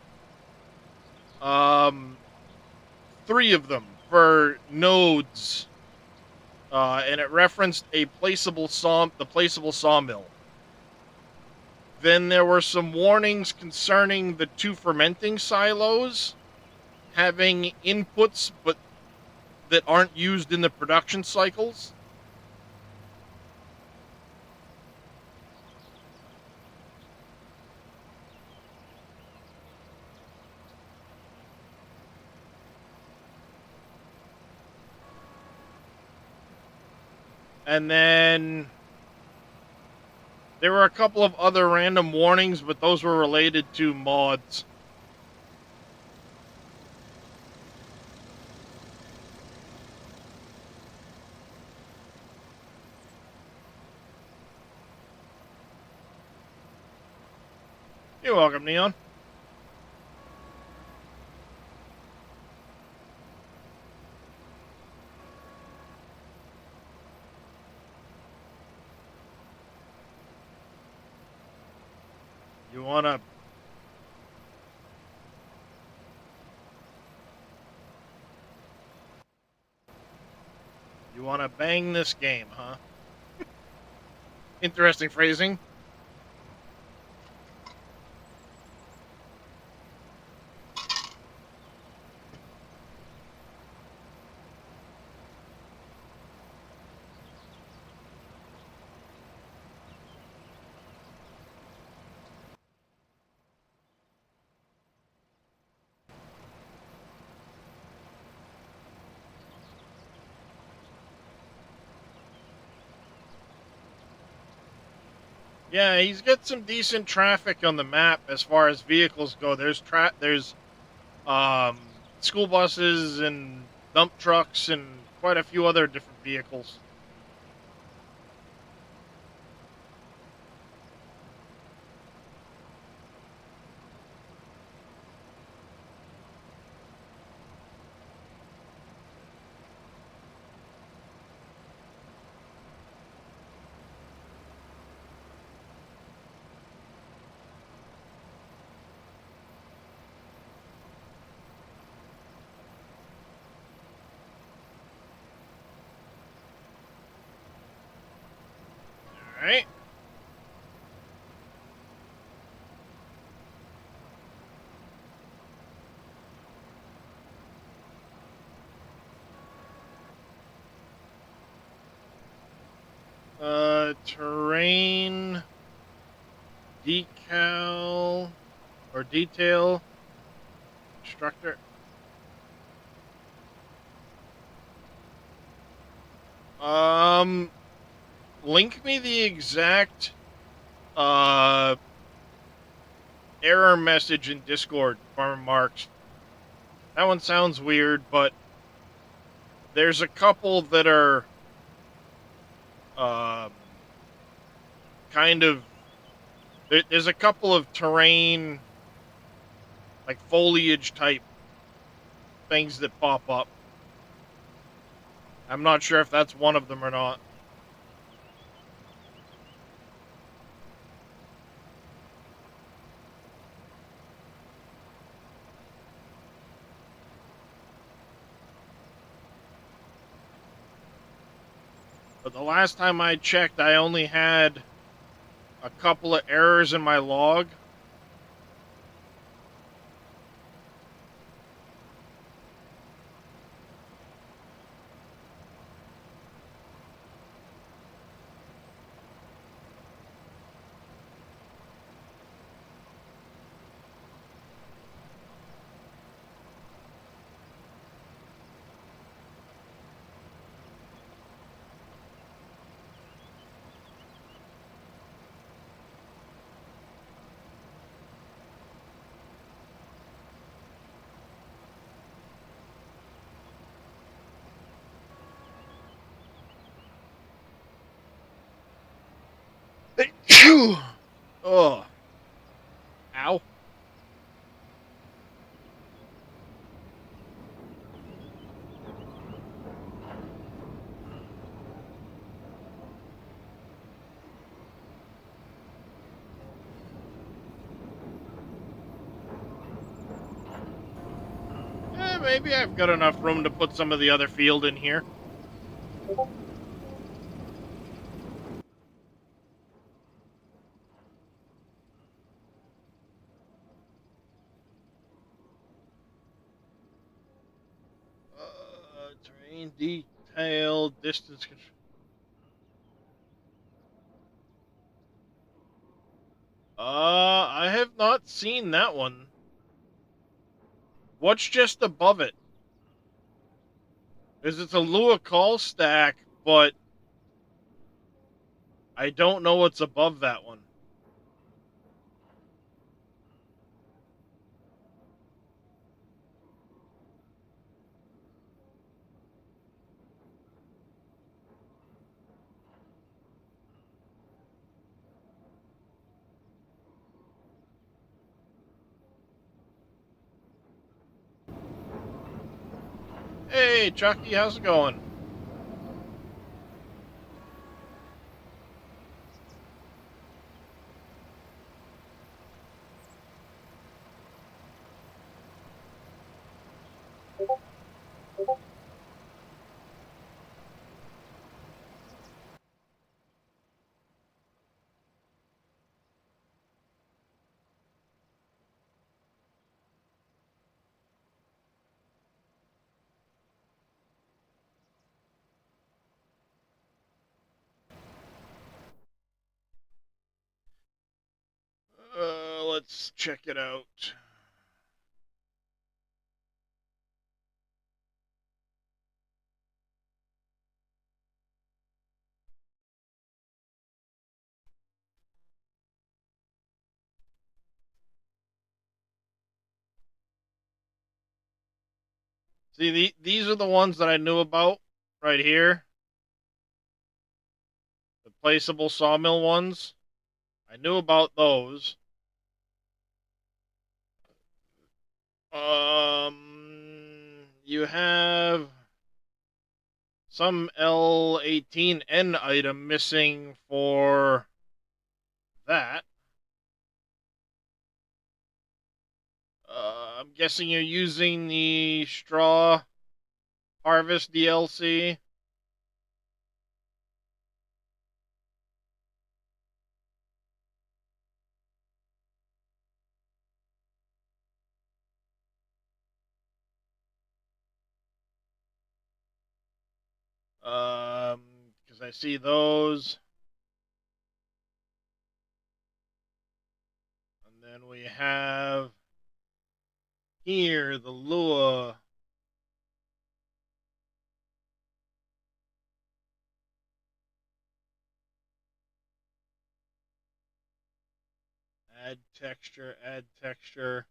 Um, three of them for nodes, and it referenced the placeable sawmill. Then there were some warnings concerning the two fermenting silos having inputs but that aren't used in the production cycles. And then there were a couple of other random warnings, but those were related to mods. You're welcome, Neon. You wanna you wanna bang this game, huh? Interesting phrasing. Yeah, he's got some decent traffic on the map as far as vehicles go. There's um school buses and dump trucks and quite a few other different vehicles. All right. Terrain decal or detail instructor. Um, link me the exact uh error message in Discord, Farmer Marks. That one sounds weird, but there's a couple that are um kind of there's a couple of terrain like foliage type things that pop up. I'm not sure if that's one of them or not. But the last time I checked, I only had a couple of errors in my log. Oh, ow. Maybe I've got enough room to put some of the other field in here. Terrain detail, distance control. I have not seen that one. What's just above it? Because it's a Lua call stack, but I don't know what's above that one. Hey, Chucky, how's it going? Let's check it out. See, these are the ones that I knew about right here. The placeable sawmill ones. I knew about those. You have some L18N item missing for that. I'm guessing you're using the straw harvest DLC. Because I see those. And then we have here the Lua. Add texture, add texture.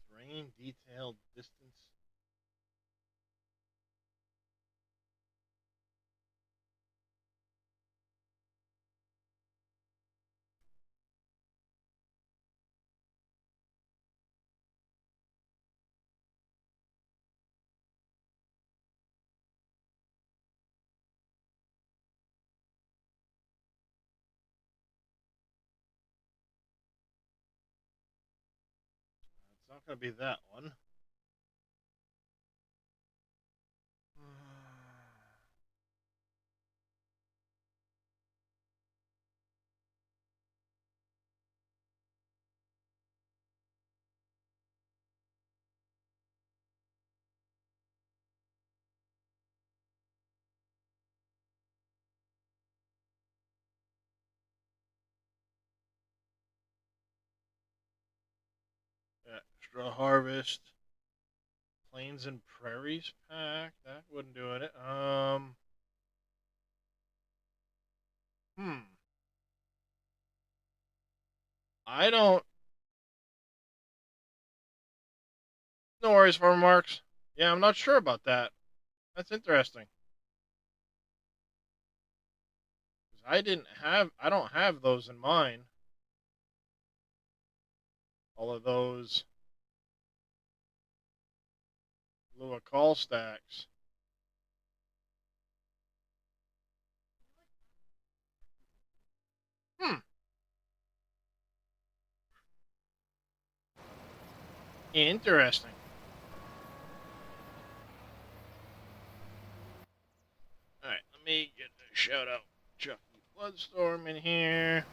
Terrain, detailed, distance. It's not going to be that one. Extra harvest. Plains and prairies pack. That wouldn't do it. Hmm. I don't. No worries, Farmer Marks. Yeah, I'm not sure about that. That's interesting. 'Cause I didn't have. I don't have those in mind. All of those Lua call stacks. Hmm. Interesting. All right. Let me get a shout out Chucky Bloodstorm in here.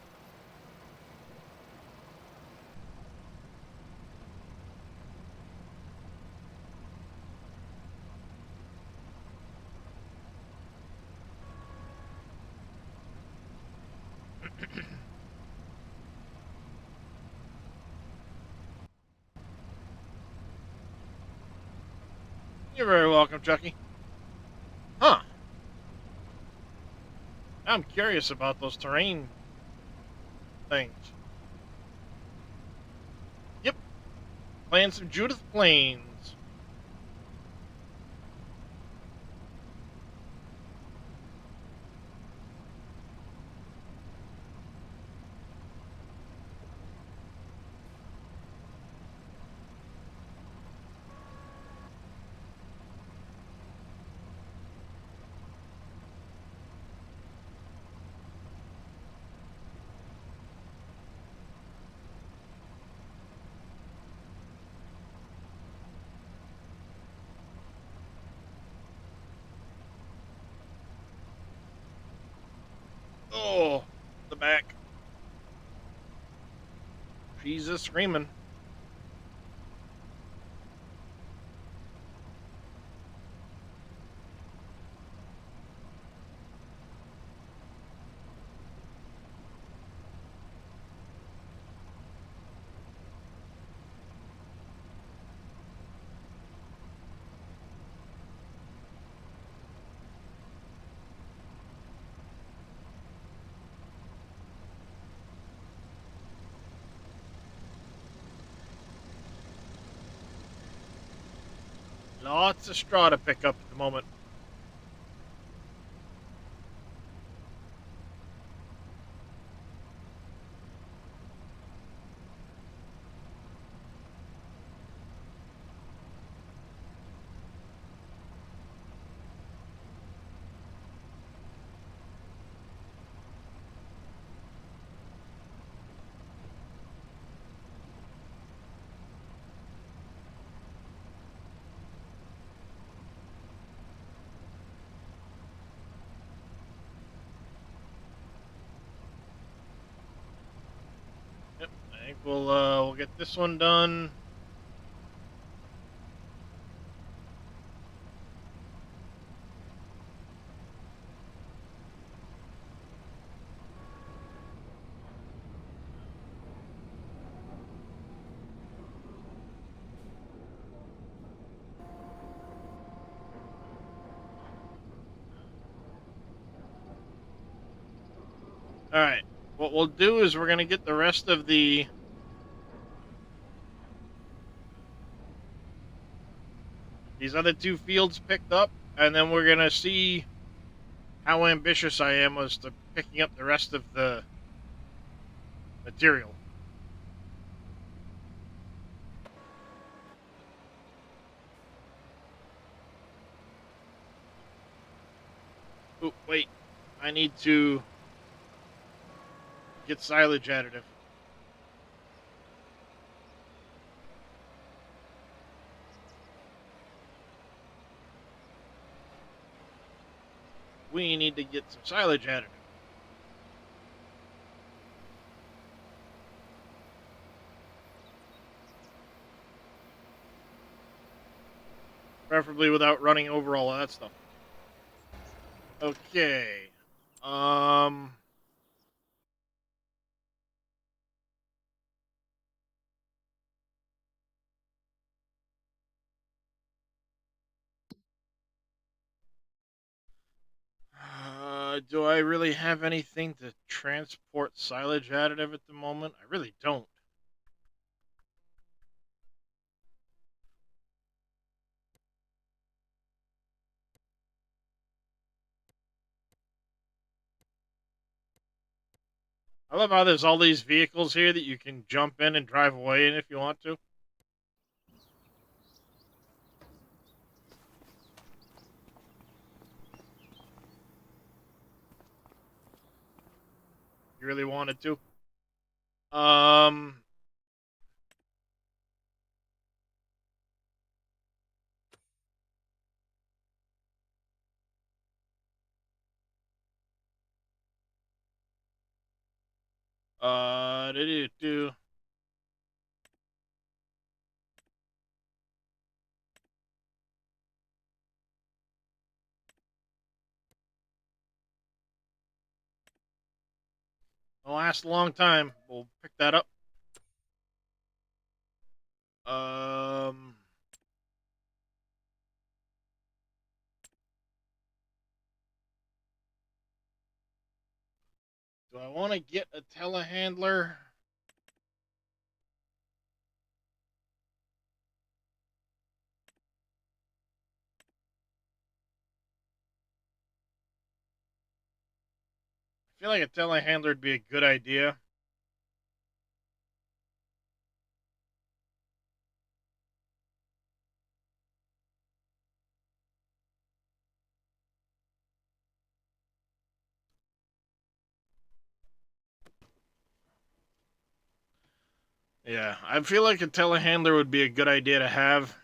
You're very welcome, Chucky. Huh. I'm curious about those terrain things. Yep. Playing some Judith Plains. Oh, the back. She's a screaming. Lots of straw to pick up at the moment. Yep, I think we'll get this one done. All right. What we'll do is we're gonna get the rest of these other two fields picked up, and then we're gonna see how ambitious I am as to picking up the rest of the material. Oh, wait. I need to get silage additive. We need to get some silage additive. Preferably without running over all of that stuff. Okay. Um. Do I really have anything to transport silage additive at the moment? I really don't. I love how there's all these vehicles here that you can jump in and drive away in if you want to. You really wanted to. Um, do. It'll last a long time. We'll pick that up. Um, do I want to get a telehandler? I feel like a telehandler would be a good idea. Yeah, I feel like a telehandler would be a good idea to have.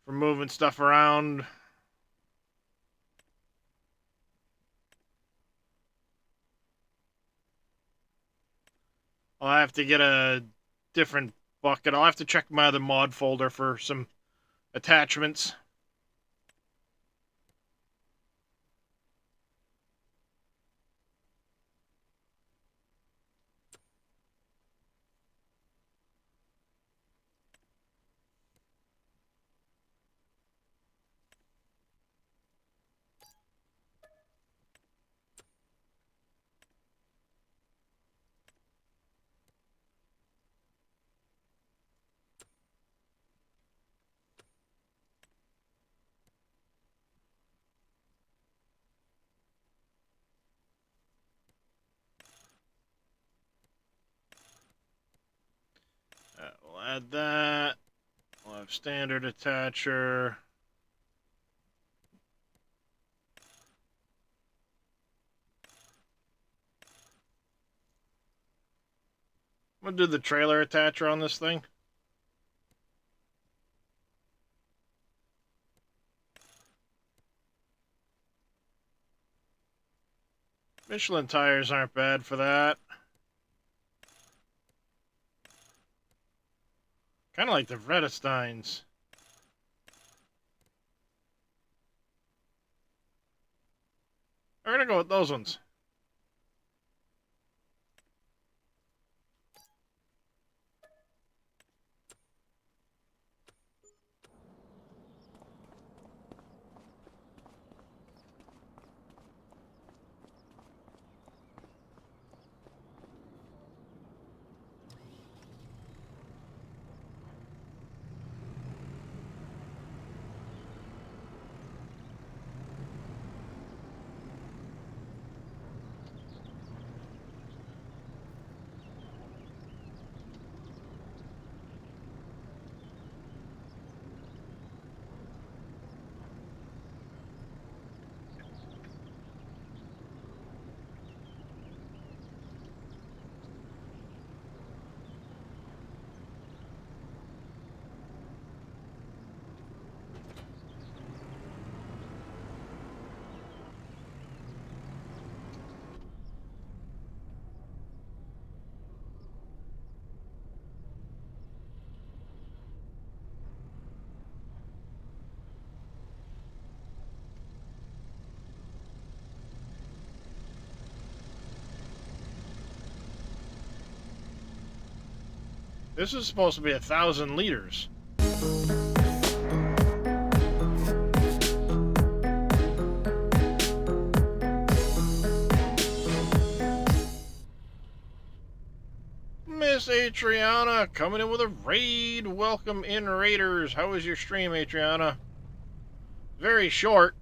For moving stuff around. I'll have to get a different bucket. I'll have to check my other mod folder for some attachments. We'll add that. We'll have standard attacher. I'm gonna do the trailer attacher on this thing. Michelin tires aren't bad for that. Kind of like the Vredesteins. We're gonna go with those ones. This is supposed to be 1,000 liters. Miss Adriana coming in with a raid. Welcome in, Raiders. How was your stream, Adriana? Very short.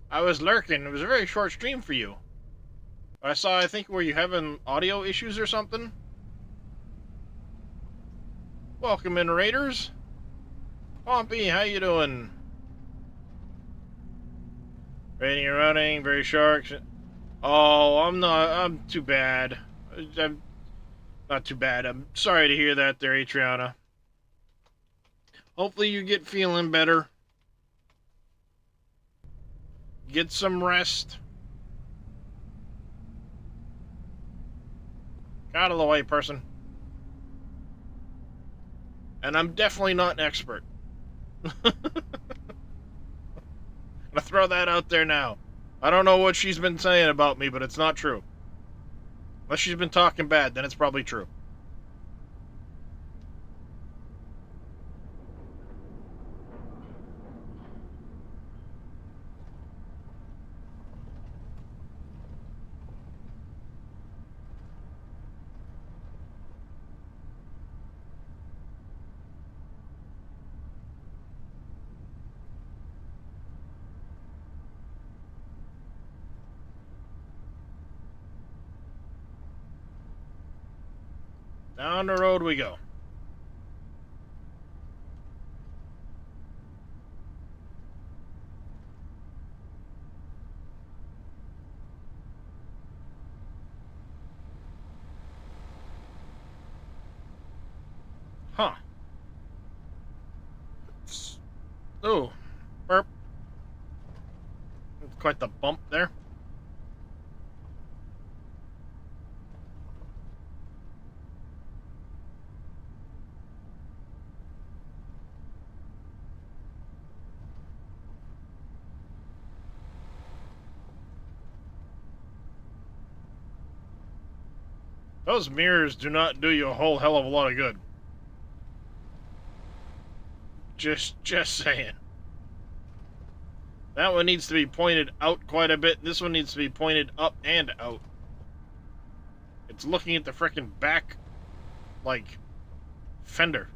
I was lurking. It was a very short stream for you. I saw, I think, were you having audio issues or something? Welcome in, Raiders. Pompey, how you doing? Raiding and running, very sharks. Oh, I'm too bad. I'm not too bad. I'm sorry to hear that there, Adriana. Hopefully you get feeling better. Get some rest. Out of the way, person. And I'm definitely not an expert. I'm gonna throw that out there now. I don't know what she's been saying about me, but it's not true. Unless she's been talking bad, then it's probably true. Down the road we go. Huh. Oh, burp. Quite the bump there. Those mirrors do not do you a whole hell of a lot of good. Just saying. That one needs to be pointed out quite a bit. This one needs to be pointed up and out. It's looking at the frickin' back, like, fender.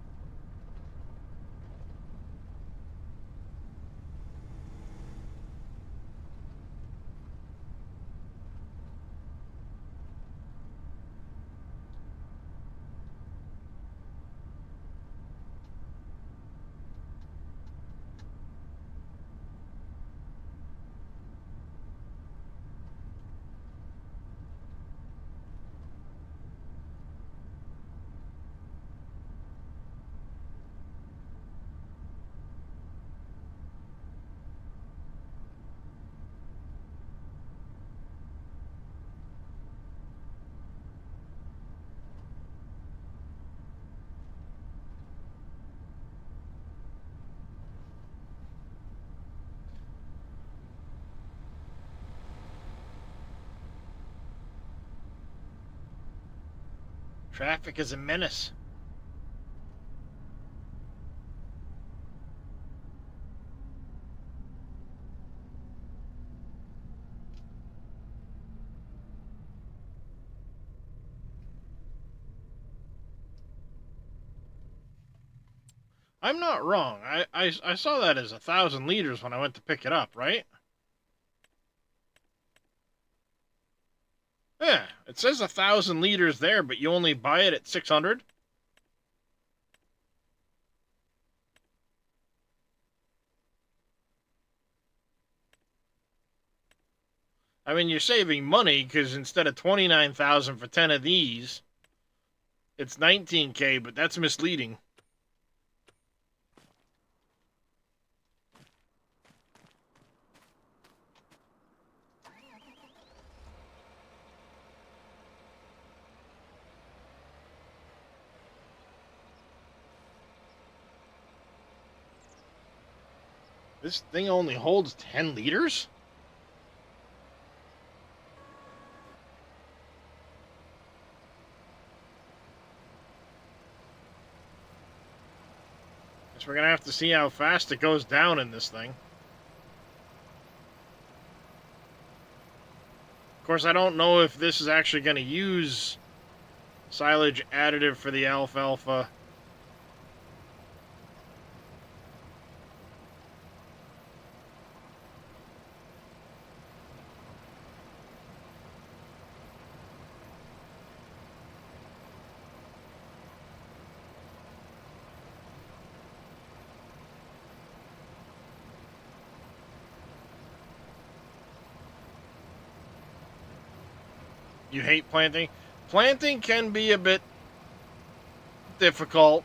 Traffic is a menace. I'm not wrong. I saw that as 1,000 liters when I went to pick it up, right? Yeah, it says 1,000 liters there, but you only buy it at 600. I mean, you're saving money because instead of 29,000 for 10 of these, it's 19K, but that's misleading. This thing only holds 10 liters? Guess we're gonna have to see how fast it goes down in this thing. Of course, I don't know if this is actually gonna use silage additive for the alfalfa. You hate planting? Planting can be a bit difficult.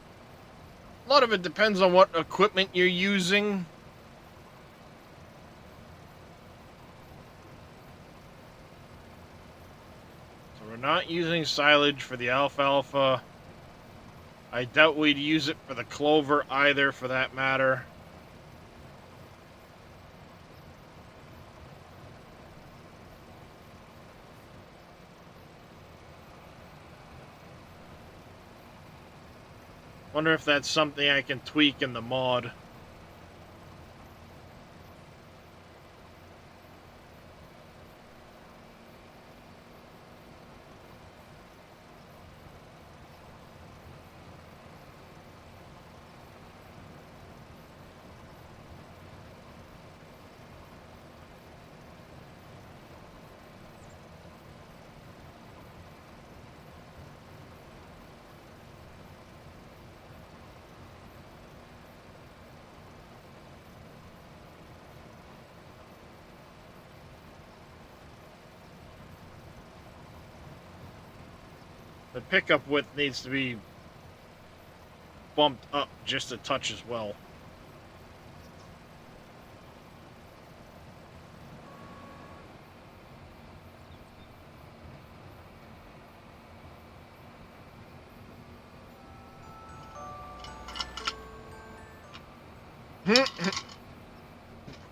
A lot of it depends on what equipment you're using. So we're not using silage for the alfalfa. I doubt we'd use it for the clover either, for that matter. Wonder if that's something I can tweak in the mod. The pickup width needs to be bumped up just a touch as well.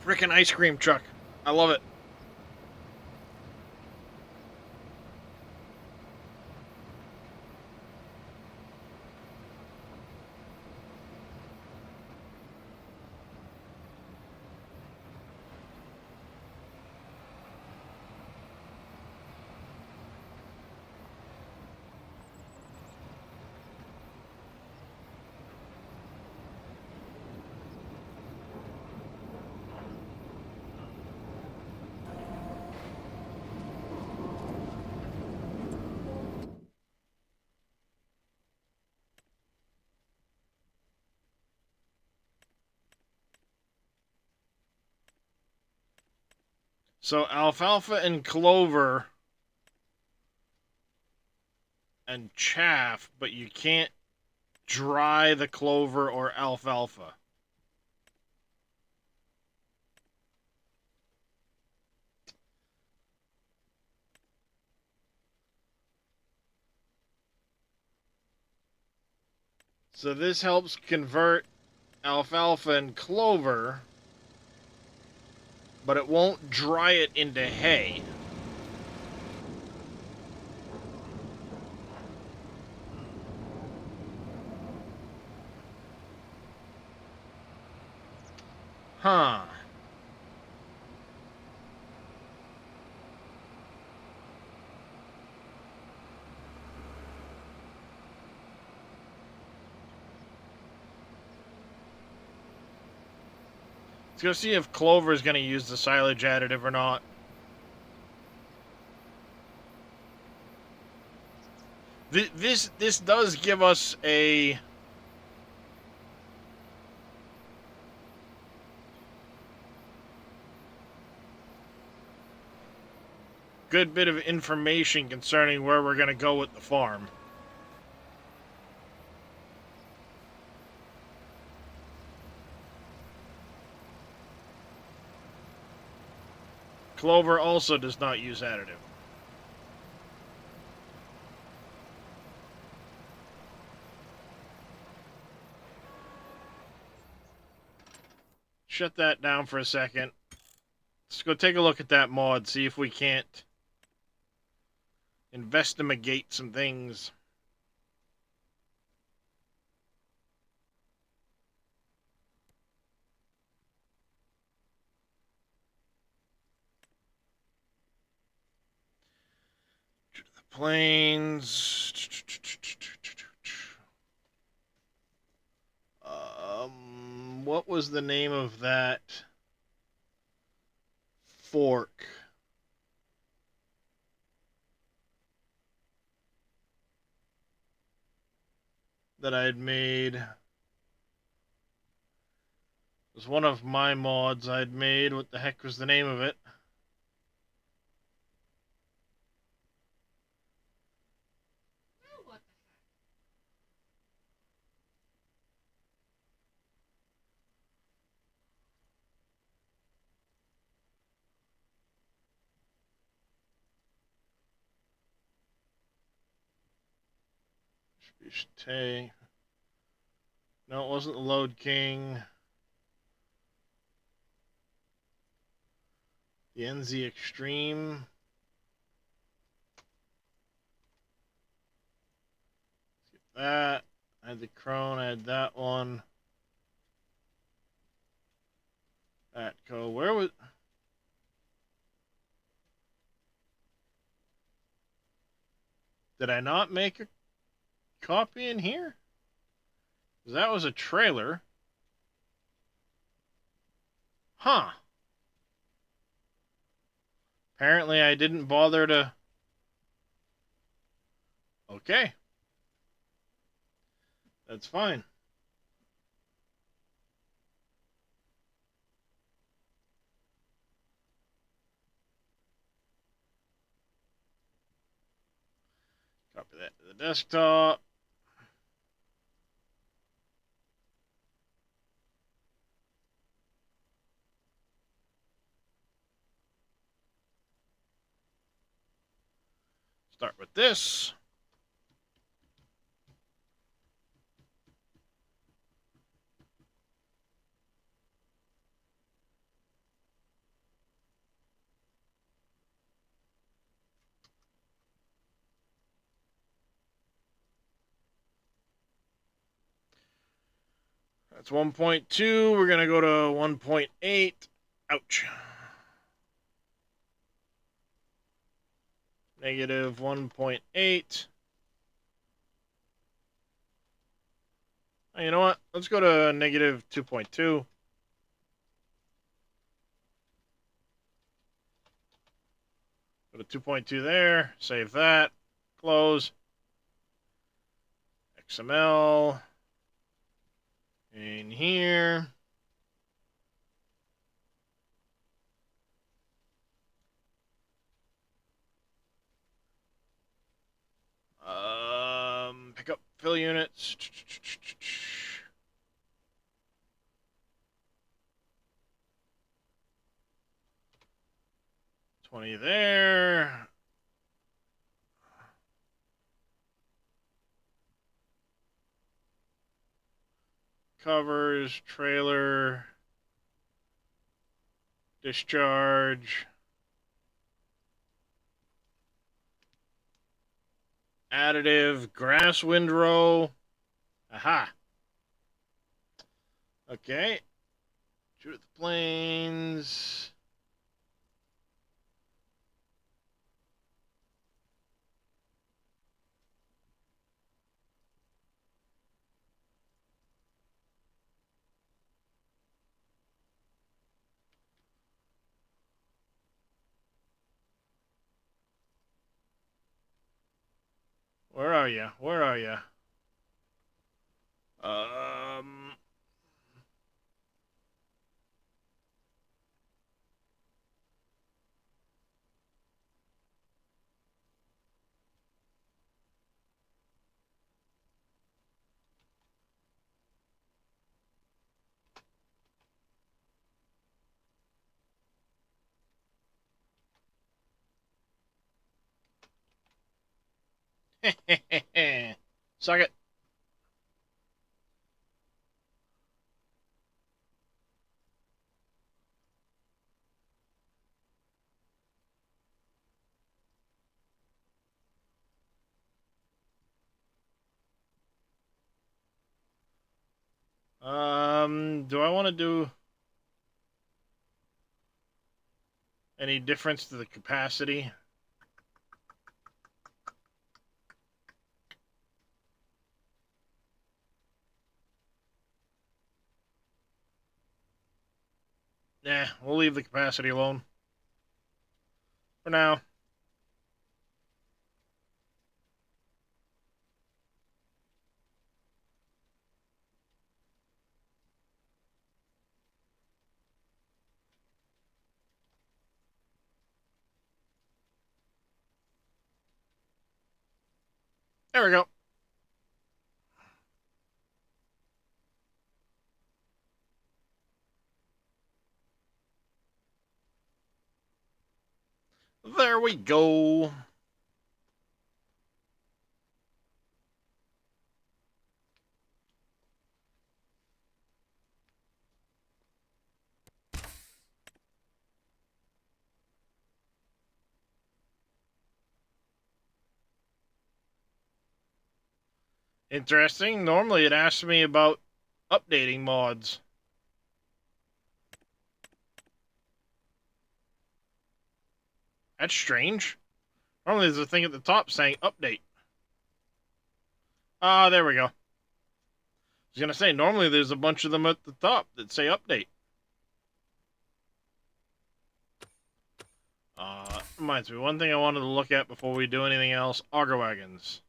Frickin' ice cream truck. I love it. So alfalfa and clover and chaff, but you can't dry the clover or alfalfa. So this helps convert alfalfa and clover, but it won't dry it into hay. Huh. Let's go see if clover is going to use the silage additive or not. This does give us a good bit of information concerning where we're going to go with the farm. Clover also does not use additive. Shut that down for a second. Let's go take a look at that mod, see if we can't investigate some things. Plains. What was the name of that fork that I had made? It was one of my mods I'd made. What the heck was the name of it? Oh, what the No, it wasn't the Load King. The NZ Extreme. Skip that. I had the Crone. I had that one. Atco. Where was... Did I not make a copy in here? That was a trailer. Huh. Apparently I didn't bother to... Okay. That's fine. Copy that to the desktop. Start with this. That's 1.2. We're going to go to 1.8. Ouch. Negative 1.8. Oh, you know what? Let's go to negative 2.2. Go to 2.2 there. Save that. Close. XML. In here. Pick up fill units. 20 there. Covers, trailer, discharge, additive, grass windrow. Aha. Okay. Judith Plains. Where are you? Where are you? Suck it. Do I want to do any difference to the capacity? We'll leave the capacity alone. For now. There we go. There we go. Interesting. Normally it asks me about updating mods. That's strange. Normally there's a thing at the top saying update. Ah, there we go. I was gonna say, normally there's a bunch of them at the top that say update. Reminds me, one thing I wanted to look at before we do anything else, auger wagons.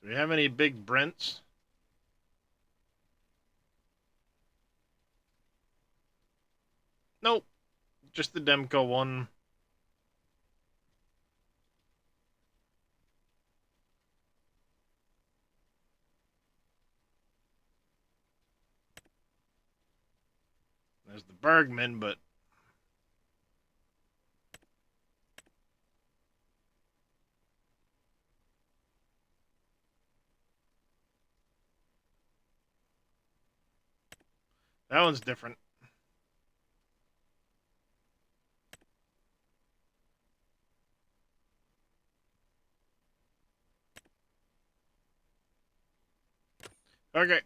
Do we have any big Brents? Nope. Just the Demco one. There's the Bergman, but that one's different. Okay.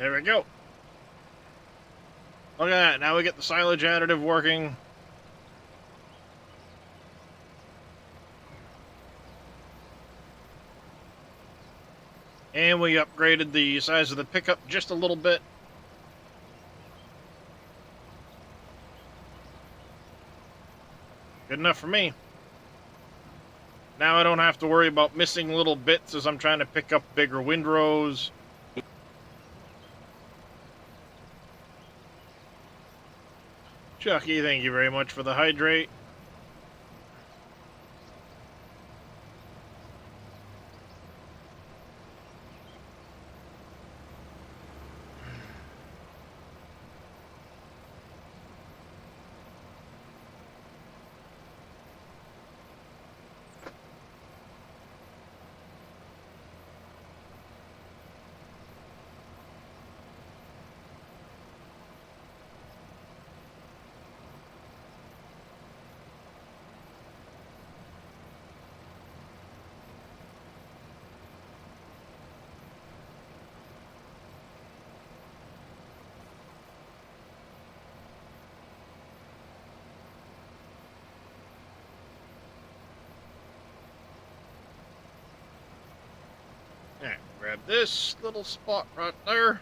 There we go. Look at that. Now we get the silage additive working. And we upgraded the size of the pickup just a little bit. Good enough for me. Now I don't have to worry about missing little bits as I'm trying to pick up bigger windrows. Chucky, thank you very much for the hydrate. Grab this little spot right there.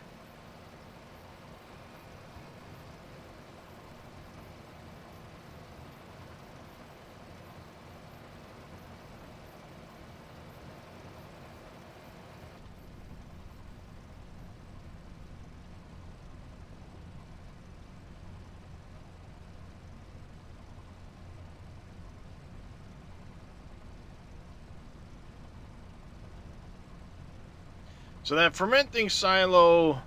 So that fermenting silo,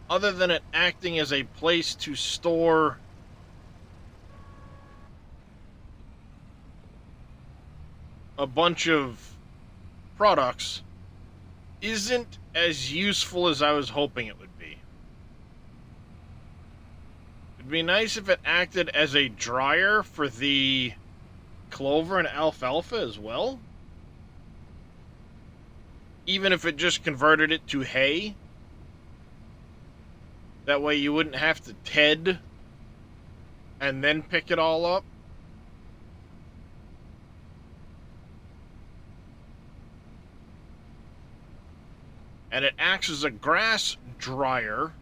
other than it acting as a place to store a bunch of products, isn't as useful as I was hoping it would be. It'd be nice if it acted as a dryer for the clover and alfalfa as well. Even if it just converted it to hay. That way you wouldn't have to ted and then pick it all up. And it acts as a grass dryer.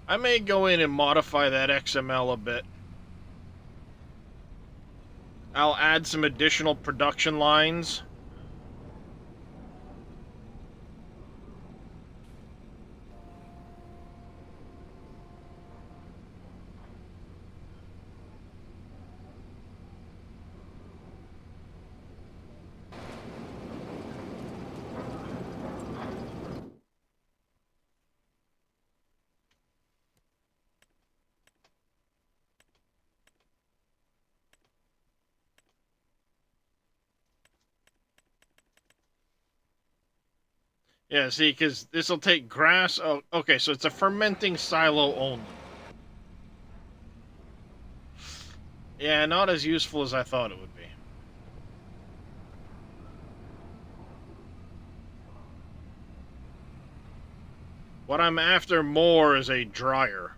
I may go in and modify that XML a bit. I'll add some additional production lines. Yeah, see, because this will take grass. Oh, okay, so it's a fermenting silo only. Yeah, not as useful as I thought it would be. What I'm after more is a dryer.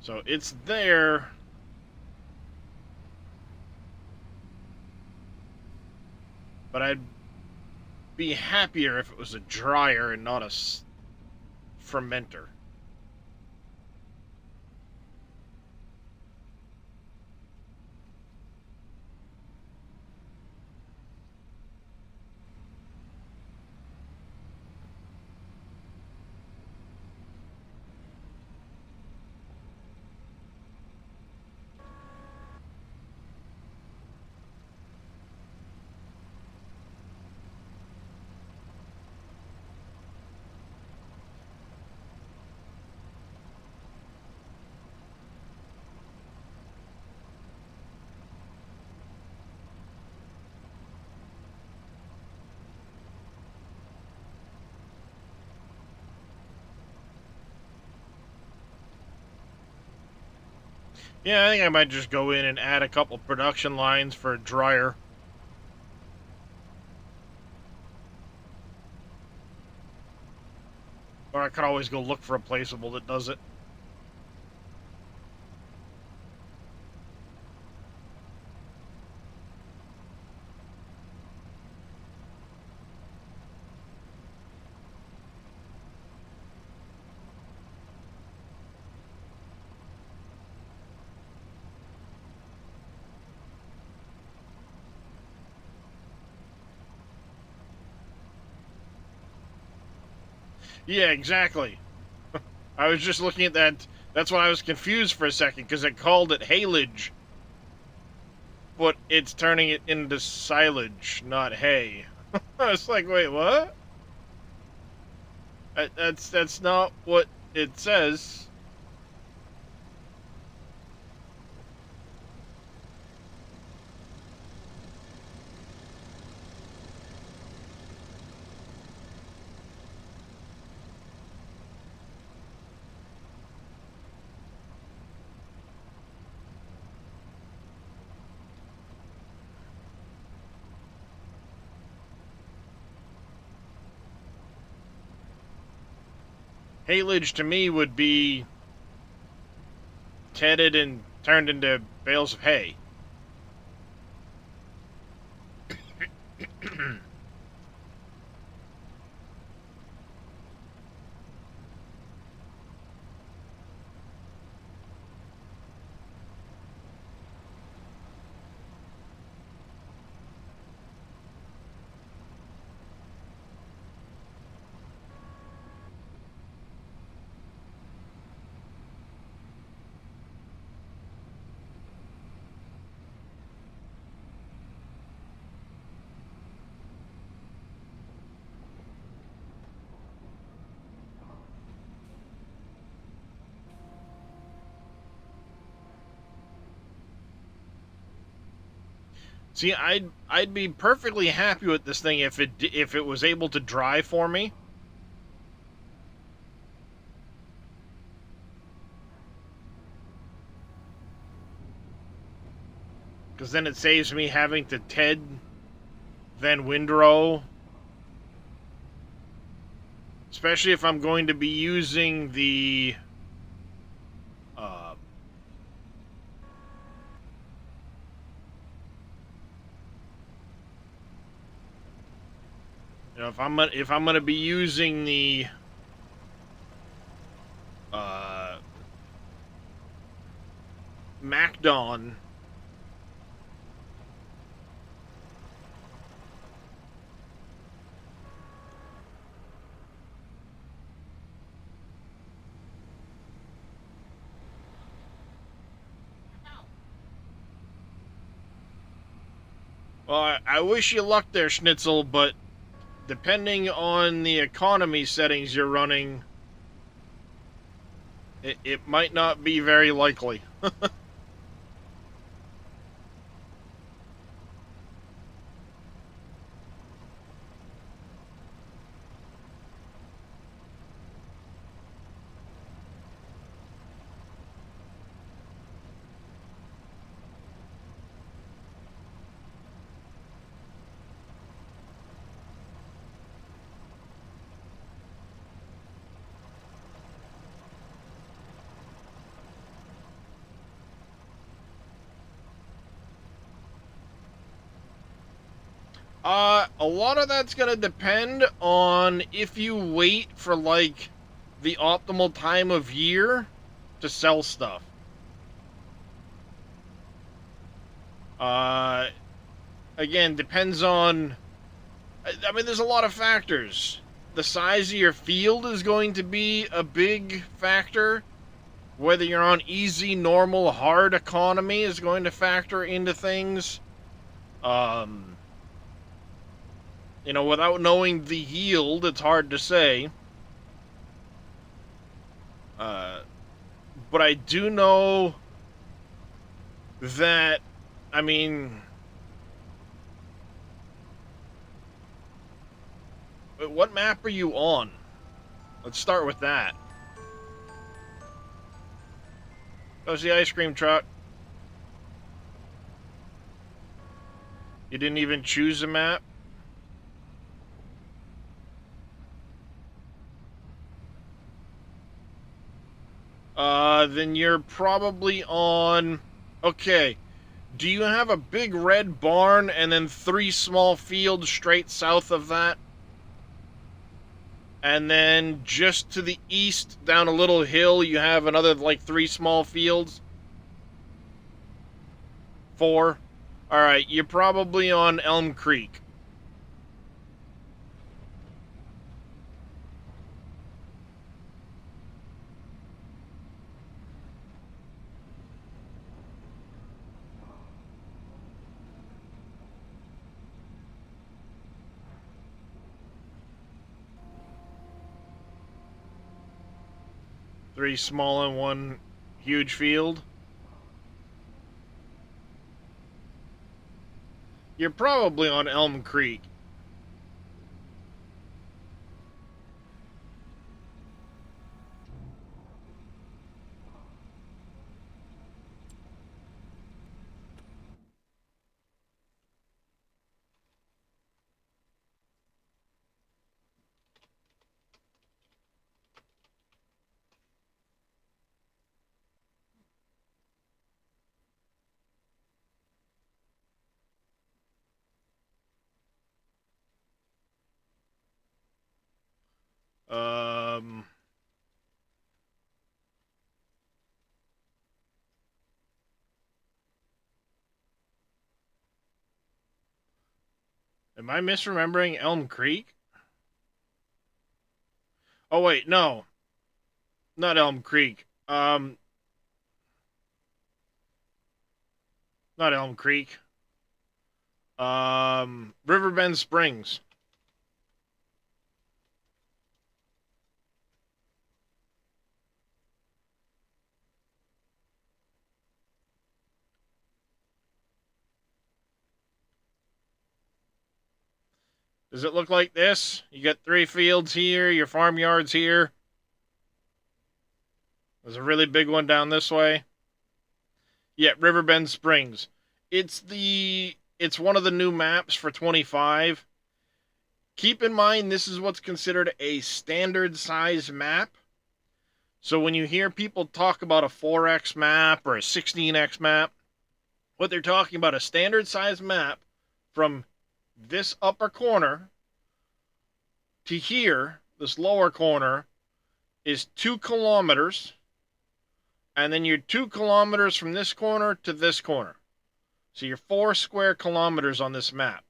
So it's there. But I'd be happier if it was a dryer and not a fermenter. Yeah, I think I might just go in and add a couple production lines for a dryer. Or I could always go look for a placeable that does it. Yeah, exactly. I was just looking at that. That's why I was confused for a second, because it called it haylage. But it's turning it into silage, not hay. I was like, wait, what? That's not what it says. Haylage to me would be tedded and turned into bales of hay. See, I'd be perfectly happy with this thing if it was able to drive for me. Because then it saves me having to TED, then windrow. Especially if I'm going to be using the... Uh, if I'm gonna be using the... Uh, MacDon... Well, I wish you luck there, Schnitzel, but depending on the economy settings you're running, it might not be very likely. A lot of that's gonna depend on if you wait for, like, the optimal time of year to sell stuff. Uh, Again, depends on... I mean, there's a lot of factors. The size of your field is going to be a big factor. Whether you're on easy, normal, hard economy is going to factor into things. Um, without knowing the yield, it's hard to say. Uh, but I do know that, I mean, what map are you on? Let's start with that. How's the ice cream truck? You didn't even choose a map? Then you're probably on... Okay. Do you have a big red barn and then 3 small fields straight south of that? And then just to the east, down a little hill, you have another, like, 3 small fields? 4? Alright, you're probably on Elm Creek. Three small and 1 huge field. You're probably on Elm Creek. Um, am I misremembering Elm Creek? Oh wait, no, not Elm Creek. Not Elm Creek. Riverbend Springs. Does it look like this? You got 3 fields here, your farmyard's here. There's a really big one down this way. Yeah, Riverbend Springs. It's one of the new maps for 25. Keep in mind this is what's considered a standard size map. So when you hear people talk about a 4x map or a 16x map, what they're talking about a standard size map from this upper corner to here, this lower corner, is 2 kilometers. And then you're 2 kilometers from this corner to this corner. So you're 4 square kilometers on this map.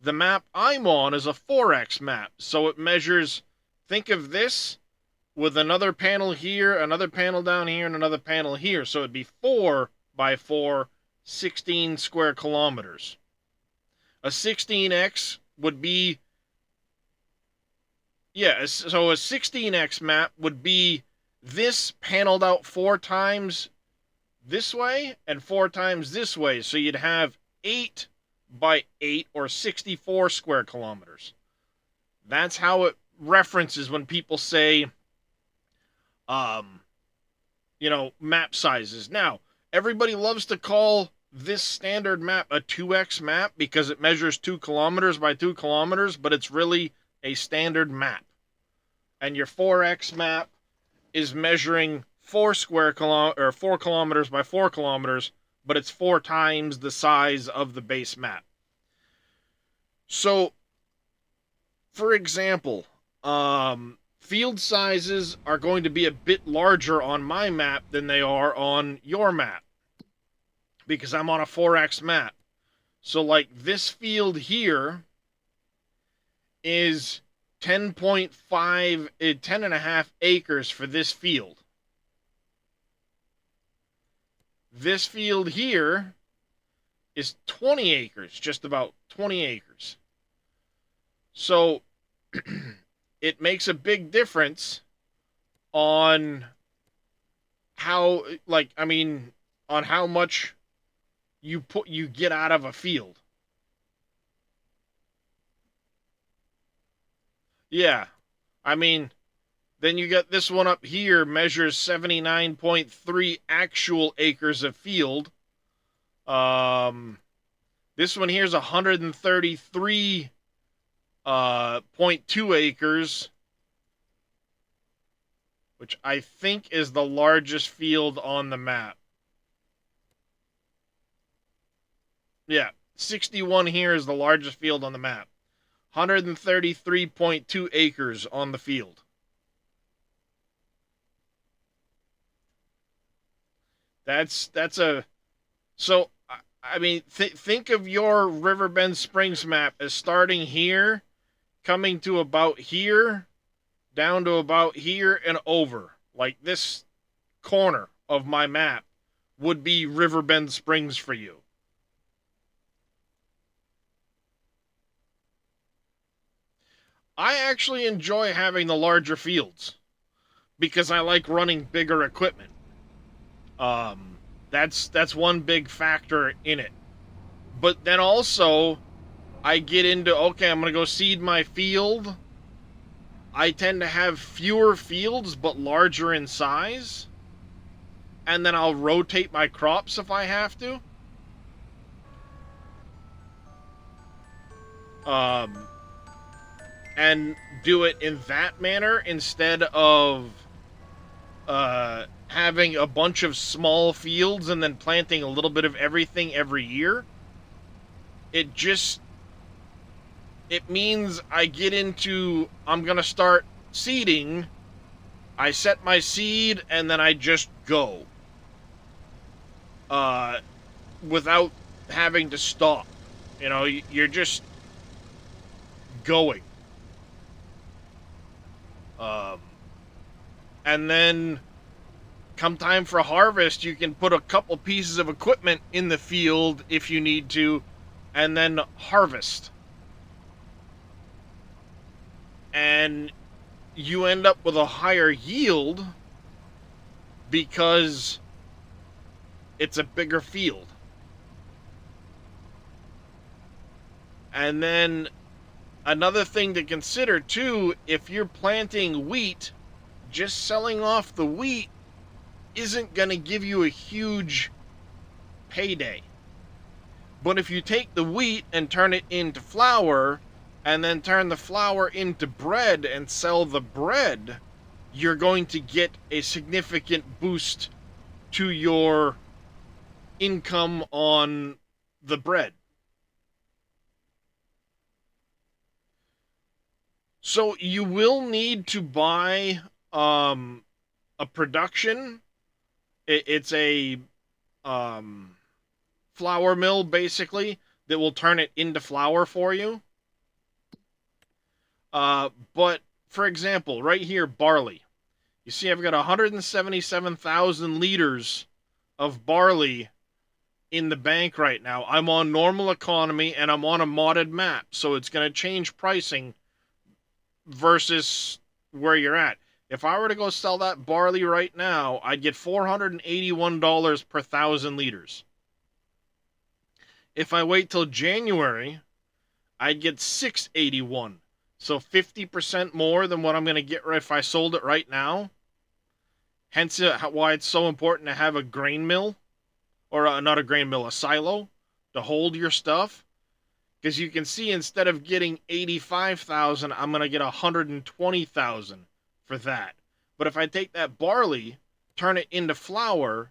The map I'm on is a 4x map. So it measures, think of this with another panel here, another panel down here, and another panel here. So it'd be 4 by 4, 16 square kilometers. A 16x would be, yeah, so a 16x map would be this paneled out 4 times this way and 4 times this way. So you'd have 8 by 8 or 64 square kilometers. That's how it references when people say, map sizes. Now, everybody loves to call this standard map a 2x map because it measures 2 kilometers by 2 kilometers, but it's really a standard map. And your 4x map is measuring 4 kilometers by 4 kilometers, but it's 4 times the size of the base map. So, for example, field sizes are going to be a bit larger on my map than they are on your map because I'm on a 4x map. So, like this field here is 10.5, 10.5 acres for this field. This field here is 20 acres, just about 20 acres. So it makes a big difference on how, on how much you get out of a field. Yeah. I mean, then you got this one up here measures 79.3 actual acres of field. This one here is 133.2 acres, which I think is the largest field on the map. Yeah, 61 here is the largest field on the map. 133.2 acres on the field. So I mean, think of your Riverbend Springs map as starting here, coming to about here, down to about here and over. Like this corner of my map would be Riverbend Springs for you. I actually enjoy having the larger fields because I like running bigger equipment. Um, that's one big factor in it. But then also, I get into okay, I'm gonna go seed my field. I tend to have fewer fields but larger in size, and then I'll rotate my crops if I have to. Um, and do it in that manner instead of having a bunch of small fields and then planting a little bit of everything every year. It means I'm gonna start seeding, I set my seed and then I just go. Uh, Without having to stop. You know, you're just going. Um, and then come time for harvest, you can put a couple pieces of equipment in the field if you need to, and then harvest. And you end up with a higher yield because it's a bigger field. And then another thing to consider too, if you're planting wheat, just selling off the wheat isn't going to give you a huge payday. But if you take the wheat and turn it into flour, and then turn the flour into bread and sell the bread, you're going to get a significant boost to your income on the bread. So you will need to buy a production. It's a um, flour mill, basically, that will turn it into flour for you. But for example, right here, barley. You see, I've got 177,000 liters of barley in the bank right now. I'm on normal economy and I'm on a modded map, so it's going to change pricing versus where you're at. If I were to go sell that barley right now, I'd get $481 per 1,000 liters. If I wait till January, I'd get $681. So 50% more than what I'm going to get if I sold it right now. Hence why it's so important to have a grain mill, or not a grain mill, a silo, to hold your stuff. Because you can see, instead of getting 85,000, I'm going to get 120,000 for that. But if I take that barley, turn it into flour,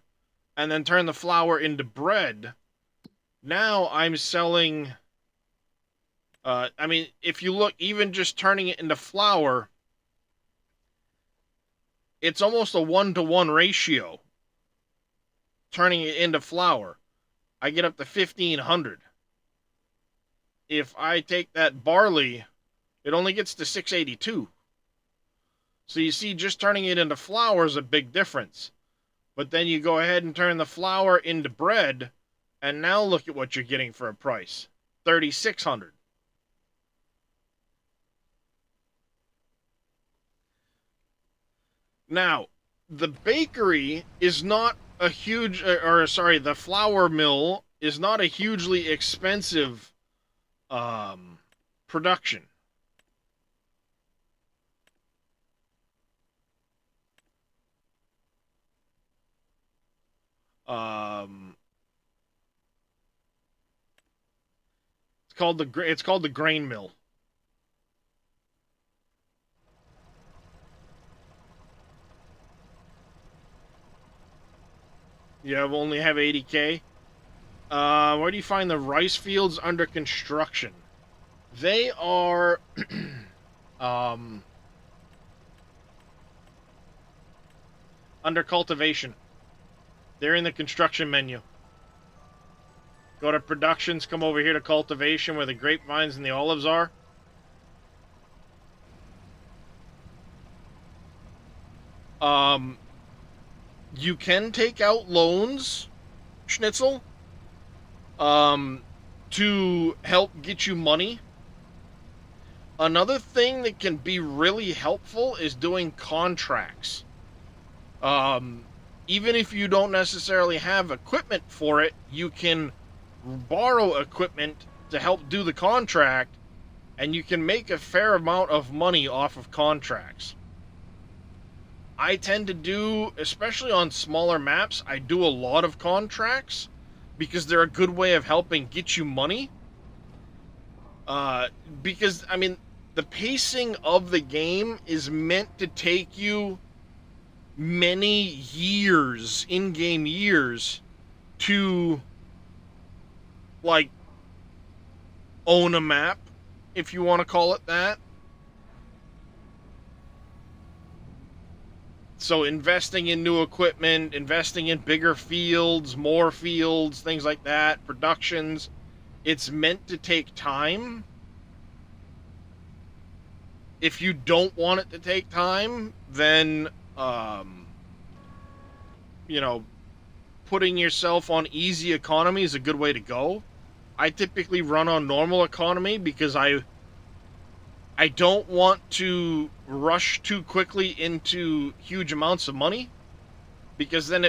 and then turn the flour into bread, now I'm selling... I mean, if you look, even just turning it into flour, it's almost a 1-to-1 ratio. Turning it into flour, I get up to 1,500. If I take that barley, it only gets to 682. So you see, just turning it into flour is a big difference. But then you go ahead and turn the flour into bread, and now look at what you're getting for a price. 3,600. Now, the bakery is not a huge, the flour mill is not a hugely expensive production. Um, it's called the grain mill. You only have 80K. Where do you find the rice fields under construction? They are under cultivation. They're in the construction menu. Go to productions, come over here to cultivation where the grapevines and the olives are. You can take out loans, Schnitzel, to help get you money. Another thing that can be really helpful is doing contracts. Even if you don't necessarily have equipment for it, you can borrow equipment to help do the contract, and you can make a fair amount of money off of contracts. I tend to do, especially on smaller maps, I do a lot of contracts because they're a good way of helping get you money. Because, I mean, the pacing of the game is meant to take you many years, in-game years, to, like, own a map, if you want to call it that. So investing in new equipment, investing in bigger fields, more fields, things like that, productions, it's meant to take time. If you don't want it to take time, then um, you know, putting yourself on easy economy is a good way to go. I typically run on normal economy because I don't want to rush too quickly into huge amounts of money, because then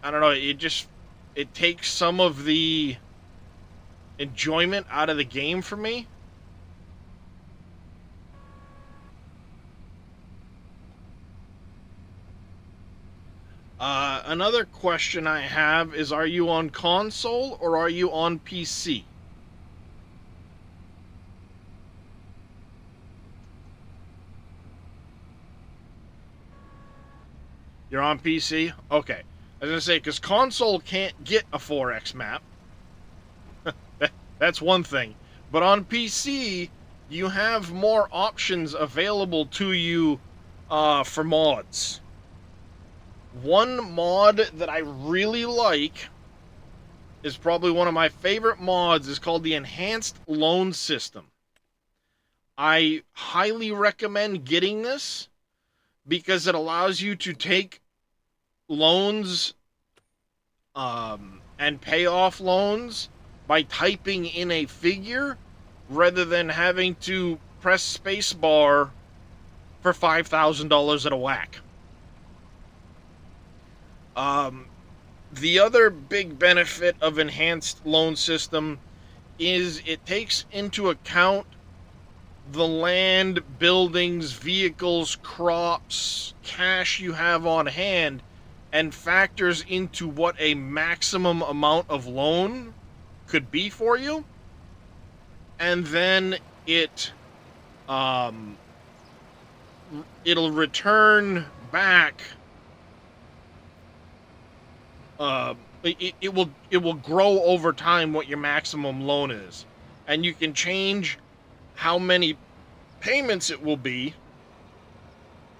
I don't know, it takes some of the enjoyment out of the game for me. Another question I have is, are you on console or are you on PC? You're on PC? Okay. I was going to say, because console can't get a 4X map. That's one thing. But on PC, you have more options available to you for mods. One mod that I really like is probably one of my favorite mods, is called the Enhanced Loan System. I highly recommend getting this because it allows you to take loans and pay off loans by typing in a figure rather than having to press spacebar for $5,000 at a whack. The other big benefit of enhanced loan system is it takes into account the land, buildings, vehicles, crops, cash you have on hand, and factors into what a maximum amount of loan could be for you. And then um, it'll return back. It will grow over time what your maximum loan is, and you can change how many payments it will be.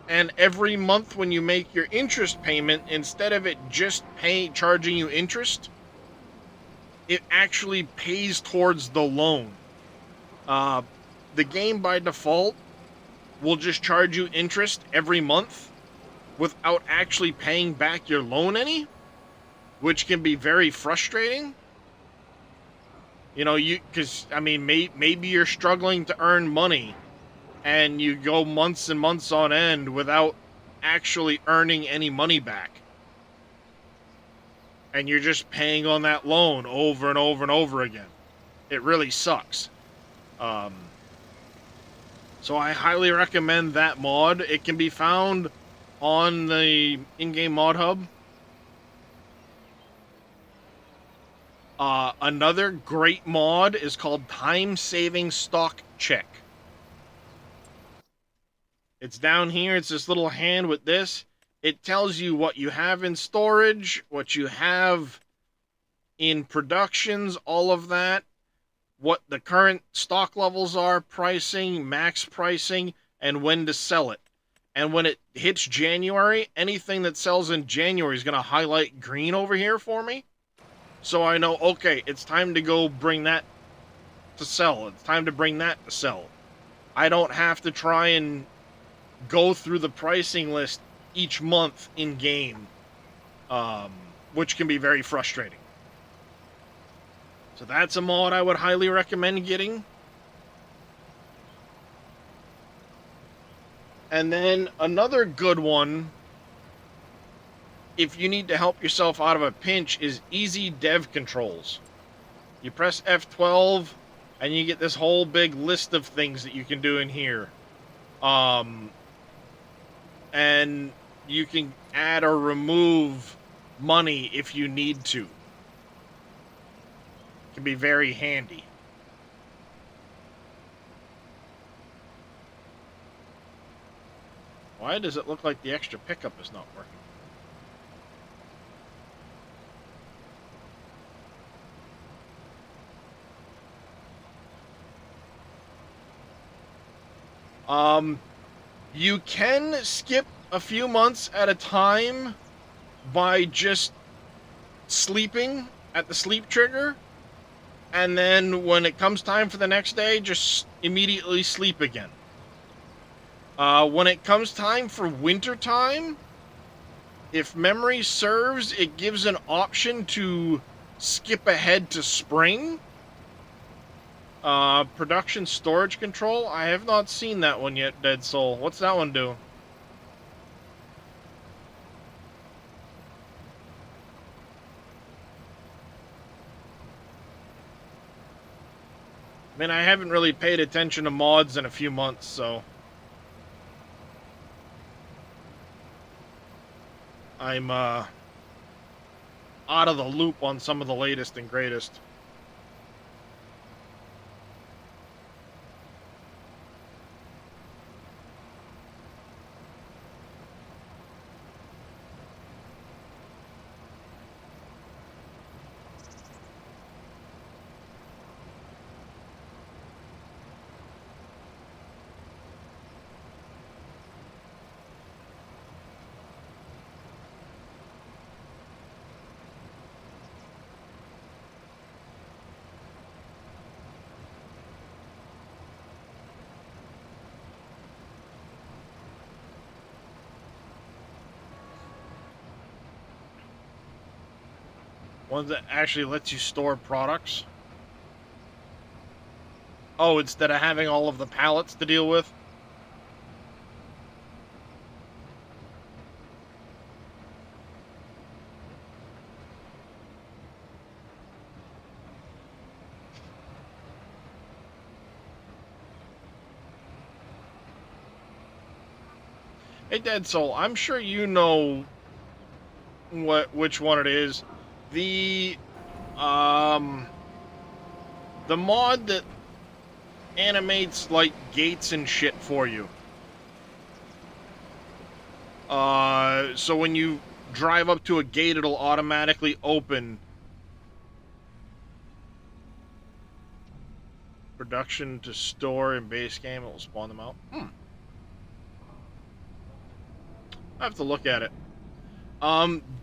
And every month when you make your interest payment, instead of it just charging you interest, it actually pays towards the loan. Uh, the game by default will just charge you interest every month without actually paying back your loan any, which can be very frustrating. Because I mean, maybe you're struggling to earn money, and you go months and months on end without actually earning any money back, and you're just paying on that loan over and over and over again. It really sucks. So I highly recommend that mod. It can be found on the in-game mod hub. Another great mod is called Time Saving Stock Check. It's down here. It's this little hand with this. It tells you what you have in storage, what you have in productions, all of that, what the current stock levels are, pricing, max pricing, and when to sell it. And when it hits January, anything that sells in January is going to highlight green over here for me. So I know, okay, it's time to go bring that to sell. It's time to bring that to sell. I don't have to try and go through the pricing list each month in game, which can be very frustrating. So that's a mod I would highly recommend getting. And then another good one, if you need to help yourself out of a pinch, is Easy Dev Controls. You press F12 and you get this whole big list of things that you can do in here. And you can add or remove money if you need to. It can be very handy. Why does it look like the extra pickup is not working? You can skip a few months at a time by just sleeping at the sleep trigger, and then when it comes time for the next day, just immediately sleep again. When it comes time for winter time, if memory serves, it gives an option to skip ahead to spring. Production storage control. I have not seen that one yet, Dead Soul. What's that one do? I mean, I haven't really paid attention to mods in a few months, so I'm out of the loop on some of the latest and greatest. One that actually lets you store products. Oh, instead of having all of the pallets to deal with? Hey, Dead Soul, I'm sure you know which one it is. The mod that animates like gates and shit for you. So when you drive up to a gate, it'll automatically open. Production to store in base game, it will spawn them out. I have to look at it.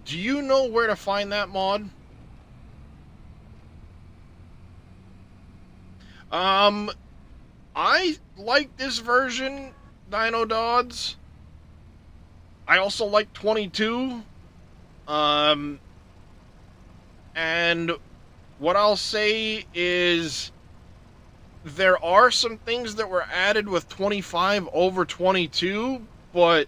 Do you know where to find that mod? I like this version, Dino Dodds. I also like 22. And what I'll say is there are some things that were added with 25 over 22, but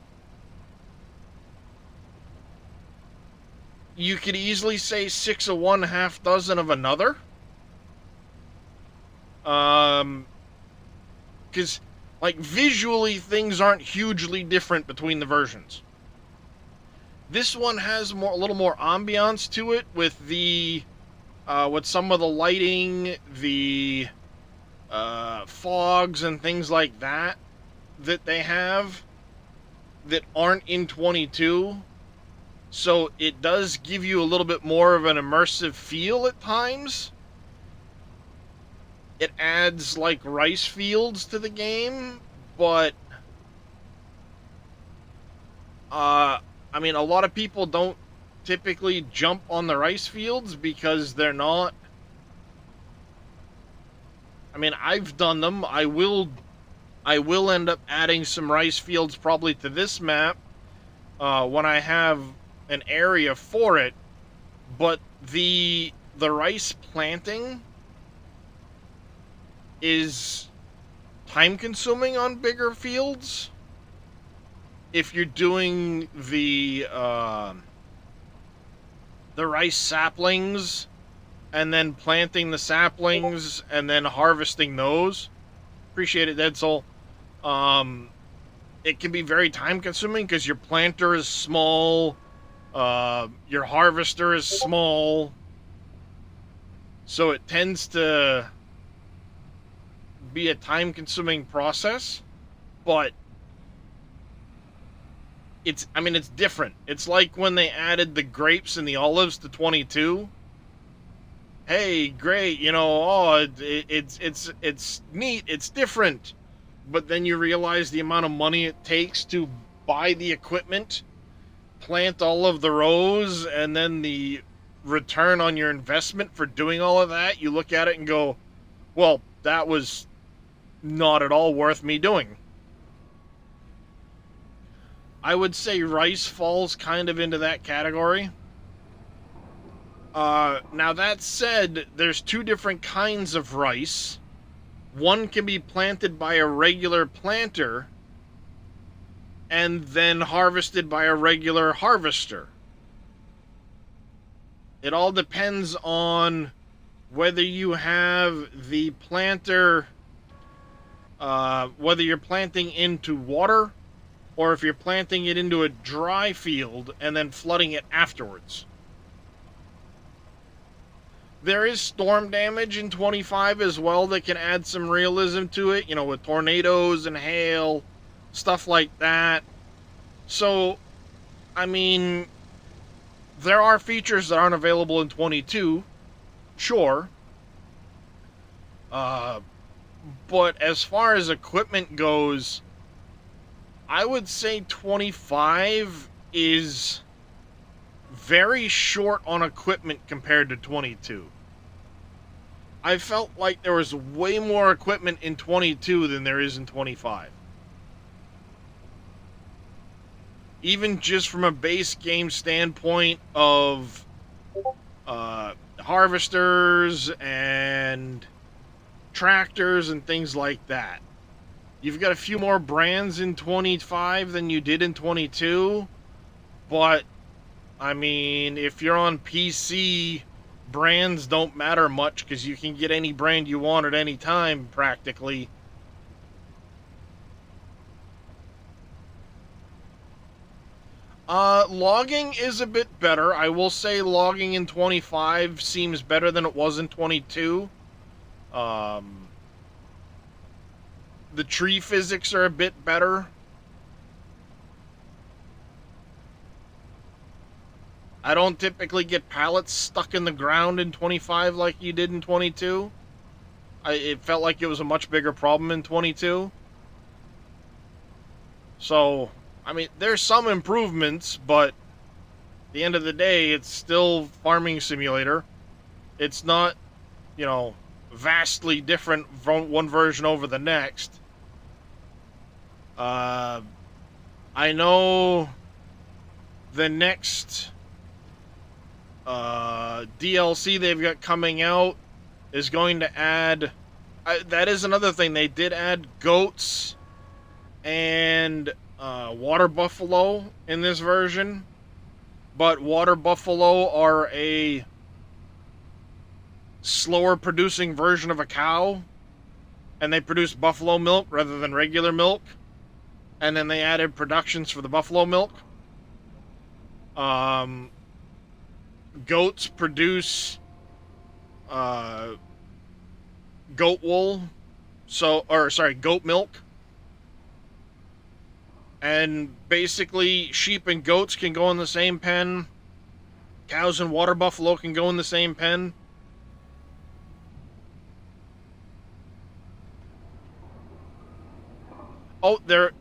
you could easily say 6 of one, half dozen of another. Because, like, visually, things aren't hugely different between the versions. This one has a little more ambiance to it with the, with some of the lighting, the fogs and things like that they have that aren't in 22. So it does give you a little bit more of an immersive feel at times. It adds like rice fields to the game, but I mean, a lot of people don't typically jump on the rice fields because they're not. I mean, I've done them. I will end up adding some rice fields probably to this map when I have an area for it. But the rice planting is time consuming on bigger fields. If you're doing the rice saplings and then planting the saplings and then harvesting those. Appreciate it, Dead Soul. It can be very time consuming because your planter is small, your harvester is small, so it tends to be a time consuming process, but it's different. It's like when they added the grapes and the olives to 22. Hey, great, it's neat, it's different. But then you realize the amount of money it takes to buy the equipment, plant all of the rows, and then the return on your investment for doing all of that, you look at it and go, well, that was not at all worth me doing. I would say rice falls kind of into that category. Now, that said, there's two different kinds of rice. One can be planted by a regular planter and then harvested by a regular harvester. It all depends on whether you have the planter, whether you're planting into water or if you're planting it into a dry field and then flooding it afterwards. There is storm damage in 25 as well that can add some realism to it, with tornadoes and hail, stuff like that. So, I mean, there are features that aren't available in 22, sure. But as far as equipment goes, I would say 25 is very short on equipment compared to 22. I felt like there was way more equipment in 22 than there is in 25. Even just from a base game standpoint of harvesters and tractors and things like that. You've got a few more brands in 25 than you did in 22, but I mean, if you're on PC, brands don't matter much because you can get any brand you want at any time, practically. Logging is a bit better. I will say logging in 25 seems better than it was in 22. The tree physics are a bit better. I don't typically get pallets stuck in the ground in 25 like you did in 22. It felt like it was a much bigger problem in 22. So, I mean, there's some improvements, but at the end of the day, it's still Farming Simulator. It's not, vastly different from one version over the next. I know the next DLC they've got coming out is going to add... that is another thing. They did add goats and water buffalo in this version, but water buffalo are a slower producing version of a cow, and they produce buffalo milk rather than regular milk, and then they added productions for the buffalo milk. Goats produce goat wool, goat milk. And basically, sheep and goats can go in the same pen. Cows and water buffalo can go in the same pen. Oh, there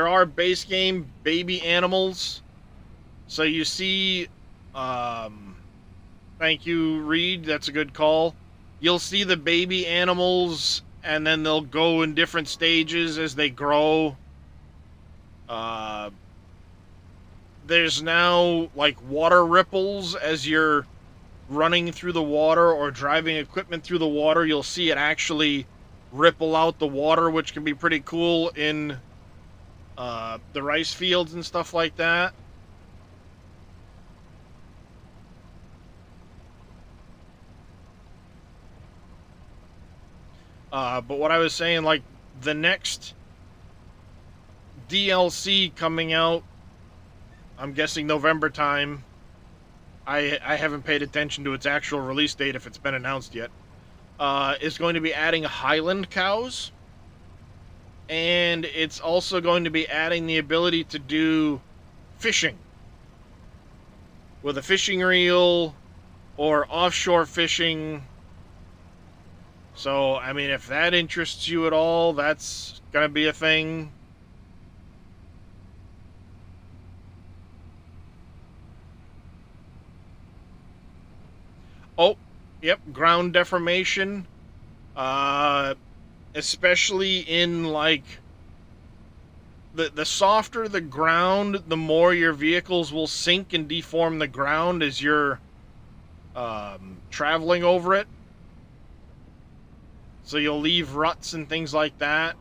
are base game baby animals. So you see, thank you, Reed. That's a good call. You'll see the baby animals, and then they'll go in different stages as they grow. There's now like water ripples as you're running through the water or driving equipment through the water. You'll see it actually ripple out the water, which can be pretty cool in the rice fields and stuff like that. But what I was saying, like, the next DLC coming out, I'm guessing November time. I haven't paid attention to its actual release date if it's been announced yet. Is going to be adding Highland cows. And it's also going to be adding the ability to do fishing with a fishing reel or offshore fishing. So, I mean, if that interests you at all, that's going to be a thing. Oh, yep, ground deformation. Especially in like the softer the ground, the more your vehicles will sink and deform the ground as you're traveling over it. So you'll leave ruts and things like that.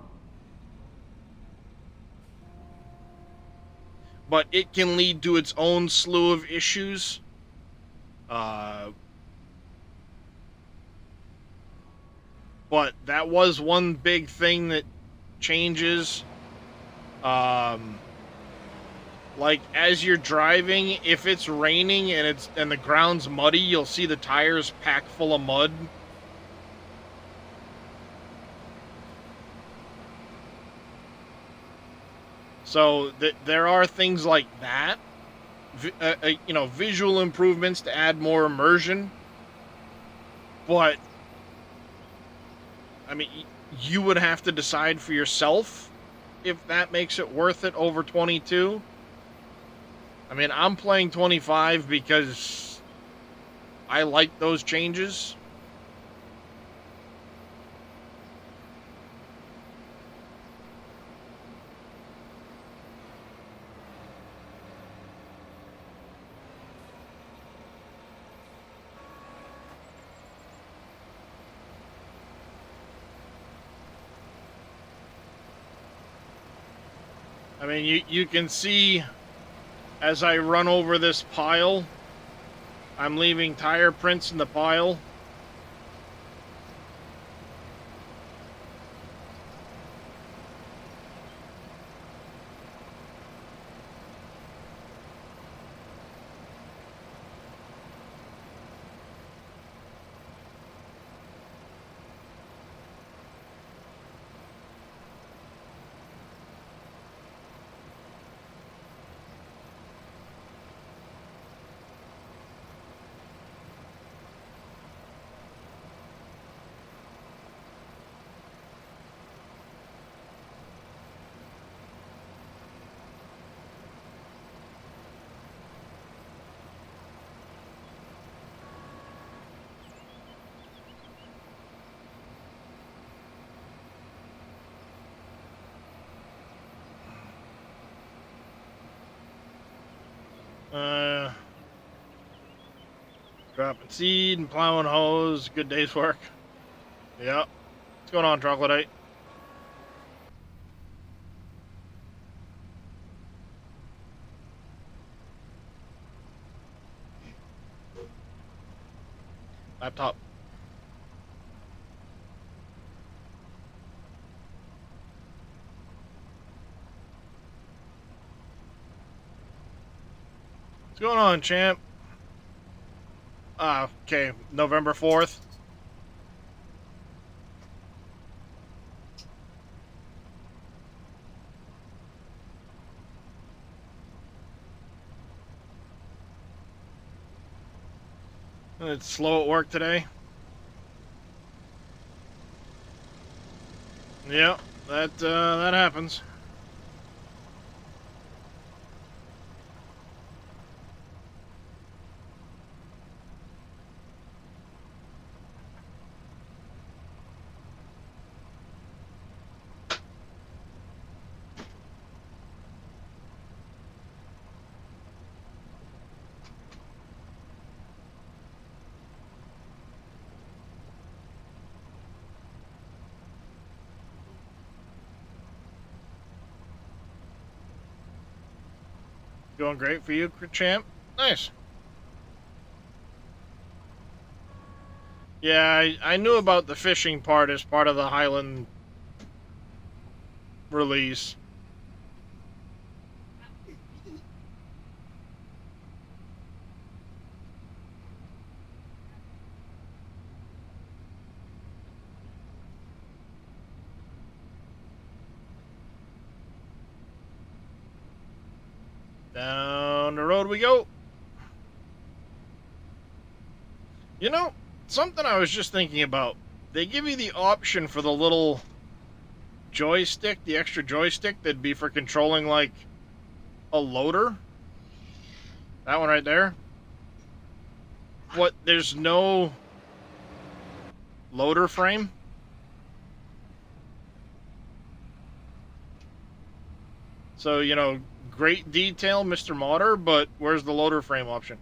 But it can lead to its own slew of issues. Uh, but that was one big thing that changes. Um, like as you're driving, if it's raining and the ground's muddy, you'll see the tires pack full of mud. So there are things like that, visual improvements to add more immersion. But I mean, you would have to decide for yourself if that makes it worth it over 22. I mean, I'm playing 25 because I like those changes. I mean, you can see as I run over this pile, I'm leaving tire prints in the pile. Dropping seed and plowing hose. Good day's work. Yeah. What's going on, Troglodyte? Laptop. What's going on, champ? Okay. November 4th. It's slow at work today. Yeah, that happens. Going great for you, champ. Nice. Yeah, I knew about the fishing part as part of the Highland release. Down the road we go. You know, something I was just thinking about. They give you the option for the little joystick, the extra joystick that'd be for controlling like a loader. That one right there. What, there's no loader frame? So, you know, great detail, Mr. Modder, but where's the loader frame option?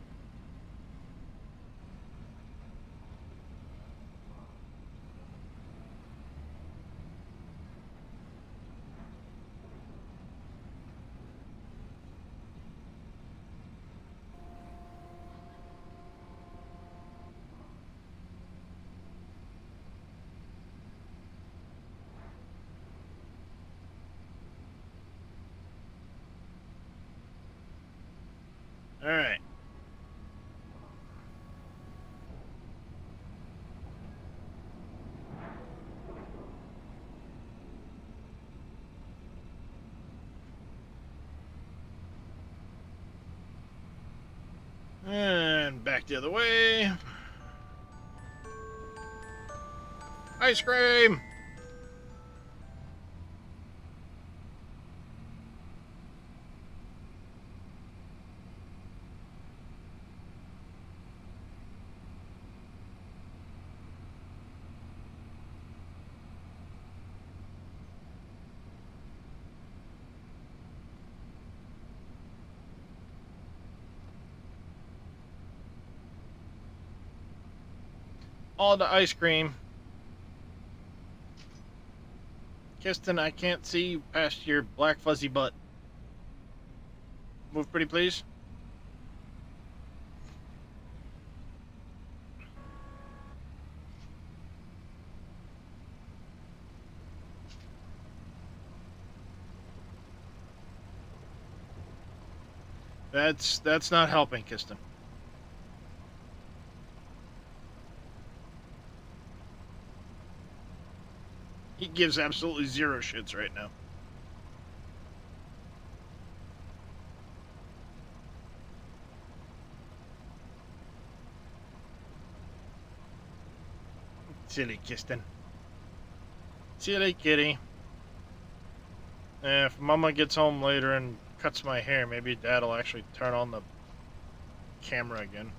All right. And back the other way. Ice cream! All the ice cream. Kiston, I can't see past your black fuzzy butt. Move pretty please. That's not helping, Kiston. He gives absolutely zero shits right now. Silly Kiston. Silly kitty. If Mama gets home later and cuts my hair, maybe Dad'll actually turn on the camera again.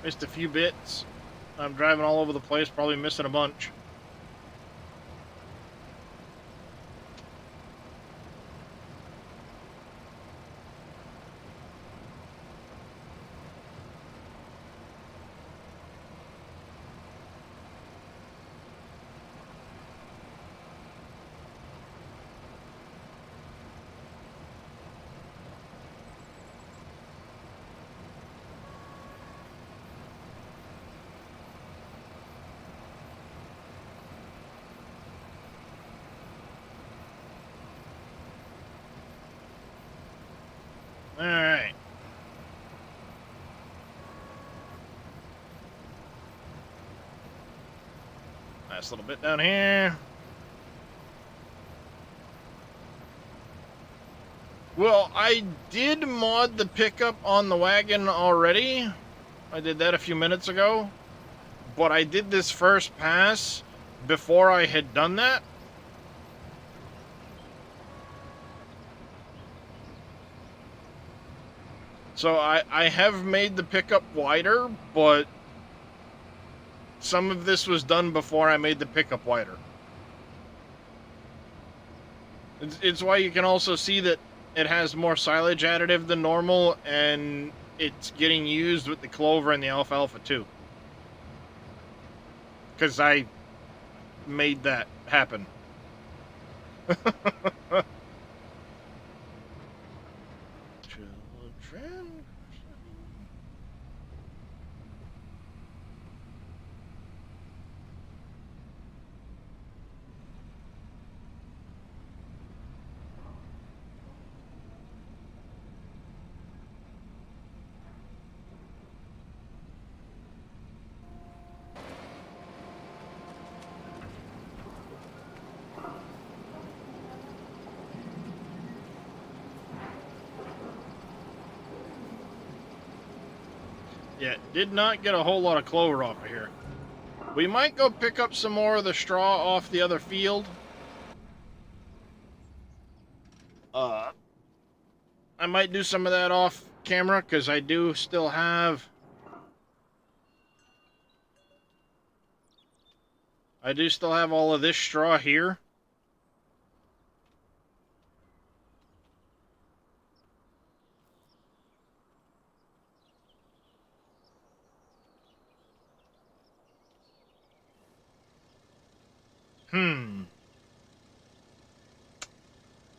Missed a few bits. I'm driving all over the place, probably missing a bunch. Alright. Nice little bit down here. Well, I did mod the pickup on the wagon already. I did that a few minutes ago. But I did this first pass before I had done that. So I have made the pickup wider, but some of this was done before I made the pickup wider. It's why you can also see that it has more silage additive than normal, and it's getting used with the clover and the alfalfa too. Because I made that happen. Children. Yeah, did not get a whole lot of clover off of here. We might go pick up some more of the straw off the other field. I might do some of that off camera because I do still have... I do still have all of this straw here.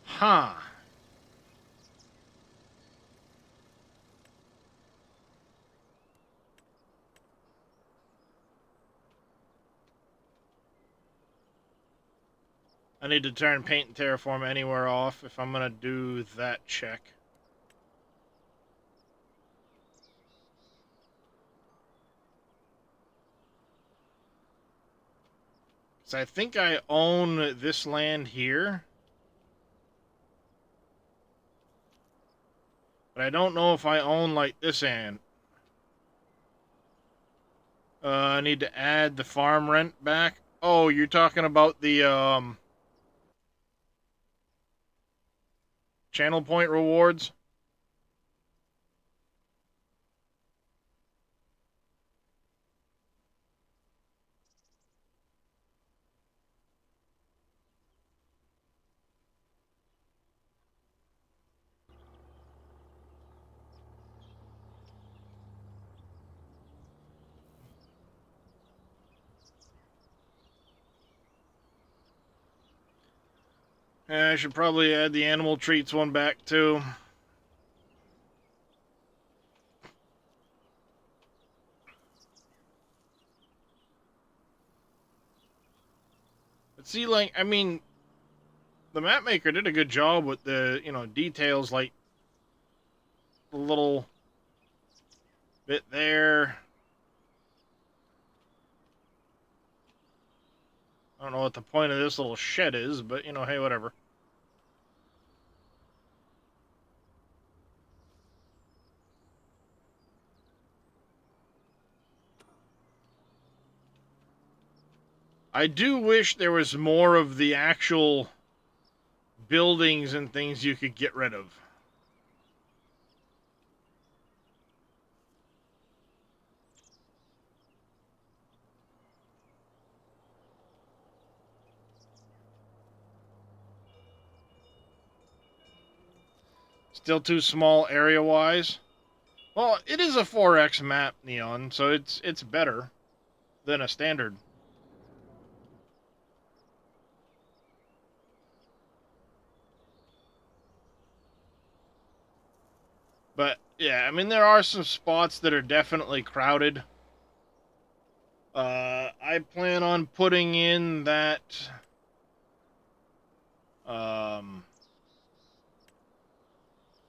Huh. I need to turn paint and terraform anywhere off if I'm gonna do that check. So I think I own this land here. But I don't know if I own, like, this end. I need to add the farm rent back. Oh, you're talking about the, channel point rewards? Yeah, I should probably add the animal treats one back, too. But see, like, I mean, the map maker did a good job with the, details, like the little bit there. I don't know what the point of this little shed is, but, hey, whatever. I do wish there was more of the actual buildings and things you could get rid of. Still too small area-wise. Well, it is a 4X map, Neon, so it's better than a standard. But, yeah, I mean, there are some spots that are definitely crowded. I plan on putting in that...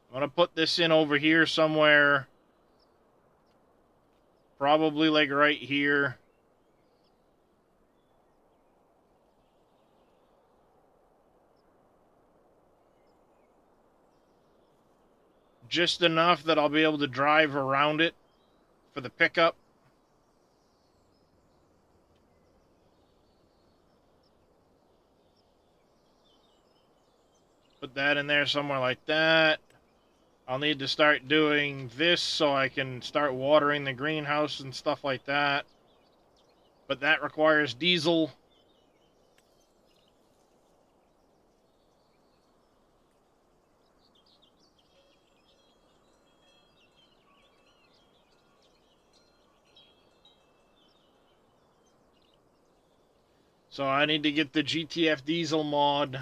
I'm gonna put this in over here somewhere. Probably, like, right here. Just enough that I'll be able to drive around it for the pickup. Put that in there somewhere like that. I'll need to start doing this so I can start watering the greenhouse and stuff like that. But that requires diesel. So I need to get the GTF diesel mod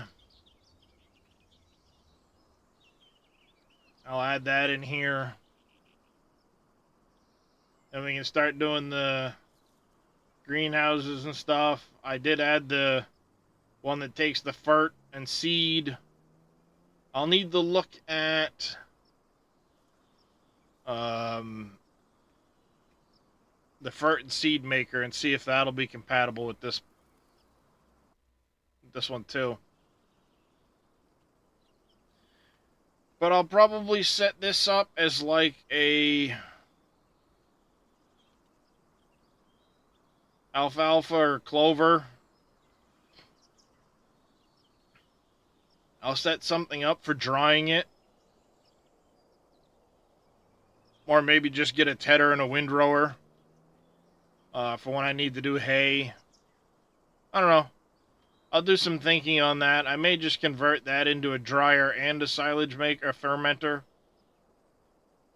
I'll add that in here. And we can start doing the greenhouses and stuff. I did add the one that takes the fert and seed. I'll need to look at the fert and seed maker and see if that'll be compatible with this one too. But I'll probably set this up as like a alfalfa or clover. I'll set something up for drying it. Or maybe just get a tedder and a windrower for when I need to do hay. I don't know. I'll do some thinking on that. I may just convert that into a dryer and a silage maker, a fermenter.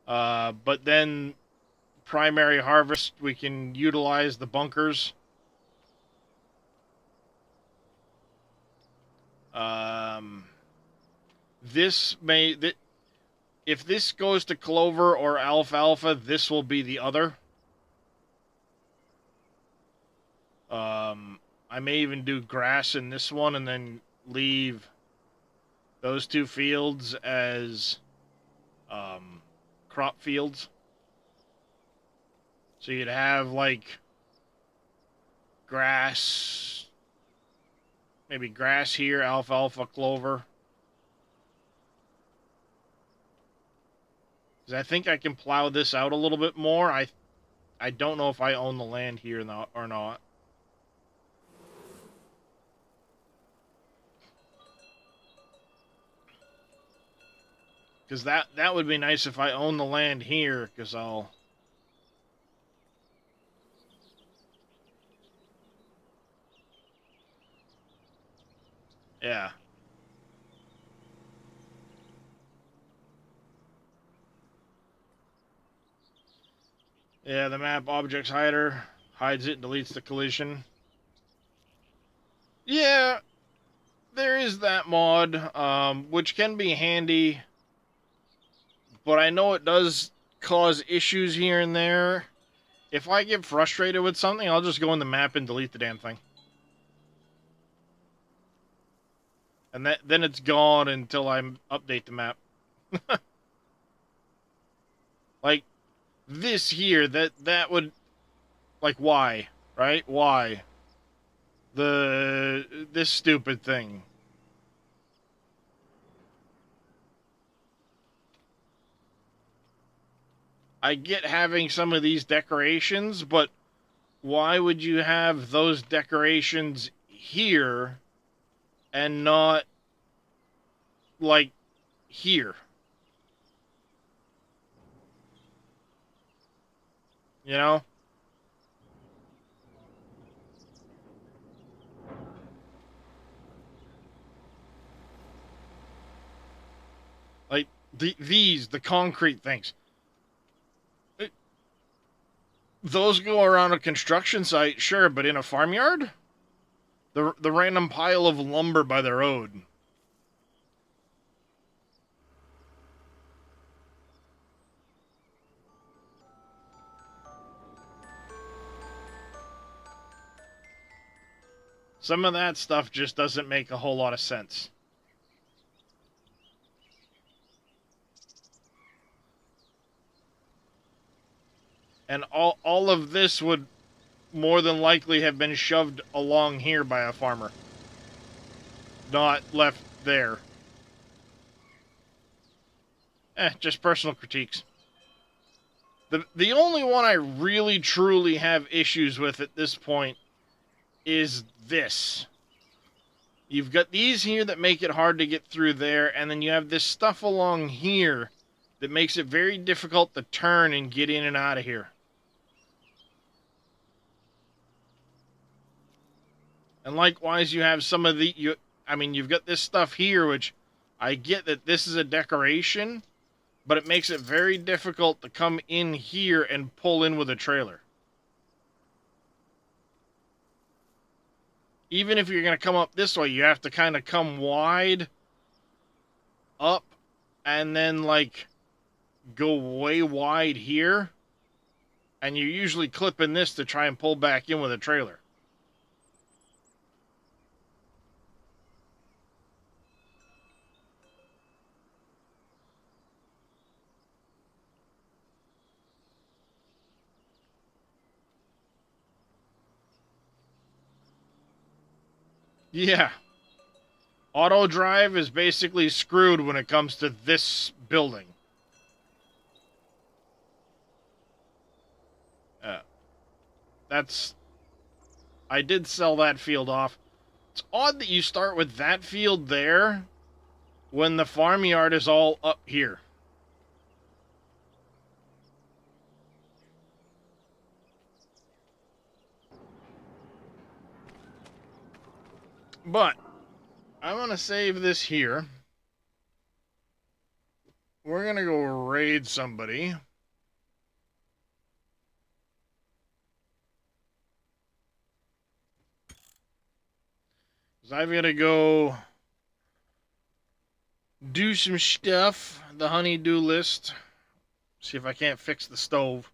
But then primary harvest, we can utilize the bunkers. This may... If this goes to clover or alfalfa, this will be the other. I may even do grass in this one and then leave those two fields as crop fields. So you'd have like grass, maybe grass here, alfalfa, clover. Because I think I can plow this out a little bit more. I don't know if I own the land here or not. Because that would be nice if I own the land here, because I'll... Yeah. Yeah, the map objects hider hides it and deletes the collision. Yeah, there is that mod, which can be handy, but I know it does cause issues here and there. If I get frustrated with something, I'll just go in the map and delete the damn thing. And then it's gone until I update the map. Like, this here, that would... Like, why? Right? Why? This stupid thing. I get having some of these decorations, but why would you have those decorations here and not, like, here? You know? Like, the concrete things. Those go around a construction site, sure, but in a farmyard? The random pile of lumber by the road. Some of that stuff just doesn't make a whole lot of sense. And all of this would more than likely have been shoved along here by a farmer. Not left there. Just personal critiques. The only one I really truly have issues with at this point is this. You've got these here that make it hard to get through there, and then you have this stuff along here that makes it very difficult to turn and get in and out of here. And likewise, you have some of the... I mean, you've got this stuff here, which I get that this is a decoration, but it makes it very difficult to come in here and pull in with a trailer. Even if you're going to come up this way, you have to kind of come wide up and then, like, go way wide here, and you're usually clipping this to try and pull back in with a trailer. Yeah. Auto drive is basically screwed when it comes to this building. Uh, that's... I did sell that field off. It's odd that you start with that field there when the farmyard is all up here. But I'm going to save this here. We're going to go raid somebody. Because I've got to go do some stuff. The honey-do list. See if I can't fix the stove.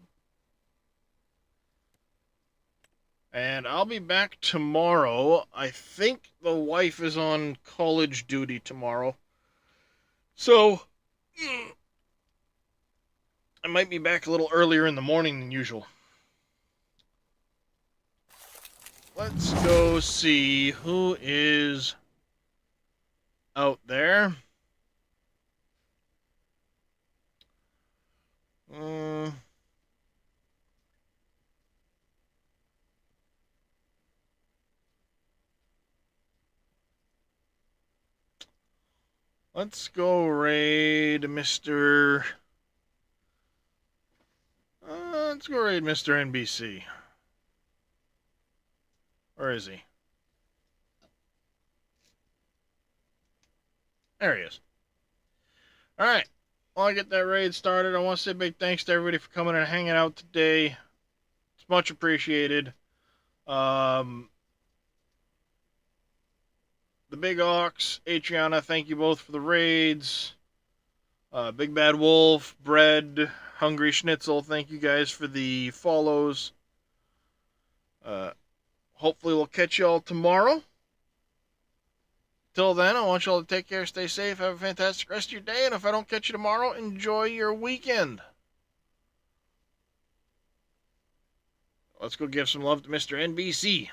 And I'll be back tomorrow. I think the wife is on college duty tomorrow. So, I might be back a little earlier in the morning than usual. Let's go see who is out there. Let's go raid Mr. Let's go raid Mr. NBC. Where is he? There he is. Alright. While I get that raid started, I want to say a big thanks to everybody for coming and hanging out today. It's much appreciated. The Big Ox, Adriana, thank you both for the raids. Big Bad Wolf, Bread, Hungry Schnitzel, thank you guys for the follows. Hopefully we'll catch y'all tomorrow. Till then, I want y'all to take care, stay safe, have a fantastic rest of your day, and if I don't catch you tomorrow, enjoy your weekend. Let's go give some love to Mr. NBC.